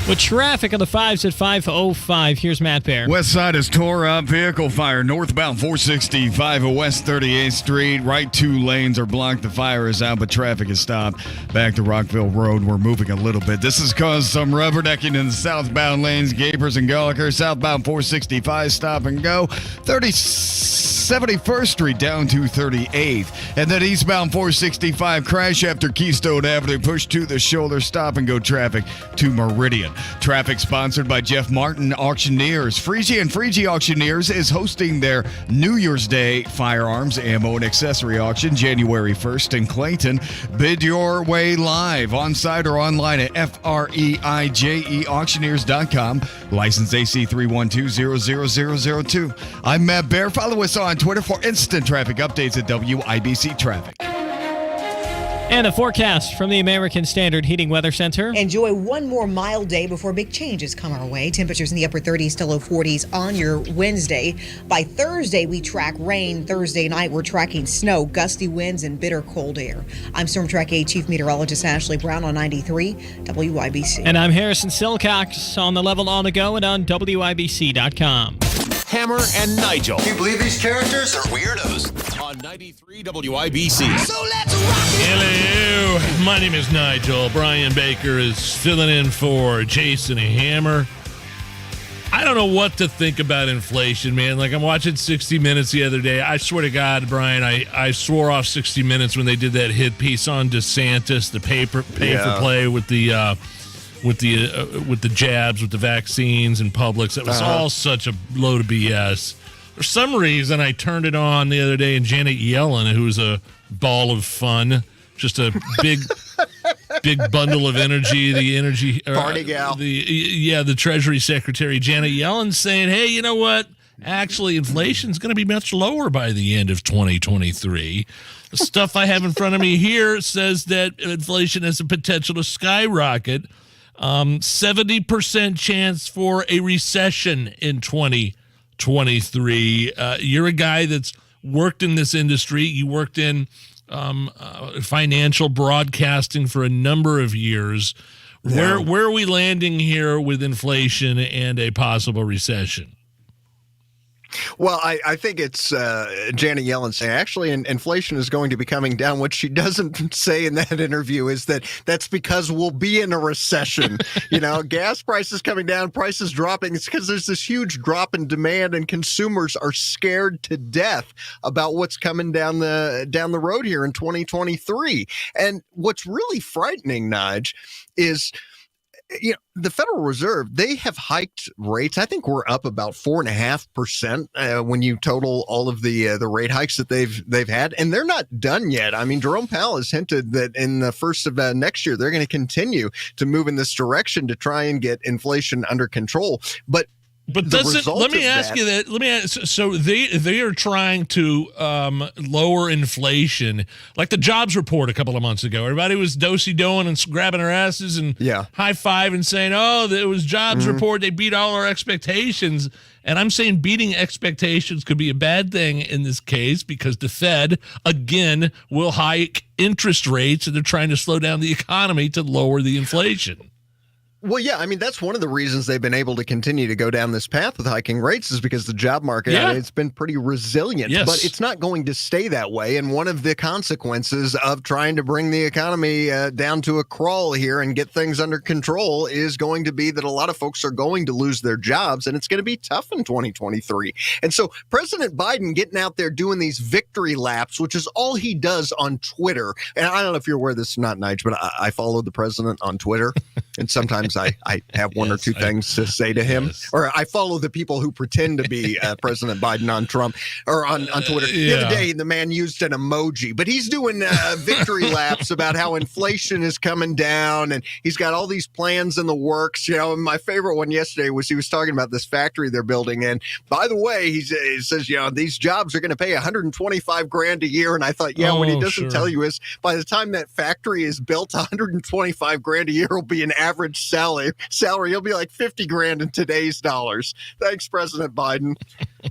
With traffic on the 5s at 5:05, here's Matt Bear. West side is tore up. Vehicle fire northbound 465 at West 38th Street. Right 2 lanes are blocked. The fire is out, but traffic is stopped. Back to Rockville Road, we're moving a little bit. This has caused some rubbernecking in the southbound lanes. Gapers and Gallagher. Southbound 465, stop and go. 71st Street down to 38th. And then eastbound 465, crash after Keystone Avenue. Push to the shoulder, stop and go traffic to Meridian. Traffic sponsored by Jeff Martin Auctioneers. Freegie and Freegie Auctioneers is hosting their New Year's Day firearms, ammo, and accessory auction January 1st in Clayton. Bid your way live on site or online at FREIJEauctioneers.com. License AC 312-00002. I'm Matt Bear. Follow us on Twitter for instant traffic updates at WIBC Traffic. And a forecast from the American Standard Heating Weather Center. Enjoy one more mild day before big changes come our way. Temperatures in the upper 30s to low 40s on your Wednesday. By Thursday, we track rain. Thursday night, we're tracking snow, gusty winds, and bitter cold air. I'm Storm Track 8 Chief Meteorologist Ashley Brown on 93 WIBC. And I'm Harrison Silcox on the level on the go and on WIBC.com. Hammer and Nigel. Can you believe these characters are weirdos? On 93 WIBC. So let's rock it! Hello, my name is Nigel. Brian Baker is filling in for Jason Hammer. I don't know what to think about inflation, man. Like, I'm watching 60 Minutes the other day. I swear to God, Brian, I swore off 60 Minutes when they did that hit piece on DeSantis, the pay for play with the jabs, with the vaccines and Publix. That was all such a load of BS. For some reason, I turned it on the other day, and Janet Yellen, who's a ball of fun, just a big bundle of energy, party gal. The Treasury Secretary, Janet Yellen, saying, hey, you know what? Actually, inflation is going to be much lower by the end of 2023. The stuff I have in front of me here says that inflation has the potential to skyrocket. 70% chance for a recession in 2023. You're a guy that's worked in this industry. You worked in financial broadcasting for a number of years. Yeah. Where are we landing here with inflation and a possible recession? Well, I think it's Janet Yellen saying actually inflation is going to be coming down. What she doesn't say in that interview is that's because we'll be in a recession. Gas prices coming down, prices dropping. It's because there's this huge drop in demand and consumers are scared to death about what's coming down the road here in 2023. And what's really frightening, Nige, is the Federal Reserve, they have hiked rates. I think we're up about 4.5% when you total all of the rate hikes that they've had, and they're not done yet. I mean, Jerome Powell has hinted that in the first of next year, they're going to continue to move in this direction to try and get inflation under control. But let me ask you that. So they are trying to lower inflation, like the jobs report a couple of months ago. Everybody was do-si-doing and grabbing their asses and high-five and saying, "Oh, it was jobs report. They beat all our expectations." And I'm saying beating expectations could be a bad thing in this case because the Fed again will hike interest rates, and they're trying to slow down the economy to lower the inflation. Well, yeah, I mean, that's one of the reasons they've been able to continue to go down this path with hiking rates is because the job market, it's been pretty resilient. Yes. But it's not going to stay that way. And one of the consequences of trying to bring the economy down to a crawl here and get things under control is going to be that a lot of folks are going to lose their jobs, and it's going to be tough in 2023. And so President Biden getting out there doing these victory laps, which is all he does on Twitter. And I don't know if you're aware of this or not, Nigel, but I follow the president on Twitter. And sometimes I have one or two things to say to him, or I follow the people who pretend to be President Biden on Trump or on Twitter. The other day, the man used an emoji, but he's doing victory laps about how inflation is coming down, and he's got all these plans in the works. And my favorite one yesterday was he was talking about this factory they're building, and by the way, he says, these jobs are going to pay $125,000 a year, and I thought, what he doesn't tell you is by the time that factory is built, $125,000 a year will be an average salary. You'll be like $50,000 in today's dollars. Thanks, President Biden.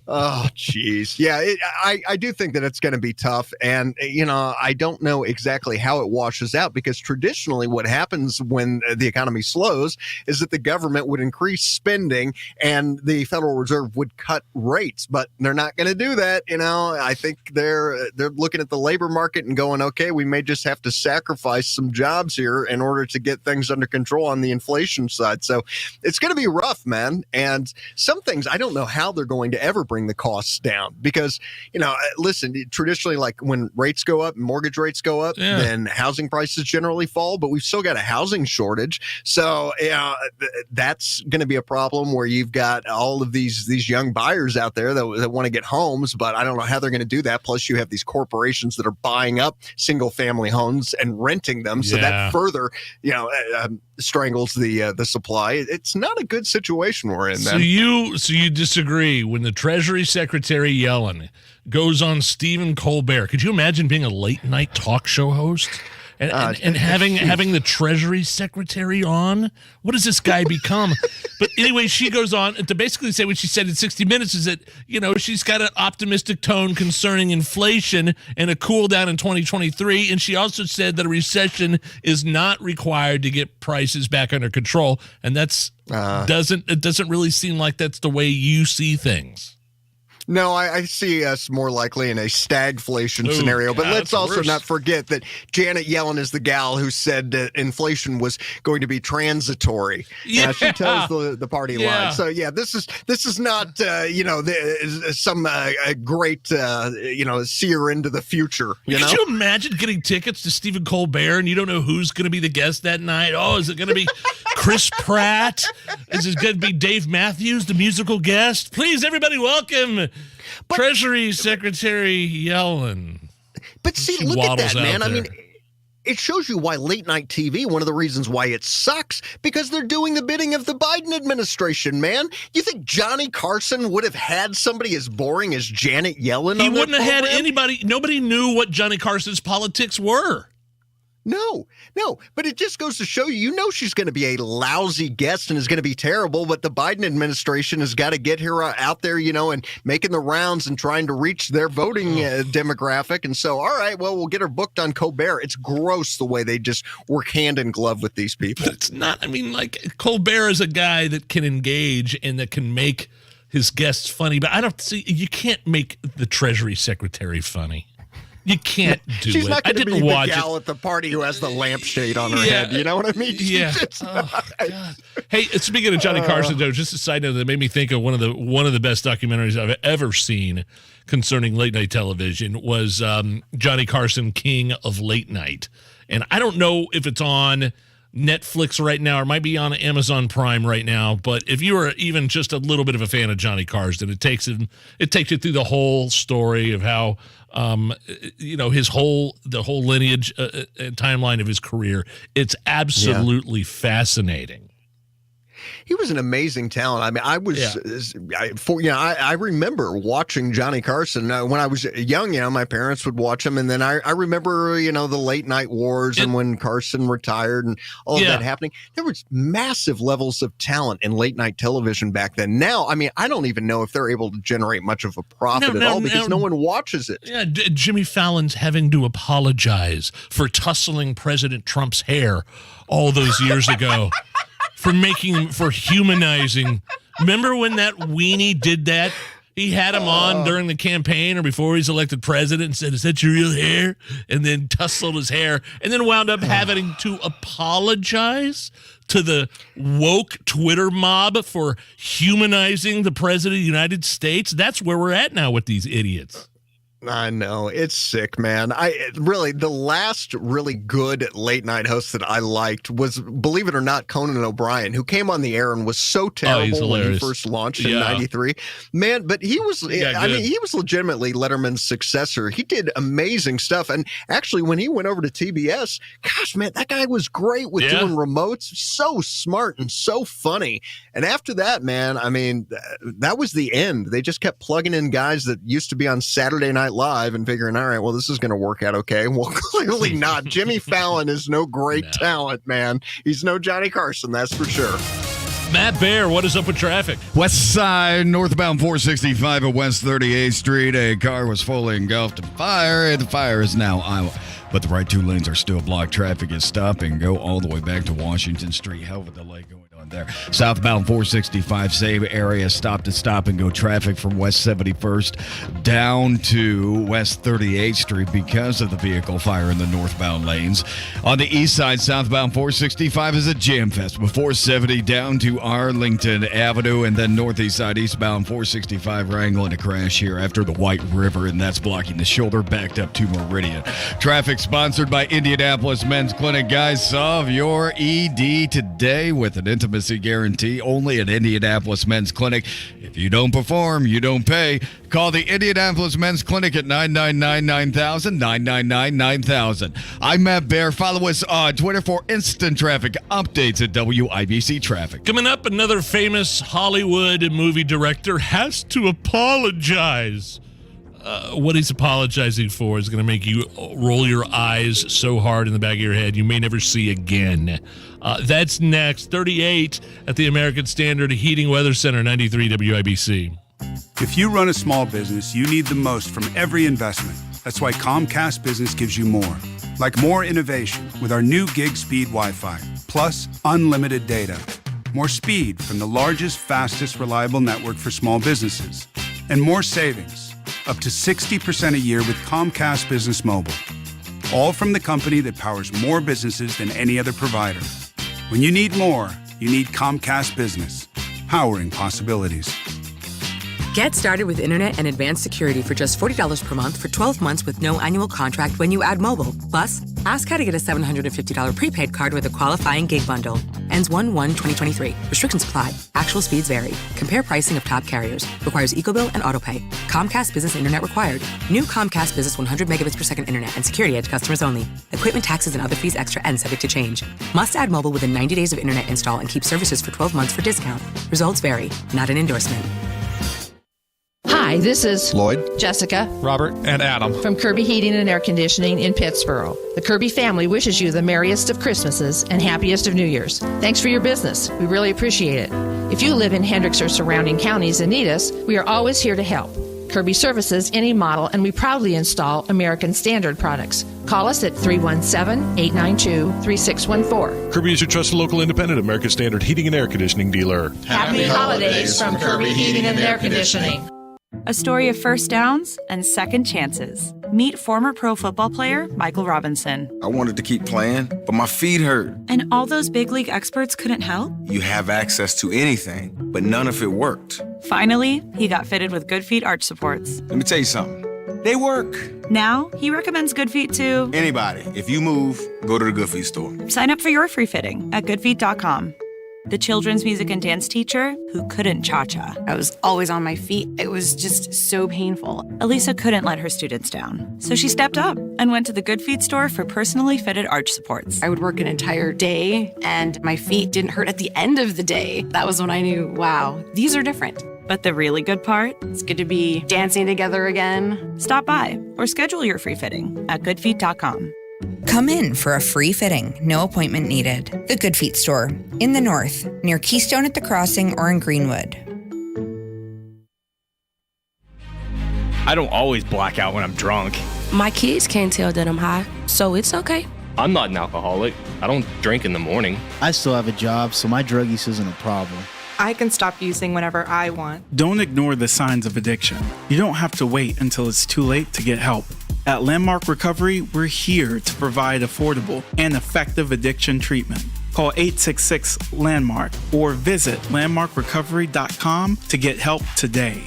Oh, geez. Yeah, I do think that it's going to be tough. And, I don't know exactly how it washes out because traditionally what happens when the economy slows is that the government would increase spending and the Federal Reserve would cut rates. But they're not going to do that. I think they're looking at the labor market and going, okay, we may just have to sacrifice some jobs here in order to get things under control on the inflation side. So it's going to be rough, man. And some things, I don't know how they're going to ever bring the costs down because, listen, traditionally, like when rates go up, mortgage rates go up, then housing prices generally fall, but we've still got a housing shortage. So that's going to be a problem where you've got all of these young buyers out there that want to get homes, but I don't know how they're going to do that. Plus you have these corporations that are buying up single family homes and renting them. So that further, strangles the supply. It's not a good situation we're in. So you disagree when the Treasury Secretary Yellen goes on Stephen Colbert? Could you imagine being a late night talk show host and having the Treasury Secretary on? What does this guy become? But anyway, she goes on to basically say what she said in 60 Minutes is that, she's got an optimistic tone concerning inflation and a cool down in 2023. And she also said that a recession is not required to get prices back under control. And it doesn't really seem like that's the way you see things. No, I see us more likely in a stagflation scenario. But let's also not forget that Janet Yellen is the gal who said that inflation was going to be transitory. Yeah. She toes the party line. So this is not some great seer into the future. Could you imagine getting tickets to Stephen Colbert and you don't know who's going to be the guest that night? Oh, is it going to be Chris Pratt? Is it going to be Dave Matthews, the musical guest? Please, everybody, welcome Treasury Secretary Yellen. But see, look at that, man. I mean, it shows you why late night TV, one of the reasons why it sucks, because they're doing the bidding of the Biden administration, man. You think Johnny Carson would have had somebody as boring as Janet Yellen? He wouldn't have had anybody. Nobody knew what Johnny Carson's politics were. No, but it just goes to show you know she's going to be a lousy guest and is going to be terrible, but the Biden administration has got to get her out there, and making the rounds and trying to reach their voting demographic. And so, all right, well, we'll get her booked on Colbert. It's gross the way they just work hand in glove with these people. But it's not, Colbert is a guy that can engage and that can make his guests funny, but I don't see, you can't make the Treasury Secretary funny. You can't do She's it. not going to be the watch gal at the party who has the lampshade on her head. You know what I mean? Yeah. God. Hey, speaking of Johnny Carson, though, just a side note that made me think of one of the best documentaries I've ever seen concerning late night television was Johnny Carson, King of Late Night. And I don't know if it's on Netflix right now, or it might be on Amazon Prime right now. But if you are even just a little bit of a fan of Johnny Carson, it takes you through the whole story of how the whole lineage and timeline of his career. It's absolutely fascinating. He was an amazing talent. I remember watching Johnny Carson when I was young. My parents would watch him, and then I remember the late night wars and when Carson retired and all of that happening. There was massive levels of talent in late night television back then. Now, I don't even know if they're able to generate much of a profit at all because no one watches it. Yeah, Jimmy Fallon's having to apologize for tussling President Trump's hair all those years ago. For humanizing. Remember when that weenie did that? He had him on during the campaign or before he's elected president and said, "Is that your real hair?" And then tussled his hair and then wound up having to apologize to the woke Twitter mob for humanizing the president of the United States. That's where we're at now with these idiots. I know. It's sick, man. The last really good late night host that I liked was, believe it or not, Conan O'Brien, who came on the air and was so terrible when he first launched in 93. Man, but he was, he was legitimately Letterman's successor. He did amazing stuff. And actually, when he went over to TBS, gosh, man, that guy was great with doing remotes. So smart and so funny. And after that, man, that was the end. They just kept plugging in guys that used to be on Saturday Night Live and figuring, all right, well, this is going to work out okay. Well, clearly not. Jimmy Fallon is no great talent, man. He's no Johnny Carson, that's for sure. Matt Bear, what is up with traffic? West side, northbound 465 at West 38th Street. A car was fully engulfed in fire, and the fire is now out. But the right two lanes are still blocked. Traffic is stop and go all the way back to Washington Street. Hell of a delay going on there. Southbound 465, same area, stop and go traffic from West 71st down to West 38th Street because of the vehicle fire in the northbound lanes. On the east side, southbound 465 is a jam fest with 470 down to Arlington Avenue, and then northeast side, eastbound 465 wrangling a crash here after the White River, and that's blocking the shoulder backed up to Meridian. Traffic sponsored by Indianapolis Men's Clinic. Guys, solve your ED today with an intimacy guarantee only at Indianapolis Men's Clinic. If you don't perform, you don't pay. Call the Indianapolis Men's Clinic at 999-9000, 999-9000. I'm Matt Bear. Follow us on Twitter for instant traffic updates at WIBC Traffic. Coming up, another famous Hollywood movie director has to apologize. What he's apologizing for is going to make you roll your eyes so hard in the back of your head you may never see again. That's next. 38 at the American Standard Heating Weather Center, 93 WIBC. If you run a small business, you need the most from every investment. That's why Comcast Business gives you more. Like more innovation with our new gig speed Wi-Fi, plus unlimited data. More speed from the largest, fastest, reliable network for small businesses. And more savings. Up to 60% a year with Comcast Business Mobile. All from the company that powers more businesses than any other provider. When you need more, you need Comcast Business. Powering possibilities. Get started with internet and advanced security for just $40 per month for 12 months with no annual contract when you add mobile. Plus, ask how to get a $750 prepaid card with a qualifying gig bundle. Ends 1/1/2023. Restrictions apply. Actual speeds vary. Compare pricing of top carriers. Requires EcoBill and AutoPay. Comcast Business Internet required. New Comcast Business 100 megabits per second internet and Security Edge customers only. Equipment, taxes, and other fees extra and subject to change. Must add mobile within 90 days of internet install and keep services for 12 months for discount. Results vary. Not an endorsement. Hi, this is Lloyd, Jessica, Robert, and Adam from Kirby Heating and Air Conditioning in Pittsboro. The Kirby family wishes you the merriest of Christmases and happiest of New Year's. Thanks for your business. We really appreciate it. If you live in Hendricks or surrounding counties and need us, we are always here to help. Kirby services any model, and we proudly install American Standard products. Call us at 317-892-3614. Kirby is your trusted local independent American Standard heating and air conditioning dealer. Happy holidays from Kirby Heating and Air Conditioning. A story of first downs and second chances. Meet former pro football player Michael Robinson. I wanted to keep playing, but my feet hurt. And all those big league experts couldn't help? You have access to anything, but none of it worked. Finally, he got fitted with Good Feet arch supports. Let me tell you something. They work. Now, he recommends Good Feet to anybody. If you move, go to the Good Feet store. Sign up for your free fitting at goodfeet.com. The children's music and dance teacher who couldn't cha-cha. I was always on my feet. It was just so painful. Elisa couldn't let her students down. So she stepped up and went to the Good Feet store for personally fitted arch supports. I would work an entire day and my feet didn't hurt at the end of the day. That was when I knew, wow, these are different. But the really good part? It's good to be dancing together again. Stop by or schedule your free fitting at goodfeet.com. Come in for a free fitting, no appointment needed. The Good Feet store, in the north, near Keystone at the Crossing or in Greenwood. I don't always black out when I'm drunk. My kids can't tell that I'm high, so it's okay. I'm not an alcoholic. I don't drink in the morning. I still have a job, so my drug use isn't a problem. I can stop using whenever I want. Don't ignore the signs of addiction. You don't have to wait until it's too late to get help. At Landmark Recovery, we're here to provide affordable and effective addiction treatment. Call 866-LANDMARK or visit landmarkrecovery.com to get help today.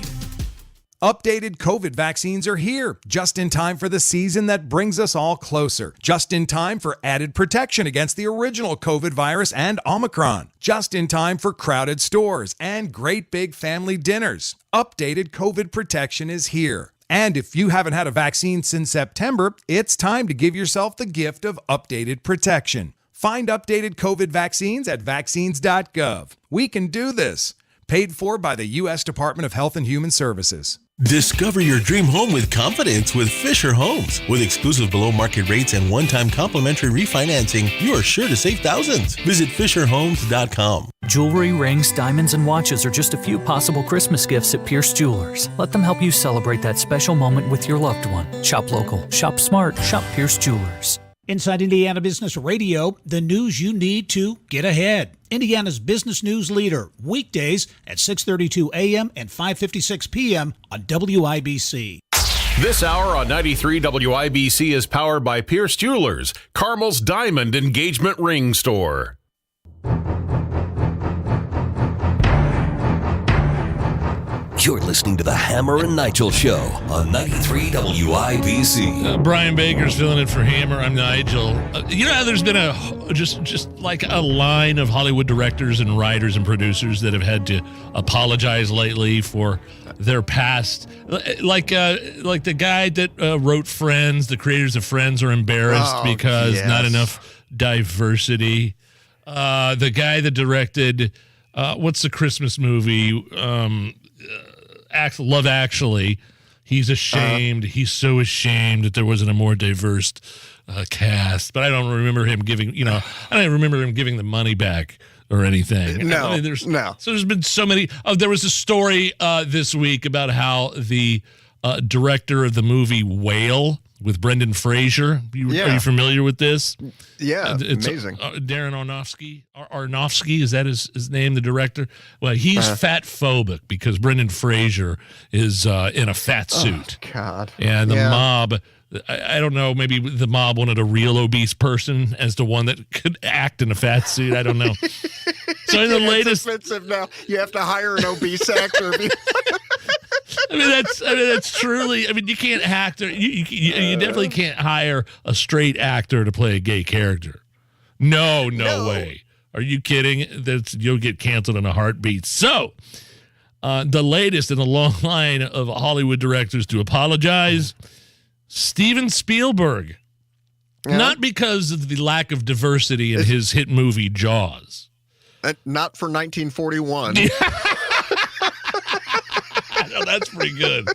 Updated COVID vaccines are here, just in time for the season that brings us all closer. Just in time for added protection against the original COVID virus and Omicron. Just in time for crowded stores and great big family dinners. Updated COVID protection is here. And if you haven't had a vaccine since September, it's time to give yourself the gift of updated protection. Find updated COVID vaccines at vaccines.gov. We can do this. Paid for by the U.S. Department of Health and Human Services. Discover your dream home with confidence with Fisher Homes. With exclusive below-market rates and one-time complimentary refinancing, you are sure to save thousands. Visit FisherHomes.com. Jewelry, rings, diamonds, and watches are just a few possible Christmas gifts at Pierce Jewelers. Let them help you celebrate that special moment with your loved one. Shop local, shop smart, shop Pierce Jewelers. Inside Indiana Business Radio, the news you need to get ahead. Indiana's business news leader, weekdays at 6:32 a.m. and 5:56 p.m. on WIBC. This hour on 93 WIBC is powered by Pierce Jewelers, Carmel's Diamond Engagement Ring Store. You're listening to the Hammer and Nigel Show on 93 WIBC. Brian Baker's filling in for Hammer. I'm Nigel. You know how there's been just like a line of Hollywood directors and writers and producers that have had to apologize lately for their past. Like the guy that wrote Friends, the creators of Friends are embarrassed because not enough diversity. The guy that directed, what's the Christmas movie? Love Actually, he's ashamed. He's so ashamed that there wasn't a more diverse cast. But I don't remember him giving, I don't remember him giving the money back or anything. No. So there's been so many. There was a story this week about how the director of the movie Whale with Brendan Fraser. Are you familiar with this? Yeah, it's amazing. Darren Aronofsky, is that his name, the director? Well, he's fat phobic because Brendan Fraser is in a fat suit. Oh, God. And the mob, I don't know, maybe the mob wanted a real obese person as the one that could act in a fat suit. I don't know. So in the latest, it's expensive now. You have to hire an obese actor. that's truly. I mean, you can't act. You definitely can't hire a straight actor to play a gay character. No way. Are you kidding? You'll get canceled in a heartbeat. So, the latest in a long line of Hollywood directors to apologize, Steven Spielberg. Yeah. Not because of the lack of diversity in his hit movie Jaws. Not for 1941. No, that's pretty good.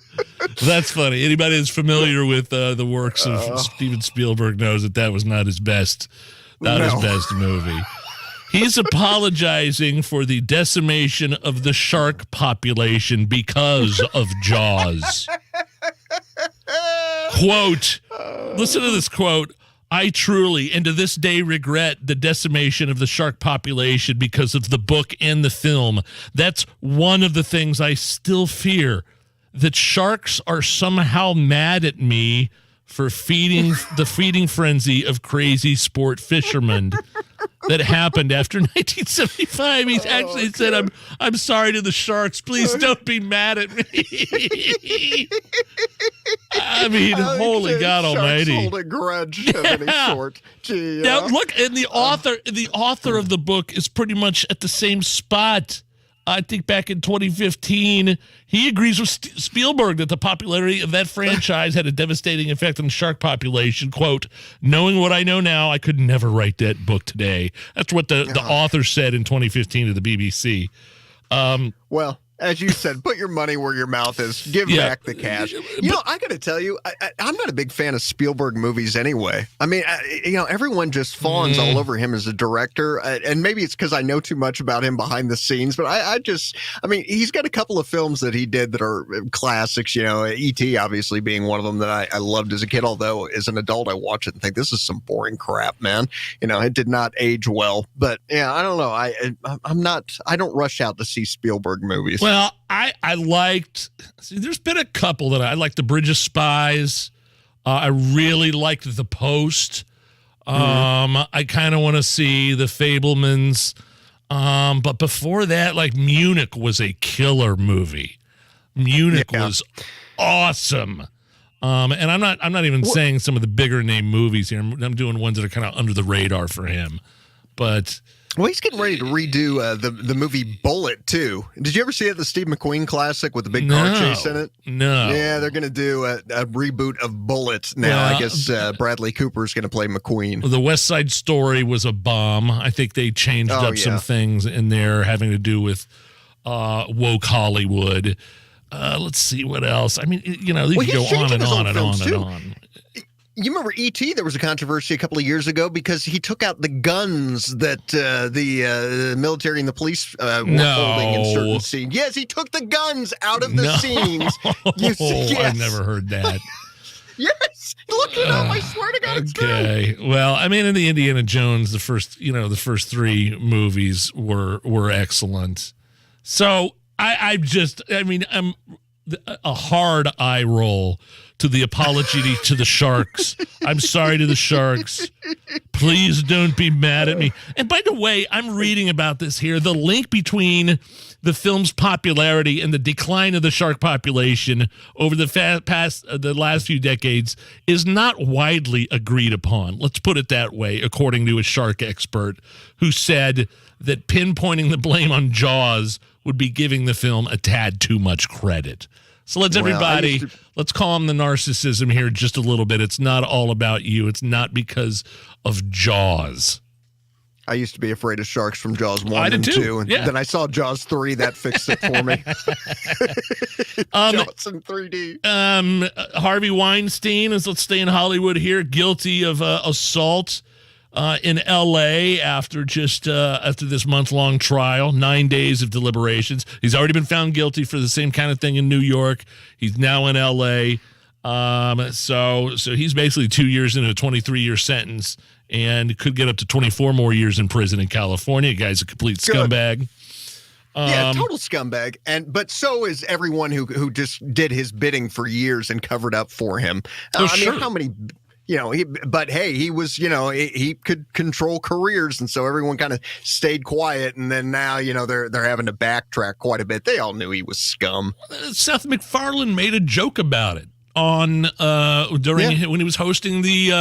That's funny. Anybody that's familiar with the works of Steven Spielberg knows that was not his best, his best movie. He's apologizing for the decimation of the shark population because of Jaws. Quote, listen to this quote. I truly, and to this day, regret the decimation of the shark population because of the book and the film. That's one of the things I still fear, that sharks are somehow mad at me for feeding the feeding frenzy of crazy sport fishermen that happened after 1975. He's actually said, I'm sorry to the sharks. Please don't be mad at me. I mean, holy God Almighty! Hold a grudge of any sort. Gee, now look, and the author of the book is pretty much at the same spot. I think back in 2015, he agrees with Spielberg that the popularity of that franchise had a devastating effect on the shark population. Quote, knowing what I know now, I could never write that book today. That's what the author said in 2015 to the BBC. Well, as you said, put your money where your mouth is. Give back the cash. I got to tell you, I'm not a big fan of Spielberg movies anyway. I mean, everyone just fawns all over him as a director. And maybe it's because I know too much about him behind the scenes. But I mean, he's got a couple of films that he did that are classics. E.T. obviously being one of them that I loved as a kid. Although as an adult, I watch it and think this is some boring crap, man. It did not age well. But yeah, I don't know. I don't rush out to see Spielberg movies. Well, I liked, there's been a couple that I like. The Bridge of Spies. I really liked The Post. I kind of want to see The Fabelmans. But before that, like Munich was a killer movie. Munich was awesome. And I'm not even saying some of the bigger name movies here. I'm doing ones that are kind of under the radar for him. But well, he's getting ready to redo the movie Bullet, too. Did you ever see it, the Steve McQueen classic with the big car chase in it? No. Yeah, they're going to do a reboot of Bullet now. I guess Bradley Cooper's going to play McQueen. The West Side Story was a bomb. I think they changed up some things in there having to do with woke Hollywood. Let's see what else. I mean, you can go on and on and on and on. You remember E.T.? There was a controversy a couple of years ago because he took out the guns that the military and the police were holding in certain scenes. Yes, he took the guns out of the scenes. I've never heard that. Yes, look it up. I swear to God, it's okay. true. Well, I mean, in the Indiana Jones, the first three movies were excellent. So I'm a hard eye roll to the apology to the sharks. I'm sorry to the sharks. Please don't be mad at me. And by the way, I'm reading about this here. The link between the film's popularity and the decline of the shark population over the last few decades is not widely agreed upon. Let's put it that way, according to a shark expert who said that pinpointing the blame on Jaws would be giving the film a tad too much credit. So let's calm the narcissism here just a little bit. It's not all about you. It's not because of Jaws. I used to be afraid of sharks from Jaws 1 and 2. And then I saw Jaws 3. That fixed it for me. Jaws in 3D. Harvey Weinstein, let's stay in Hollywood here, guilty of assault in L.A. after this month-long trial, 9 days of deliberations. He's already been found guilty for the same kind of thing in New York. He's now in L.A. So he's basically 2 years into a 23-year sentence and could get up to 24 more years in prison in California. The guy's a complete scumbag. Total scumbag. But so is everyone who just did his bidding for years and covered up for him. Sure. Mean, how many... he was, he could control careers. And so everyone kind of stayed quiet. And then now, they're having to backtrack quite a bit. They all knew he was scum. Seth MacFarlane made a joke about it on when he was hosting the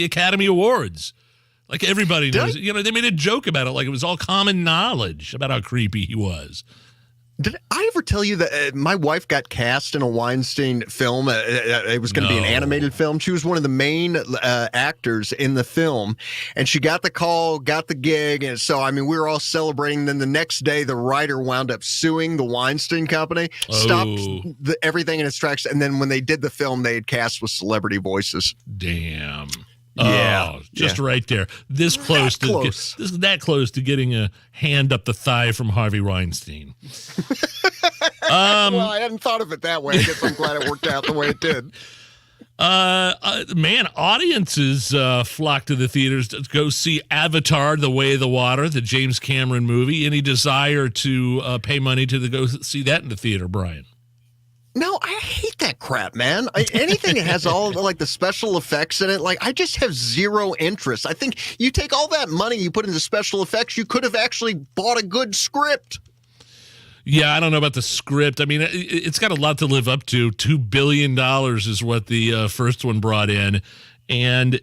Academy Awards. Like everybody knows. They made a joke about it like it was all common knowledge about how creepy he was. Did I ever tell you that my wife got cast in a Weinstein film? It was going to be an animated film. She was one of the main actors in the film, and she got the call, got the gig. And so, we were all celebrating. Then the next day, the writer wound up suing the Weinstein Company, stopped everything in its tracks. And then when they did the film, they had cast with celebrity voices. Damn. Yeah, right there. This close to getting a hand up the thigh from Harvey Weinstein. Well, I hadn't thought of it that way. I guess I'm glad it worked out the way it did. Man, audiences flock to the theaters to go see Avatar: The Way of the Water, the James Cameron movie. Any desire to pay money to go see that in the theater, Brian? No, I hate that crap, man. Anything that has all the special effects in it, I just have zero interest. I think you take all that money you put into special effects, you could have actually bought a good script. Yeah, I don't know about the script. It's got a lot to live up to. $2 billion is what the first one brought in. And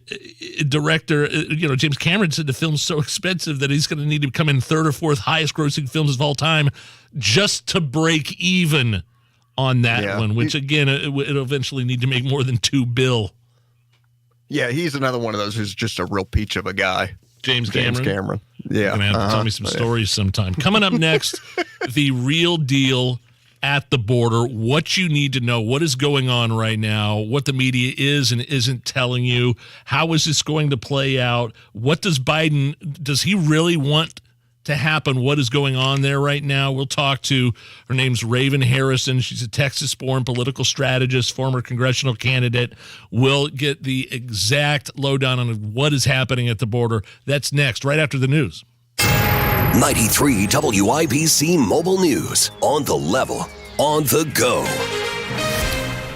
director, James Cameron said the film's so expensive that he's going to need to come in third or fourth highest grossing films of all time just to break even on that one, which again, it'll eventually need to make more than $2 billion. Yeah, he's another one of those who's just a real peach of a guy. James Cameron. Yeah. You're going to have to tell me some stories sometime. Coming up next, the real deal at the border, what you need to know, what is going on right now, what the media is and isn't telling you, how is this going to play out, what does he really want to happen, what is going on there right now. We'll talk to, her name's Raven Harrison. She's a Texas-born political strategist, former congressional candidate. We'll get the exact lowdown on what is happening at the border. That's next, right after the news. 93 WIBC Mobile News. On the level, on the go.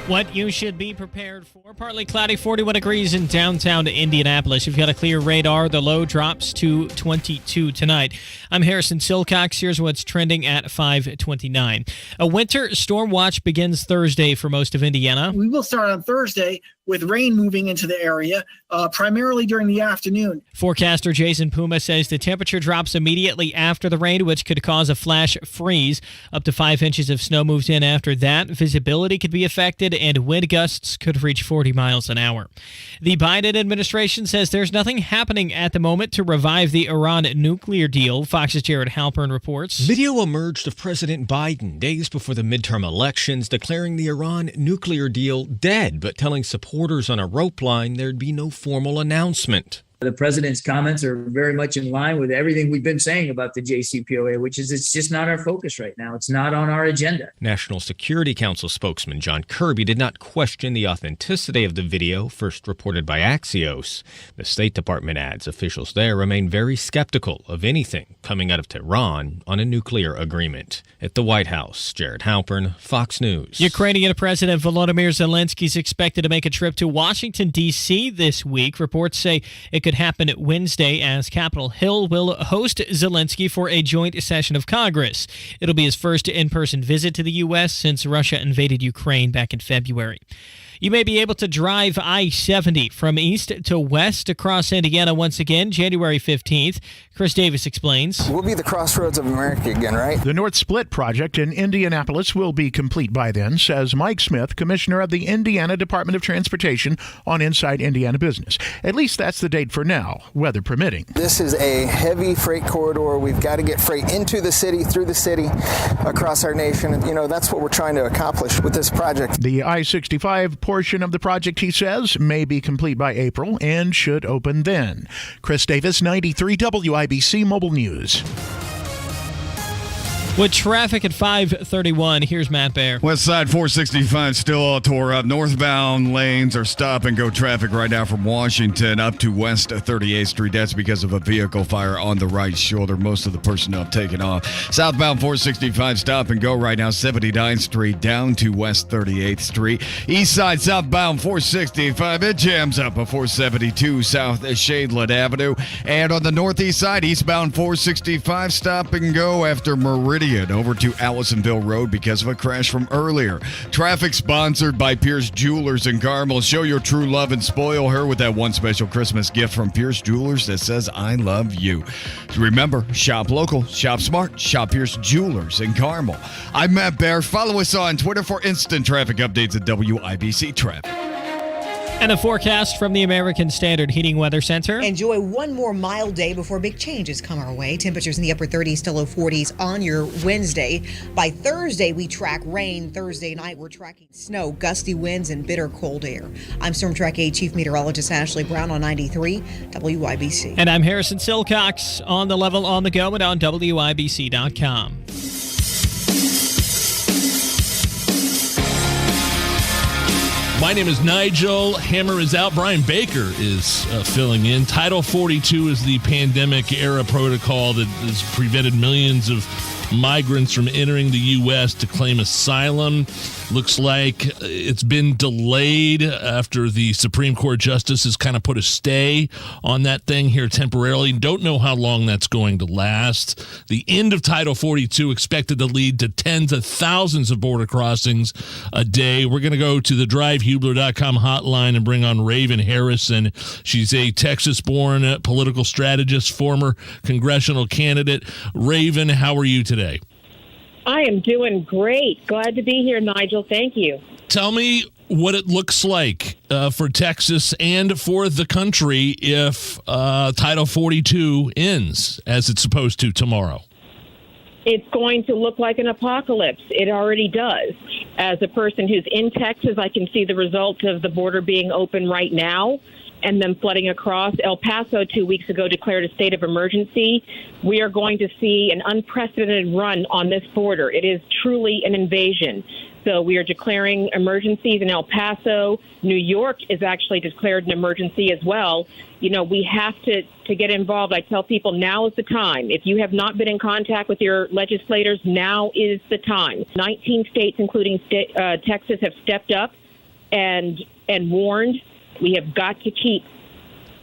What you should be prepared for. Partly cloudy, 41 degrees in downtown Indianapolis. You've got a clear radar. The low drops to 22 tonight. I'm Harrison Silcox. Here's what's trending at 5:29. A winter storm watch begins Thursday for most of Indiana. We will start on Thursday with rain moving into the area, primarily during the afternoon. Forecaster Jason Puma says the temperature drops immediately after the rain, which could cause a flash freeze. Up to 5 inches of snow moves in after that. Visibility could be affected, and wind gusts could reach 40 miles an hour. The Biden administration says there's nothing happening at the moment to revive the Iran nuclear deal. Fox's Jared Halpern reports. Video emerged of President Biden days before the midterm elections declaring the Iran nuclear deal dead, but telling supporters on a rope line there'd be no formal announcement. The president's comments are very much in line with everything we've been saying about the JCPOA, which is it's just not our focus right now. It's not on our agenda. National Security Council spokesman John Kirby did not question the authenticity of the video, first reported by Axios. The State Department adds officials there remain very skeptical of anything coming out of Tehran on a nuclear agreement. At the White House, Jared Halpern, Fox News. Ukrainian President Volodymyr Zelensky is expected to make a trip to Washington, D.C. this week. Reports say it could happen Wednesday as Capitol Hill will host Zelensky for a joint session of Congress. It'll be his first in-person visit to the U.S. since Russia invaded Ukraine back in February. You may be able to drive I-70 from east to west across Indiana once again, January 15th. Chris Davis explains. We'll be the crossroads of America again, right? The North Split project in Indianapolis will be complete by then, says Mike Smith, commissioner of the Indiana Department of Transportation on Inside Indiana Business. At least that's the date for now, weather permitting. This is a heavy freight corridor. We've got to get freight into the city, through the city, across our nation. You know, that's what we're trying to accomplish with this project. The I-65 portion of the project, he says, may be complete by April and should open then. Chris Davis, 93 WIBC Mobile News. With traffic at 5:31, here's Matt Baer. West Side 465 still all tore up. Northbound lanes are stop-and-go traffic right now from Washington up to West 38th Street. That's because of a vehicle fire on the right shoulder. Most of the personnel taken off. Southbound 465 stop-and-go right now, 79th Street down to West 38th Street. East side southbound 465, it jams up at 472 South Shadeland Avenue. And on the northeast side, eastbound 465 stop-and-go after Meridian Indian over to Allisonville Road because of a crash from earlier. Traffic sponsored by Pierce Jewelers in Carmel. Show your true love and spoil her with that one special Christmas gift from Pierce Jewelers that says, I love you. Remember, shop local, shop smart, shop Pierce Jewelers in Carmel. I'm Matt Bear. Follow us on Twitter for instant traffic updates at WIBC Traffic. And a forecast from the American Standard Heating Weather Center. Enjoy one more mild day before big changes come our way. Temperatures in the upper 30s to low 40s on your Wednesday. By Thursday, we track rain. Thursday night, we're tracking snow, gusty winds, and bitter cold air. I'm Storm Track 8 Chief Meteorologist Ashley Brown on 93 WIBC. And I'm Harrison Silcox on the level, on the go, and on WIBC.com. My name is Nigel. Hammer is out. Brian Baker is filling in. Title 42 is the pandemic-era protocol that has prevented millions of migrants from entering the U.S. to claim asylum. Looks like it's been delayed after the Supreme Court justices kind of put a stay on that thing here temporarily. Don't know how long that's going to last. The end of Title 42 expected to lead to tens of thousands of border crossings a day. We're going to go to the drivehubler.com hotline and bring on Raven Harrison. She's a Texas-born political strategist, former congressional candidate. Raven, how are you today? I am doing great. Glad to be here, Nigel. Thank you. Tell me what it looks like for Texas and for the country if Title 42 ends as it's supposed to tomorrow. It's going to look like an apocalypse. It already does. As a person who's in Texas, I can see the result of the border being open right now and then flooding across. El Paso 2 weeks ago declared a state of emergency. We are going to see an unprecedented run on this border. It is truly an invasion. So we are declaring emergencies in El Paso. New York is actually declared an emergency as well. You know, we have to get involved. I tell people now is the time. If you have not been in contact with your legislators, now is the time. 19 states, including Texas, have stepped up and warned. We have got to keep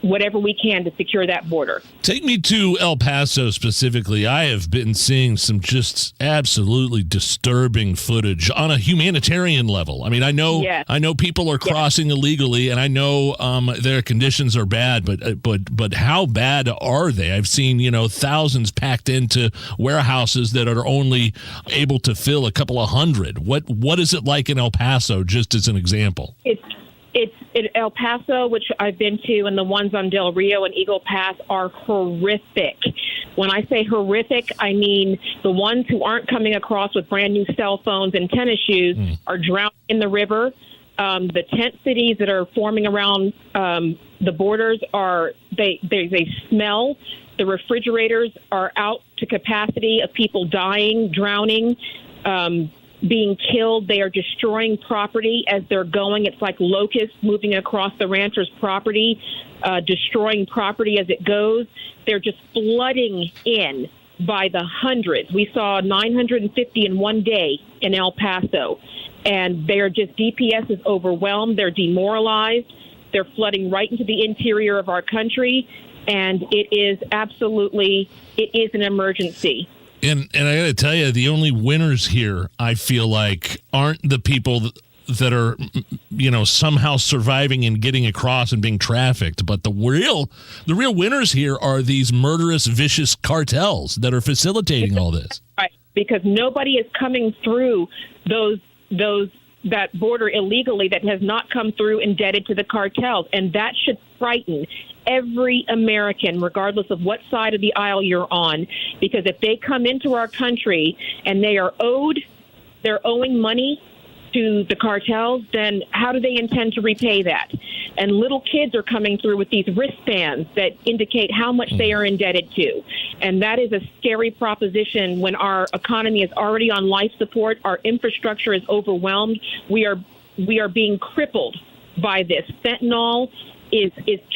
whatever we can to secure that border. Take me to El Paso specifically. I have been seeing some just absolutely disturbing footage on a humanitarian level. I mean, I know people are crossing illegally, and I know their conditions are bad, but how bad are they? I've seen, thousands packed into warehouses that are only able to fill a couple of hundred. What is it like in El Paso, just as an example? It's El Paso, which I've been to, and the ones on Del Rio and Eagle Pass are horrific. When I say horrific, I mean the ones who aren't coming across with brand new cell phones and tennis shoes are drowning in the river. The tent cities that are forming around the borders they smell. The refrigerators are out to capacity of people dying, drowning, being killed. They are destroying property as they're going. It's like locusts moving across the rancher's property, destroying property as it goes. They're just flooding in by the hundreds. We saw 950 in one day in El Paso, and they're just, DPS is overwhelmed. They're demoralized. They're flooding right into the interior of our country, and it is an emergency. And I got to tell you, the only winners here, I feel like, aren't the people that are, somehow surviving and getting across and being trafficked. But the real winners here are these murderous, vicious cartels that are facilitating all this. Right, because nobody is coming through that border illegally that has not come through indebted to the cartels, and that should frighten every American, regardless of what side of the aisle you're on, because if they come into our country and they're owing money to the cartels, then how do they intend to repay that? And little kids are coming through with these wristbands that indicate how much they are indebted to. And that is a scary proposition when our economy is already on life support, our infrastructure is overwhelmed. We are being crippled by this. Fentanyl is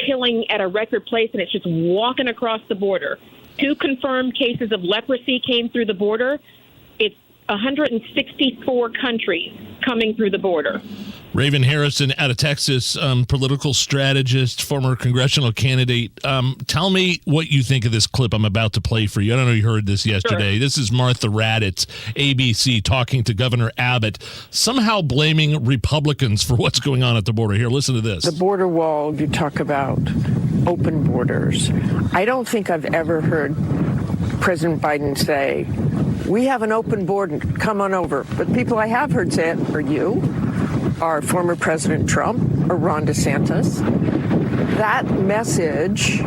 killing at a record pace, and it's just walking across the border. 2 confirmed cases of leprosy came through the border. It's 164 countries coming through the border. Raven Harrison out of Texas, political strategist, former congressional candidate. Tell me what you think of this clip I'm about to play for you. I don't know if you heard this yesterday. Sure. This is Martha Raddatz, ABC, talking to Governor Abbott, somehow blaming Republicans for what's going on at the border. Here, listen to this. The border wall, you talk about open borders. I don't think I've ever heard President Biden say, we have an open border, come on over. But people I have heard say it are you, our former President Trump, or Ron DeSantis. That message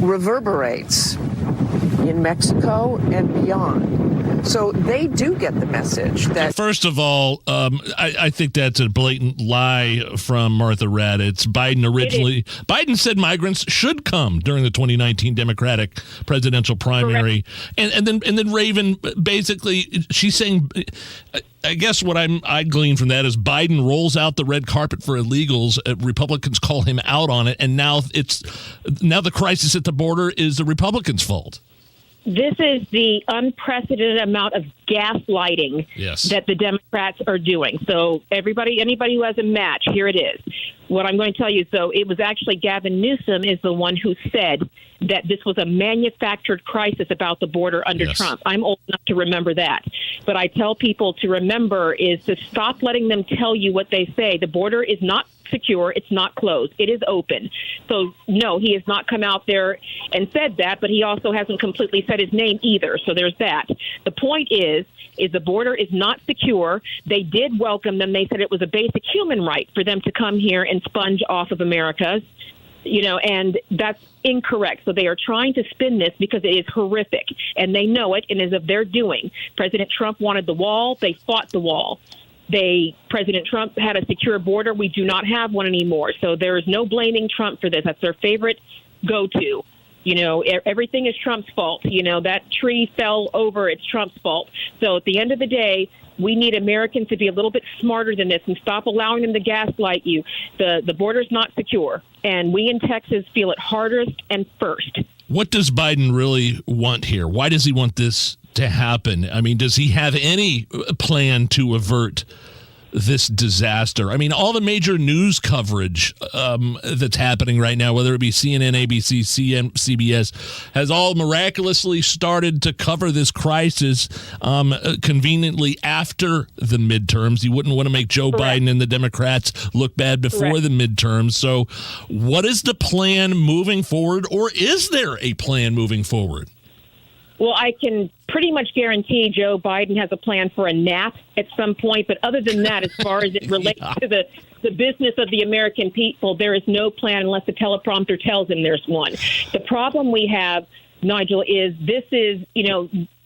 reverberates in Mexico and beyond. So they do get the message that. First of all, I think that's a blatant lie from Martha Raddatz. Biden said migrants should come during the 2019 Democratic presidential primary, and then Raven basically she's saying. I guess what I glean from that is Biden rolls out the red carpet for illegals. Republicans call him out on it, and now the crisis at the border is the Republicans' fault. This is the unprecedented amount of gaslighting that the Democrats are doing. So anybody who has a match, here it is. What I'm going to tell you, so it was actually Gavin Newsom is the one who said that this was a manufactured crisis about the border under Trump. I'm old enough to remember that. But I tell people to remember is to stop letting them tell you what they say. The border is not secure. It's not closed. It is open. So, no, he has not come out there and said that, but he also hasn't completely said his name either. So there's that. The point is the border is not secure. They did welcome them. They said it was a basic human right for them to come here and sponge off of America. And that's incorrect. So they are trying to spin this because it is horrific, and they know it, and is of their doing. President Trump wanted the wall. They fought the wall. President Trump had a secure border. We do not have one anymore. So there is no blaming Trump for this. That's their favorite go-to. Everything is Trump's fault. That tree fell over. It's Trump's fault. So at the end of the day, we need Americans to be a little bit smarter than this and stop allowing them to gaslight you. The border's not secure, and we in Texas feel it hardest and first. What does Biden really want here? Why does he want this to happen? I mean, does he have any plan to avert this disaster? I mean, all the major news coverage that's happening right now, whether it be CNN, ABC, CBS, has all miraculously started to cover this crisis conveniently after the midterms. You wouldn't want to make Joe Biden and the Democrats look bad before the midterms. So what is the plan moving forward, or is there a plan moving forward? Well, I can pretty much guarantee Joe Biden has a plan for a nap at some point. But other than that, as far as it relates to the business of the American people, there is no plan unless the teleprompter tells him there's one. The problem we have, Nigel, is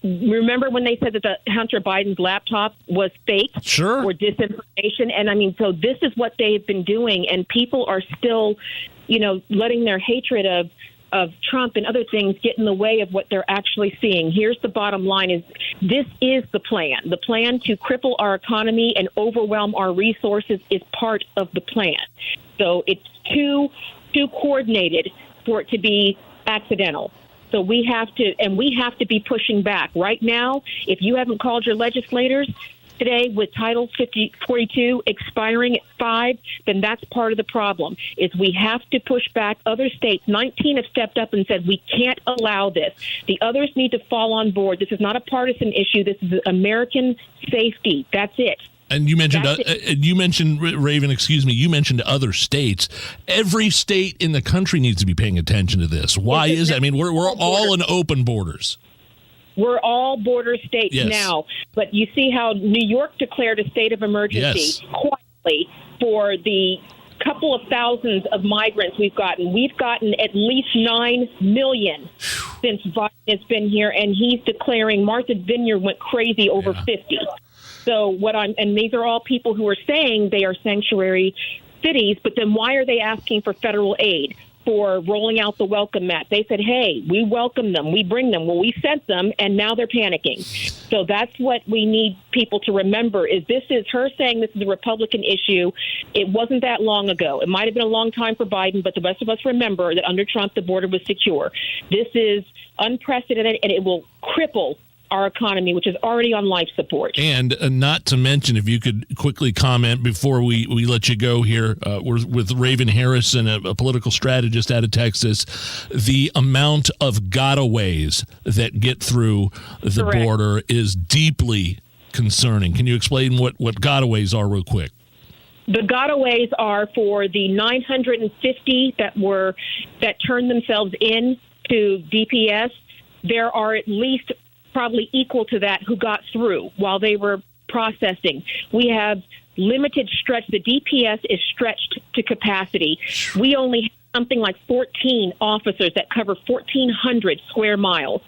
remember when they said that the Hunter Biden's laptop was fake or disinformation? And so this is what they've been doing. And people are still, letting their hatred of Trump and other things get in the way of what they're actually seeing. Here's the bottom line is this is the plan. The plan to cripple our economy and overwhelm our resources is part of the plan. So it's too coordinated for it to be accidental. So we have to be pushing back. Right now, if you haven't called your legislators today with Title 42 expiring at 5, then that's part of the problem, is we have to push back. Other states, 19 have stepped up and said, we can't allow this. The others need to fall on board. This is not a partisan issue. This is American safety. That's it. And you mentioned, Raven, you mentioned other states. Every state in the country needs to be paying attention to this. Why is that? I mean, we're all in open borders. We're all border states now. But you see how New York declared a state of emergency quietly for the couple of thousands of migrants we've gotten. We've gotten at least 9 million since Biden has been here, and he's declaring Martha's Vineyard went crazy over 50. So and these are all people who are saying they are sanctuary cities, but then why are they asking for federal aid for rolling out the welcome mat? They said, hey, we welcome them, we bring them. Well, we sent them, and now they're panicking. So that's what we need people to remember, is this is her saying this is a Republican issue. It wasn't that long ago. It might have been a long time for Biden, but the rest of us remember that under Trump, the border was secure. This is unprecedented, and it will cripple our economy, which is already on life support. And not to mention, if you could quickly comment before we let you go here, we're with Raven Harrison, a political strategist out of Texas, the amount of gotaways that get through the Correct. border is deeply concerning. Can you explain what gotaways are real quick? The gotaways are for the 950 that turned themselves in to DPS. There are at least probably equal to that who got through while they were processing. We have limited stretch. The DPS is stretched to capacity. We only have something like 14 officers that cover 1,400 square miles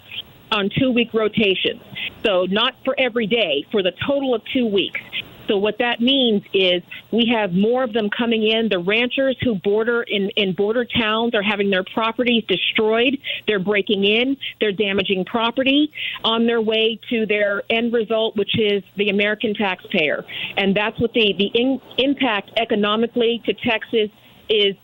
on 2-week rotations. So not for every day, for the total of 2 weeks. So what that means is we have more of them coming in. The ranchers who border in border towns are having their properties destroyed. They're breaking in. They're damaging property on their way to their end result, which is the American taxpayer. And that's what the impact economically to Texas is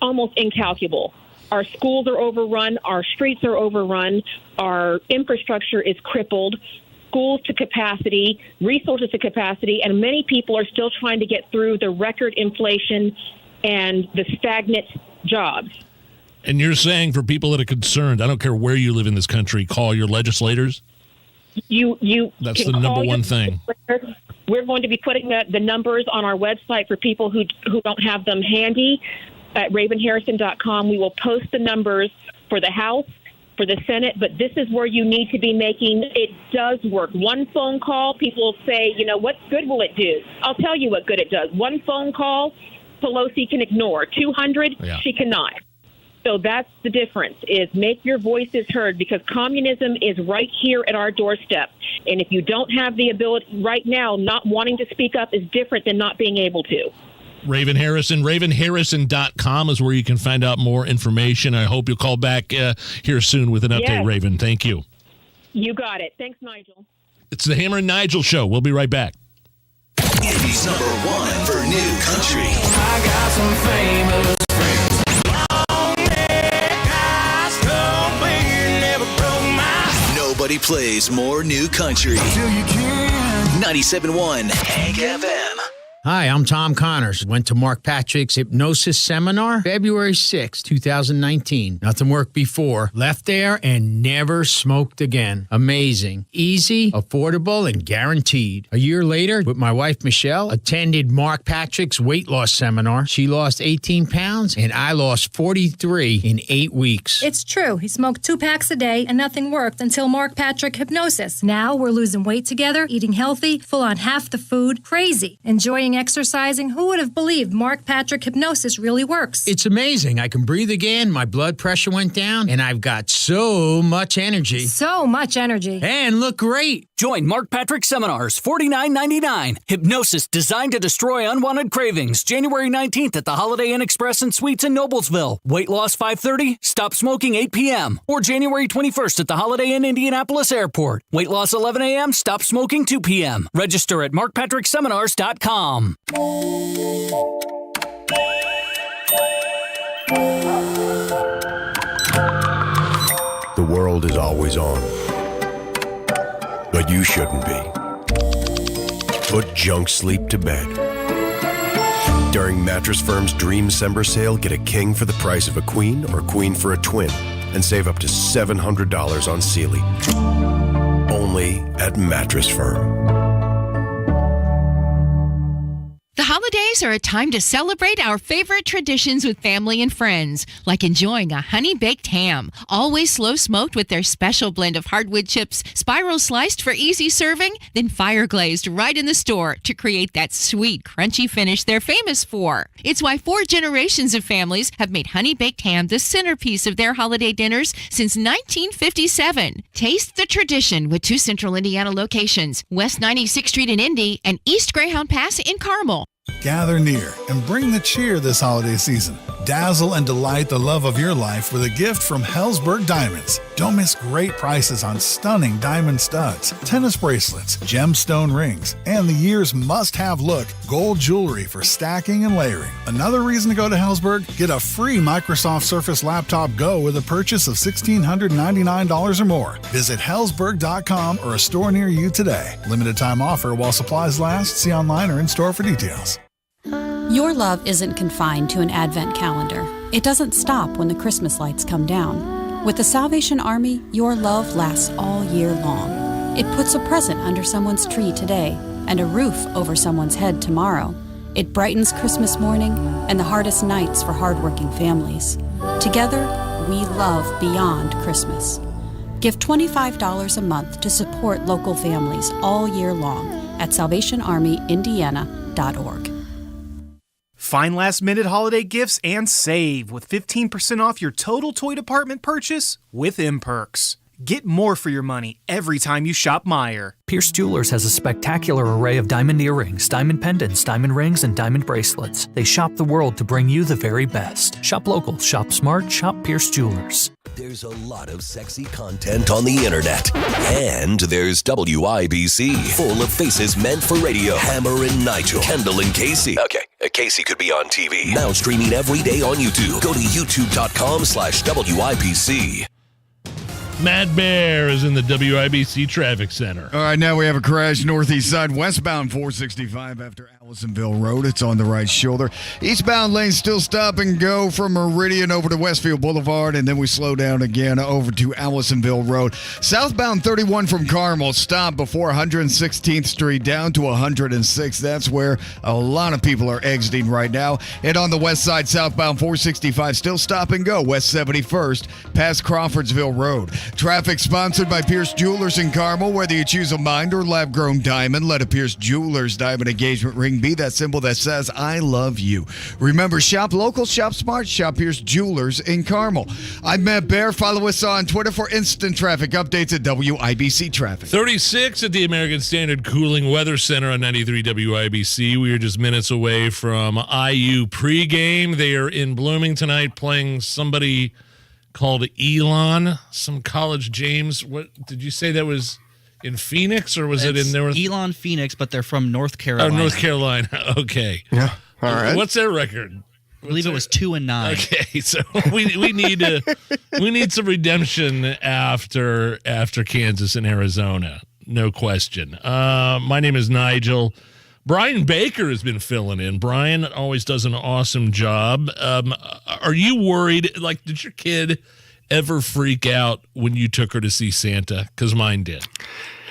almost incalculable. Our schools are overrun. Our streets are overrun. Our infrastructure is crippled. Schools to capacity, resources to capacity, and many people are still trying to get through the record inflation and the stagnant jobs. And you're saying for people that are concerned, I don't care where you live in this country, call your legislators? That's the number one thing. We're going to be putting the numbers on our website for people who don't have them handy at ravenharrison.com. We will post the numbers for the House, for the Senate, but this is where you need to be making. It does work. One phone call, people say, what good will it do? I'll tell you what good it does. One phone call, Pelosi can ignore. 200, she cannot. So that's the difference, is make your voices heard, because communism is right here at our doorstep. And if you don't have the ability right now, not wanting to speak up is different than not being able to. Raven Harrison, ravenharrison.com is where you can find out more information. I hope you'll call back here soon with an update, Yes. Raven. Thank you. You got it. Thanks, Nigel. It's the Hammer and Nigel Show. We'll be right back. Indy's number one for new country. I got some famous friends. Nobody plays more new country. 97.1 Hank FM. Hi, I'm Tom Connors. Went to Mark Patrick's hypnosis seminar February 6, 2019. Nothing worked before. Left there and never smoked again. Amazing. Easy, affordable, and guaranteed. A year later, with my wife Michelle, attended Mark Patrick's weight loss seminar. She lost 18 pounds and I lost 43 in 8 weeks. It's true. He smoked 2 packs a day and nothing worked until Mark Patrick Hypnosis. Now we're losing weight together, eating healthy, full on half the food, crazy, enjoying exercising. Who would have believed Mark Patrick Hypnosis really works? It's amazing. I can breathe again. My blood pressure went down and I've got so much energy. So much energy. And look great. Join Mark Patrick Seminars, $49.99. Hypnosis designed to destroy unwanted cravings. January 19th at the Holiday Inn Express and Suites in Noblesville. Weight loss 5:30, stop smoking 8 p.m. Or January 21st at the Holiday Inn Indianapolis Airport. Weight loss 11 a.m., stop smoking 2 p.m. Register at markpatrickseminars.com. The world is always on, but you shouldn't be. Put junk sleep to bed. During Mattress Firm's Dream December sale, get a king for the price of a queen or a queen for a twin and save up to $700 on Sealy. Only at Mattress Firm. The holidays are a time to celebrate our favorite traditions with family and friends, like enjoying a honey-baked ham, always slow-smoked with their special blend of hardwood chips, spiral sliced for easy serving, then fire-glazed right in the store to create that sweet, crunchy finish they're famous for. It's why 4 generations of families have made honey-baked ham the centerpiece of their holiday dinners since 1957. Taste the tradition with 2 Central Indiana locations, West 96th Street in Indy and East Greyhound Pass in Carmel. Gather near and bring the cheer this holiday season. Dazzle and delight the love of your life with a gift from Hellsberg Diamonds. Don't miss great prices on stunning diamond studs, tennis bracelets, gemstone rings, and the year's must-have look, gold jewelry for stacking and layering. Another reason to go to Hellsberg? Get a free Microsoft Surface Laptop Go with a purchase of $1,699 or more. Visit Hellsberg.com or a store near you today. Limited time offer while supplies last. See online or in store for details. Your love isn't confined to an Advent calendar. It doesn't stop when the Christmas lights come down. With the Salvation Army, your love lasts all year long. It puts a present under someone's tree today and a roof over someone's head tomorrow. It brightens Christmas morning and the hardest nights for hardworking families. Together, we love beyond Christmas. Give $25 a month to support local families all year long at SalvationArmyIndiana.org. Find last-minute holiday gifts and save with 15% off your total toy department purchase with M-Perks. Get more for your money every time you shop Meijer. Pierce Jewelers has a spectacular array of diamond earrings, diamond pendants, diamond rings, and diamond bracelets. They shop the world to bring you the very best. Shop local, shop smart, shop Pierce Jewelers. There's a lot of sexy content on the internet. And there's WIBC, full of faces meant for radio. Hammer and Nigel, Kendall and Casey. Okay, Casey could be on TV. Now streaming every day on YouTube. Go to youtube.com/WIBC. Matt Bear is in the WIBC Traffic Center. All right, now we have a crash northeast side, westbound 465 after Allisonville Road. It's on the right shoulder. Eastbound lane still stop and go from Meridian over to Westfield Boulevard, and then we slow down again over to Allisonville Road. Southbound 31 from Carmel, stop before 116th Street down to 106th. That's where a lot of people are exiting right now. And on the west side, southbound 465 still stop and go, West 71st past Crawfordsville Road. Traffic sponsored by Pierce Jewelers in Carmel. Whether you choose a mined or lab-grown diamond, let a Pierce Jewelers diamond engagement ring be that symbol that says, I love you. Remember, shop local, shop smart, shop Pierce Jewelers in Carmel. I'm Matt Bear. Follow us on Twitter for instant traffic updates at WIBC Traffic. 36 at the American Standard Cooling Weather Center on 93 WIBC. We are just minutes away from IU pregame. They are in Blooming tonight playing somebody called Elon, some college. James, what did you say that was in Phoenix, or was it in North? Elon Phoenix, but they're from North Carolina. Oh, North Carolina. Okay. Yeah. All right. What's their record? I believe it was 2-9. Okay, so we need some redemption after Kansas and Arizona, no question. My name is Nigel. Brian Baker has been filling in. Brian always does an awesome job. Are you worried? Like, did your kid ever freak out when you took her to see Santa? Because mine did.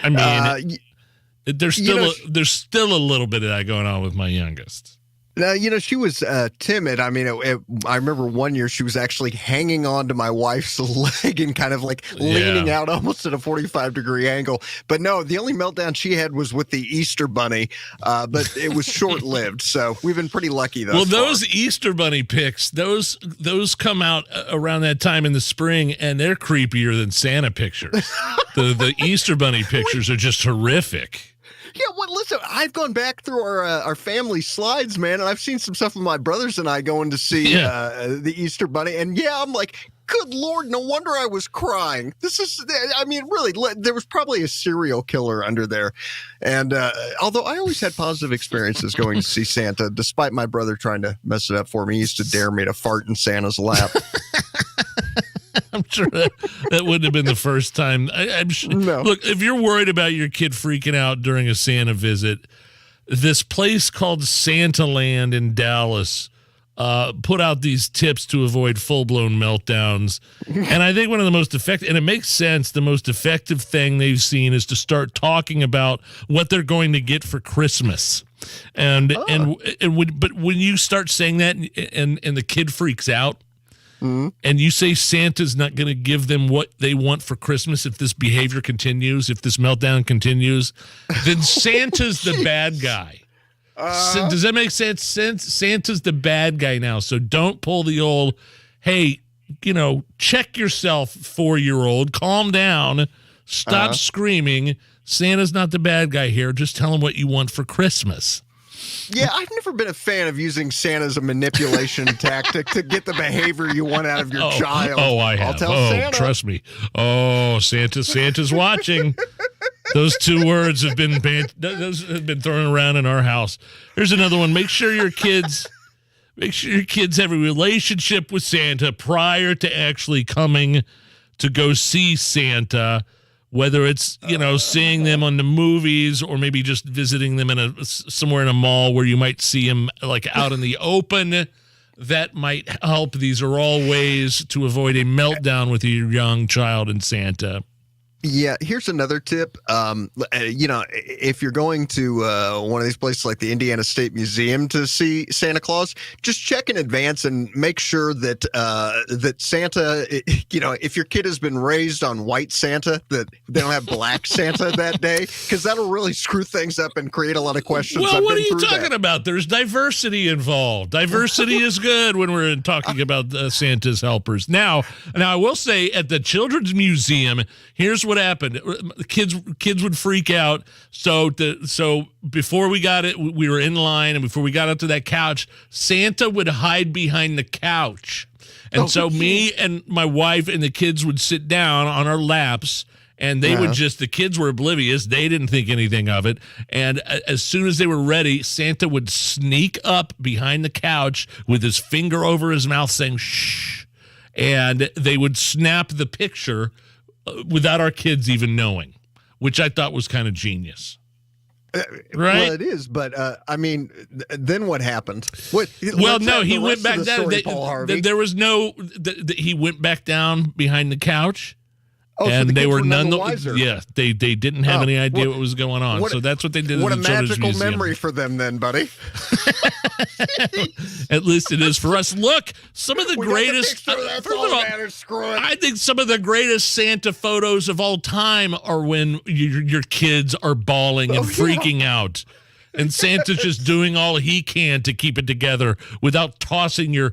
I mean, there's still a little bit of that going on with my youngest. Now, she was timid. I mean, I remember one year she was actually hanging on to my wife's leg and kind of like leaning out almost at a 45-degree angle. But no, the only meltdown she had was with the Easter Bunny, but it was short-lived. So we've been pretty lucky, though. Well, those Easter Bunny pics, those come out around that time in the spring, and they're creepier than Santa pictures. The Easter Bunny pictures are just horrific. Yeah, well, listen, I've gone back through our family slides, man, and I've seen some stuff with my brothers and I going to see the Easter Bunny. And yeah, I'm like, good Lord, no wonder I was crying. Really, there was probably a serial killer under there. And although I always had positive experiences going to see Santa, despite my brother trying to mess it up for me, he used to dare me to fart in Santa's lap. I'm sure that wouldn't have been the first time. I'm sure. No. Look, if you're worried about your kid freaking out during a Santa visit, this place called Santaland in Dallas put out these tips to avoid full-blown meltdowns. And I think one of the most effective, and it makes sense, the most effective thing they've seen is to start talking about what they're going to get for Christmas. But when you start saying that and the kid freaks out, and you say Santa's not going to give them what they want for Christmas if this behavior continues, if this meltdown continues, then Santa's the bad guy. So does that make sense? Santa's the bad guy now. So don't pull the old, hey, check yourself, 4-year-old. Calm down. Stop screaming. Santa's not the bad guy here. Just tell him what you want for Christmas. Yeah, I've never been a fan of using Santa as a manipulation tactic to get the behavior you want out of your child. Oh, I have. I'll tell Santa. Trust me. Oh, Santa's watching. Those two words have been thrown around in our house. Here's another one. Make sure your kids have a relationship with Santa prior to actually coming to go see Santa. Whether it's, seeing them on the movies or maybe just visiting them somewhere in a mall where you might see them like out in the open, that might help. These are all ways to avoid a meltdown with your young child and Santa. Yeah, here's another tip. If you're going to one of these places like the Indiana State Museum to see Santa Claus, just check in advance and make sure that that Santa, if your kid has been raised on white Santa, that they don't have black Santa that day, because that'll really screw things up and create a lot of questions. Well, what are you talking about? There's diversity involved. Diversity is good when we're talking about Santa's helpers. Now I will say at the Children's Museum, here's what happened. Kids would freak out. So before we got it, we were in line, and before we got up to that couch, Santa would hide behind the couch. And so me and my wife and the kids would sit down on our laps, and they would the kids were oblivious. They didn't think anything of it. And as soon as they were ready, Santa would sneak up behind the couch with his finger over his mouth saying, shh. And they would snap the picture without our kids even knowing, which I thought was kind of genius. Right? Well, it is, but then what happened? He went back down. There was no. He went back down behind the couch. Oh, and so they were none the wiser. Yeah, they didn't have any idea what was going on. So that's what they did. What in the a magical Museum. memory for them, then, buddy. At least it is for us. Look, some of the greatest. First of all, I think some of the greatest Santa photos of all time are when your kids are bawling and freaking out. And Santa's just doing all he can to keep it together without tossing your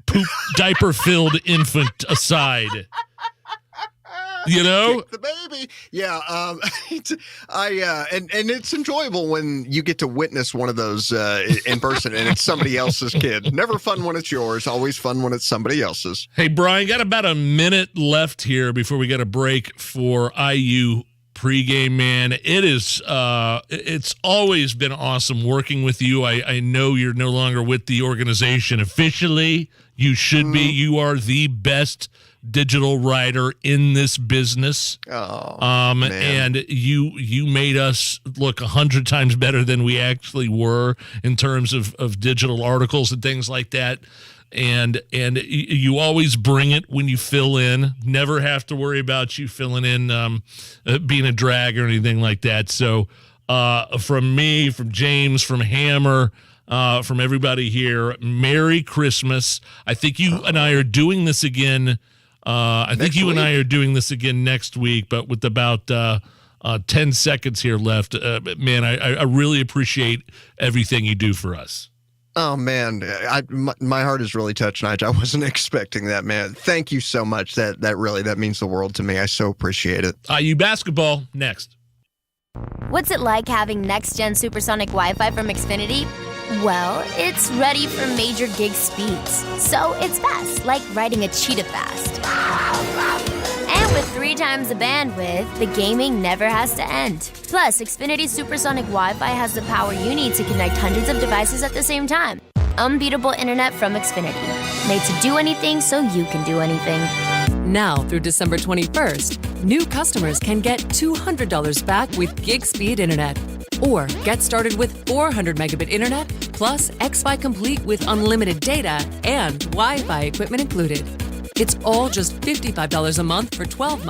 poop diaper-filled infant aside. Kick the baby. Yeah. And it's enjoyable when you get to witness one of those in person and it's somebody else's kid. Never fun when it's yours. Always fun when it's somebody else's. Hey, Brian, got about a minute left here before we get a break for IU pregame, man. It is, it's always been awesome working with you. I know you're no longer with the organization officially. You should be. You are the best digital writer in this business. And you made us look 100 times better than we actually were in terms of digital articles and things like that. And you always bring it when you fill in. Never have to worry about you filling in being a drag or anything like that. So from me, from James, from Hammer, from everybody here, Merry Christmas. I think you and I are doing this again. I think you and I are doing this again next week, but with about 10 seconds here left, man, I really appreciate everything you do for us. Oh, man, my heart is really touched, Nigel. I wasn't expecting that, man. Thank you so much. That means the world to me. I so appreciate it. IU basketball next. What's it like having next-gen supersonic Wi-Fi from Xfinity? Well, it's ready for major gig speeds, so it's fast, like riding a cheetah fast. And with 3 times the bandwidth, the gaming never has to end. Plus, Xfinity's supersonic Wi-Fi has the power you need to connect hundreds of devices at the same time. Unbeatable internet from Xfinity. Made to do anything so you can do anything. Now through December 21st, new customers can get $200 back with gig speed internet. Or get started with 400 megabit internet plus Xfi Complete with unlimited data and Wi-Fi equipment included. It's all just $55 a month for 12 months.